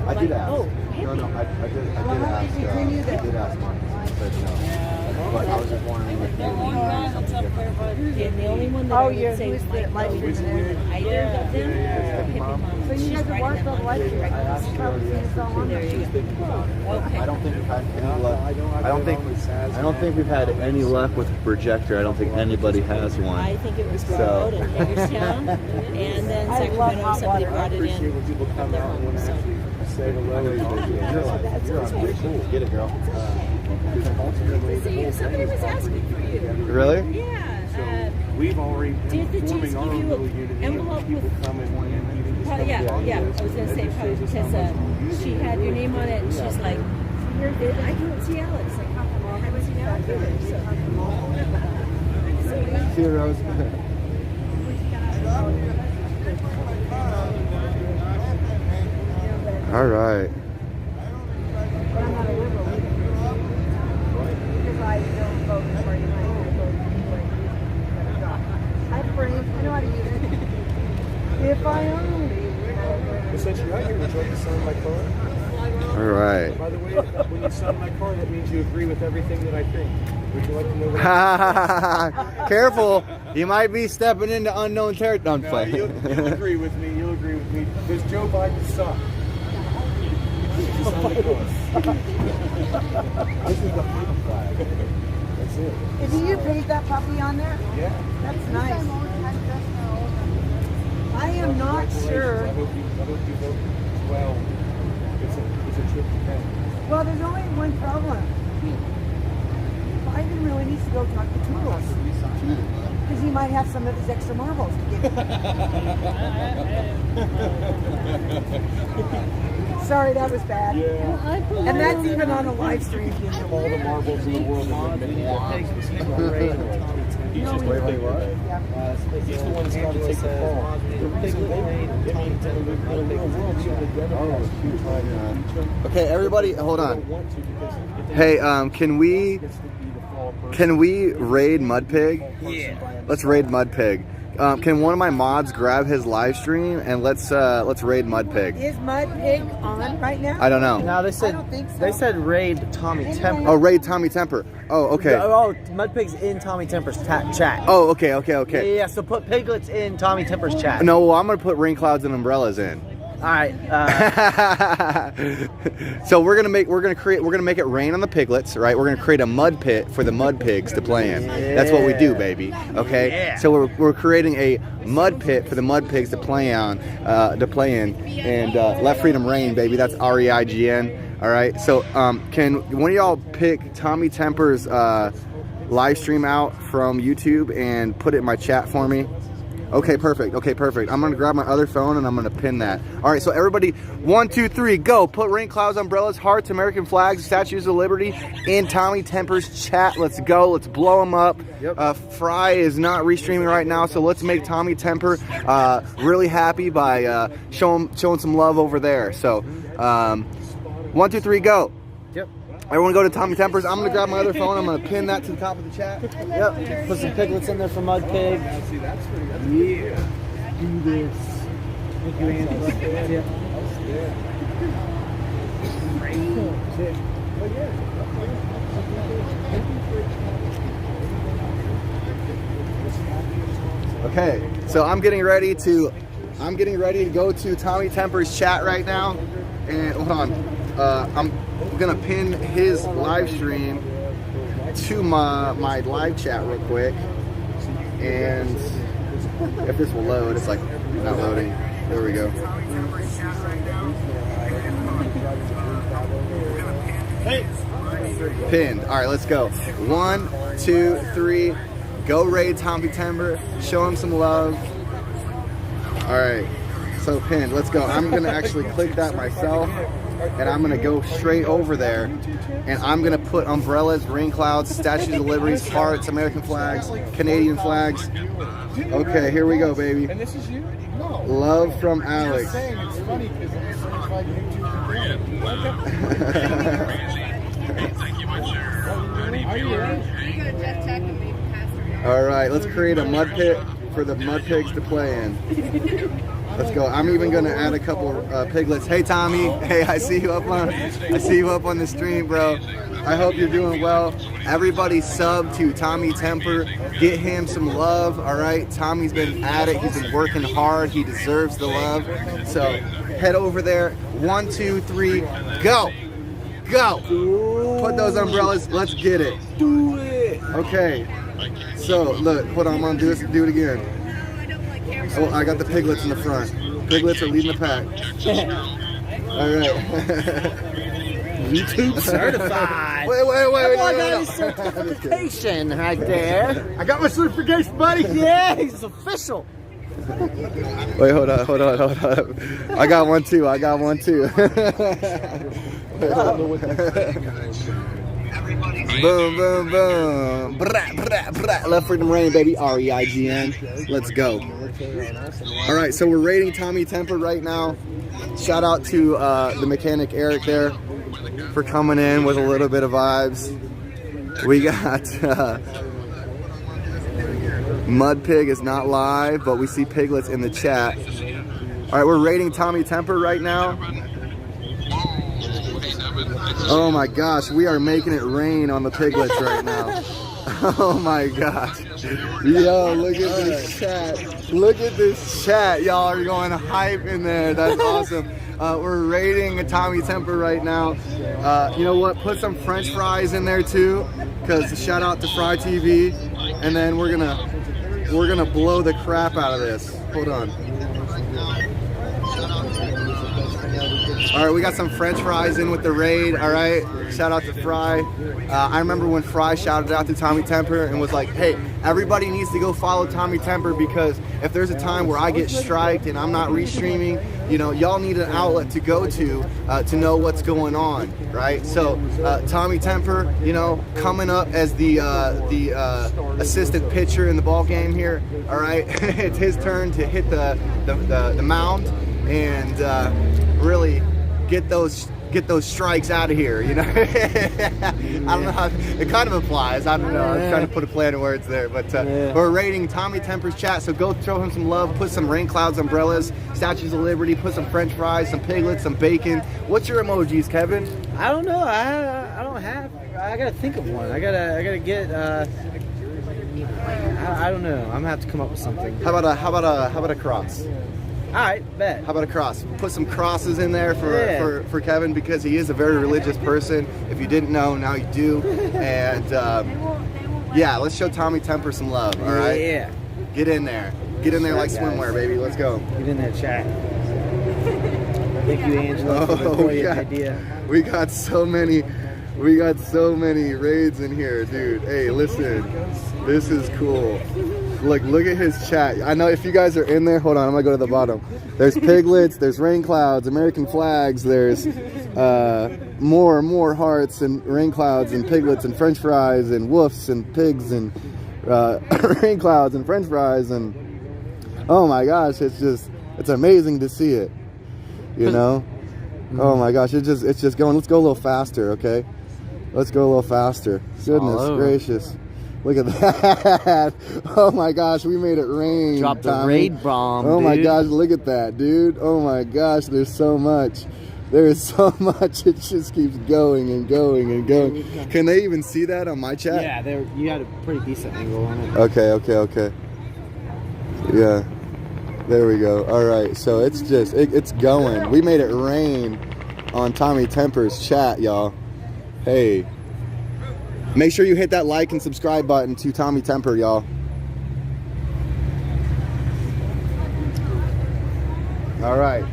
I did ask. Oh, No, I did ask Marcus. He said no. But I was just wondering if maybe something different. And the only one that I would say might know either of them, Hippie Mom. So you guys have watched all the live streams. There you go. Okay. I don't think we've had any luck. I don't think we've had any luck with a projector. I don't think anybody has one. I think it was borrowed in Hagerstown, and then Sacramento, somebody brought it in from their home. So. Say hello. Get it, girl. See, somebody was asking for you. Really? Yeah. We've already Did the Jews give you an envelope with? Yeah. I was gonna say probably because she had your name on it, and she's like, "I don't see Alex." Like, how come I haven't seen Alex either? See you, Rose. All right. If I only. Since you're out here, would you like to sign my card? All right. By the way, when you sign my card, that means you agree with everything that I think. Would you like to know that? Careful. You might be stepping into unknown territory. No, you'll agree with me. You'll agree with me. Does Joe Biden suck? This is the freedom flag. That's it. Did you paint that puppy on there? Yeah. That's nice. I am not sure. I hope you vote well. It's a tricky thing. Well, there's only one problem. Biden really needs to go talk to Toodles. Because he might have some of his extra marbles to give him. Sorry, that was bad. Yeah. And that's even on a live stream. All the marbles in the world. He's just wait, what? He's the one that's got to take the fall. Okay, everybody, hold on. Hey, can we raid Mudpig? Yeah. Let's raid Mudpig. Can one of my mods grab his live stream and let's raid Mudpig? Is Mudpig on right now? I don't know. No, they said they said raid Tommy Temper. Oh, raid Tommy Temper. Oh, okay. Oh, Mudpig's in Tommy Temper's chat. Oh, okay. Yeah, so put piglets in Tommy Temper's chat. No, well, I'm gonna put rain clouds and umbrellas in. All right. So we're gonna make it rain on the piglets, right? We're gonna create a mud pit for the mud pigs to play in. That's what we do, baby. Okay. Yeah. So we're creating a mud pit for the mud pigs to play in, and let freedom reign, baby. That's REIGN. All right. So can one of y'all pick Tommy Temper's live stream out from YouTube and put it in my chat for me? Okay, perfect. I'm gonna grab my other phone and I'm gonna pin that. All right, so everybody, 1, 2, 3, go. Put rain clouds, umbrellas, hearts, American flags, statues of liberty in Tommy Temper's chat. Let's go. Let's blow him up. Yep. Fry is not restreaming right now, so let's make Tommy Temper really happy by showing some love over there. So 1, 2, 3, go. Yep. Everyone go to Tommy Temper's. I'm going to grab my other phone. I'm going to pin that to the top of the chat. Yep. Put some piglets in there for Mudpig. See, that's pretty good. Yeah. Do this. Thank you, Andy. Okay, so I'm getting ready to go to Tommy Temper's chat right now. And hold on. I'm gonna pin his live stream to my live chat real quick, and if this will load, it's like not loading. There we go. Pinned. All right, let's go. 1, 2, 3. Go raid Tommy Temper. Show him some love. All right. So pinned. Let's go. I'm gonna actually click that myself. And I'm gonna go straight over there, and I'm gonna put umbrellas, rain clouds, statues of liberty, hearts, American flags, Canadian flags. Okay, here we go, baby. And this is you? No. Love from Alex. I'm just saying, it's funny because it's like YouTube. Are you ready? You go to Jeff Tech and leave Pastor Yard. All right, let's create a mud pit for the mud pigs to play in. Let's go. I'm even gonna add a couple piglets. Hey Tommy, hey, I see you up on the stream, bro. I hope you're doing well. Everybody sub to Tommy Temper. Get him some love, all right? Tommy's been at it. He's been working hard. He deserves the love. So head over there. 1, 2, 3, go. Go. Put those umbrellas. Let's get it. Do it. Okay. So look, hold on. I'm gonna do this. Do it again. Oh, I got the piglets in the front. Piglets are leading the pack. All right. YouTube certified. Wait. I got his certification right there. I got my certification, buddy. Yeah, he's official. Wait, hold on. I got one too. Boom. Left Freedom Rain, baby. REIGN. Let's go. All right, so we're rating Tommy Temper right now. Shout out to the mechanic Eric there for coming in with a little bit of vibes. We got Mud Pig is not live, but we see piglets in the chat. All right, we're rating Tommy Temper right now. Oh my gosh, we are making it rain on the piglets right now. Oh my gosh. Yo, look at this chat. Look at this chat. Y'all are going hype in there. That's awesome. We're rating Tommy Temper right now. You know what? Put some French fries in there too, because shout out to Fry TV. And then we're gonna blow the crap out of this. Hold on. All right, we got some French fries in with the raid. All right, shout out to Fry. I remember when Fry shouted out to Tommy Temper and was like, hey, everybody needs to go follow Tommy Temper, because if there's a time where I get striked and I'm not restreaming, you know, y'all need an outlet to go to know what's going on, right? So Tommy Temper, you know, coming up as the assistant pitcher in the ball game here. All right, it's his turn to hit the mound and really get those strikes out of here, you know. I don't know how it kind of applies. I don't know. I'm trying to put a play in words there, but we're rating Tommy Temper's chat. So go throw him some love. Put some rain clouds, umbrellas, statues of liberty. Put some French fries, some piglets, some bacon. What's your emojis, Kevin? I don't know. I don't have. I gotta think of one. I gotta get. I don't know. I'm gonna have to come up with something. How about a cross? All right, bet. How about a cross? Put some crosses in there for Kevin, because he is a very religious person. If you didn't know, now you do. And yeah, let's show Tommy Temper some love. All right. Yeah. Get in there. Get in there like swimwear, baby. Let's go. Get in there, chat. Thank you, Angela, for the brilliant idea. We got so many raids in here, dude. Hey, listen. This is cool. Look at his chat. I know if you guys are in there, hold on, I'm gonna go to the bottom. There's piglets, there's rain clouds, American flags, there's more hearts and rain clouds and piglets and French fries and woofs and pigs and rain clouds and French fries, and oh my gosh, it's amazing to see it. You know? Oh my gosh, it's just going. Let's go a little faster, okay? Let's go a little faster. Goodness gracious. Look at that. Oh my gosh, we made it rain. Drop the Tommy. raid bomb, Oh my dude. gosh, look at that, dude. Oh my gosh, there's so much. There is so much. It just keeps going and going and going. Can they even see that on my chat? Yeah, you had a pretty decent angle on it. Okay. Yeah. There we go. All right, so it's just, it's going. We made it rain on Tommy Temper's chat, y'all. Hey. Make sure you hit that like and subscribe button to Tommy Temper, y'all. All right.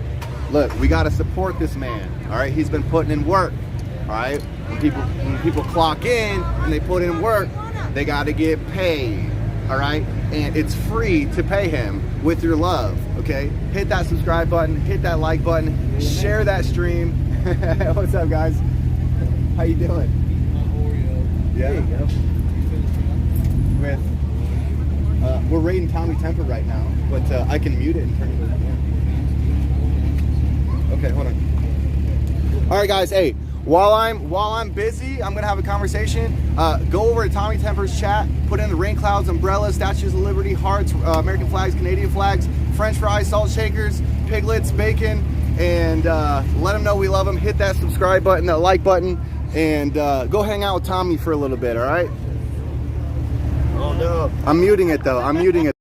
Look, we got to support this man. All right. He's been putting in work. All right. When people clock in and they put in work, they got to get paid. All right. And it's free to pay him with your love. Okay. Hit that subscribe button. Hit that like button. Share that stream. What's up, guys? How you doing? Yeah. There you go. We're rating Tommy Temper right now, but I can mute it and turn it on. Okay, hold on. All right, guys. Hey, While I'm busy, I'm gonna have a conversation. Go over to Tommy Temper's chat. Put in the rain clouds, umbrellas, statues of liberty, hearts, American flags, Canadian flags, French fries, salt shakers, piglets, bacon, and let them know we love them. Hit that subscribe button, that like button, and go hang out with Tommy for a little bit. All right? Oh no! I'm muting it though. I'm muting it.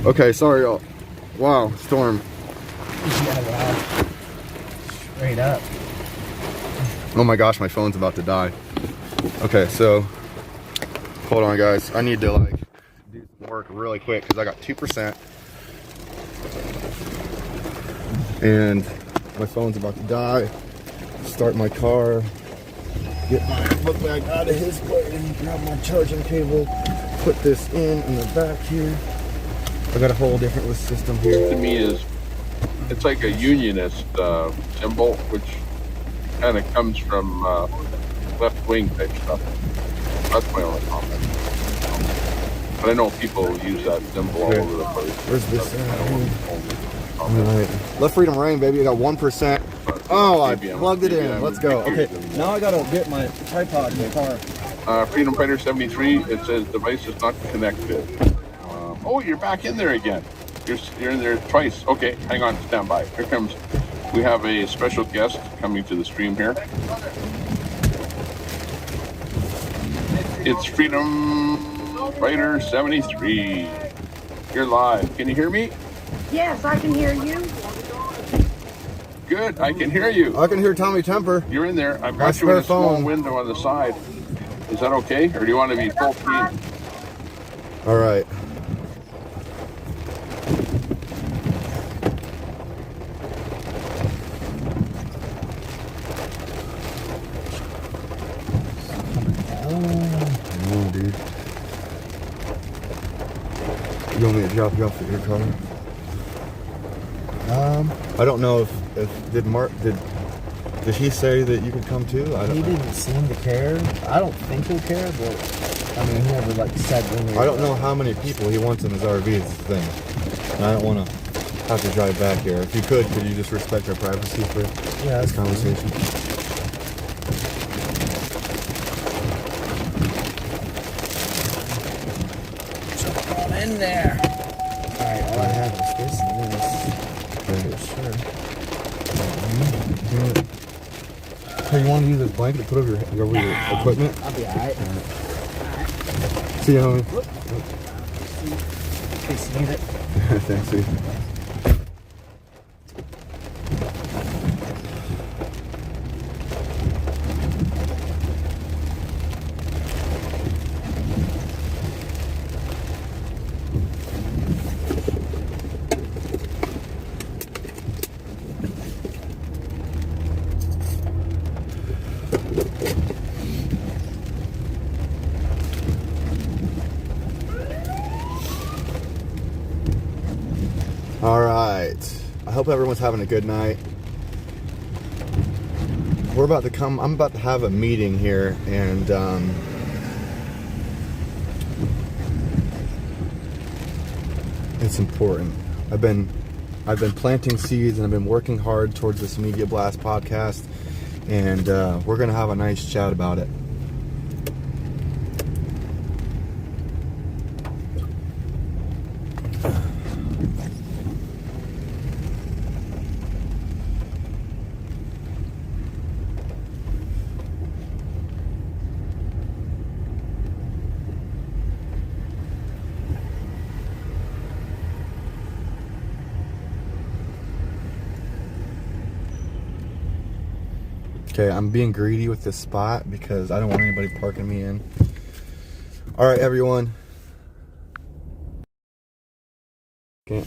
Okay, sorry y'all. Wow, storm. Yeah, wow. Straight up. Oh my gosh, my phone's about to die. Okay, so hold on guys. I need to like do some work really quick because I got 2%. And my phone's about to die. Start my car. Get my book bag out of his way and grab my charging cable. Put this in the back here. I got a whole different system here. To me is, it's like a unionist symbol, which kind of comes from left-wing type stuff. That's my only comment. But I know people use that symbol all over the place. Where's this at? Alright. Let freedom reign, baby. I got 1%. Oh, I plugged it in. Let's go. Okay, now I gotta get my tripod in the car. Freedom Fighter 73, it says device is not connected. Oh, you're back in there again. You're in there twice. Okay, hang on, stand by. Here comes, we have a special guest coming to the stream here. It's Freedom Fighter 73. You're live. Can you hear me? Yes, I can hear you. Good, I can hear you. I can hear Tommy Temper. You're in there. I've got you in a small window on the side. Is that okay? Or do you want to be full screen? All right. Oh, dude. You want me to drop you off at your car? I don't know if did he say that you could come too? He didn't seem to care. I don't think he'll care, but I mean, he never like said when. I don't know how many people he wants in his RV is the thing. And I don't want to have to drive back here. If you could you just respect our privacy for this conversation? Jump on in there. All right, all I have is this and this. Sure. Hey, you want to use this blanket to put over your equipment? I'll be alright. See you, homie. In case you need it. Thanks, dude. All right. I hope everyone's having a good night. I'm about to have a meeting here, and it's important. I've been planting seeds, and I've been working hard towards this Media Blast podcast, and we're gonna have a nice chat about it. Okay, I'm being greedy with this spot because I don't want anybody parking me in. All right, everyone. Okay.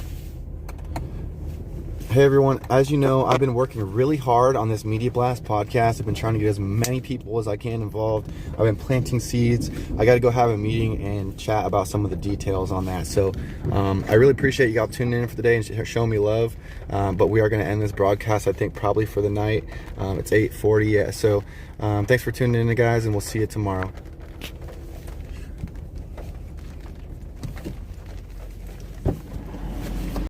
Hey, everyone. As you know, I've been working really hard on this Media Blast podcast. I've been trying to get as many people as I can involved. I've been planting seeds. I got to go have a meeting and chat about some of the details on that. So I really appreciate you all tuning in for the day and showing me love. But we are going to end this broadcast, I think, probably for the night. It's 8:40. Yeah. So thanks for tuning in, guys, and we'll see you tomorrow.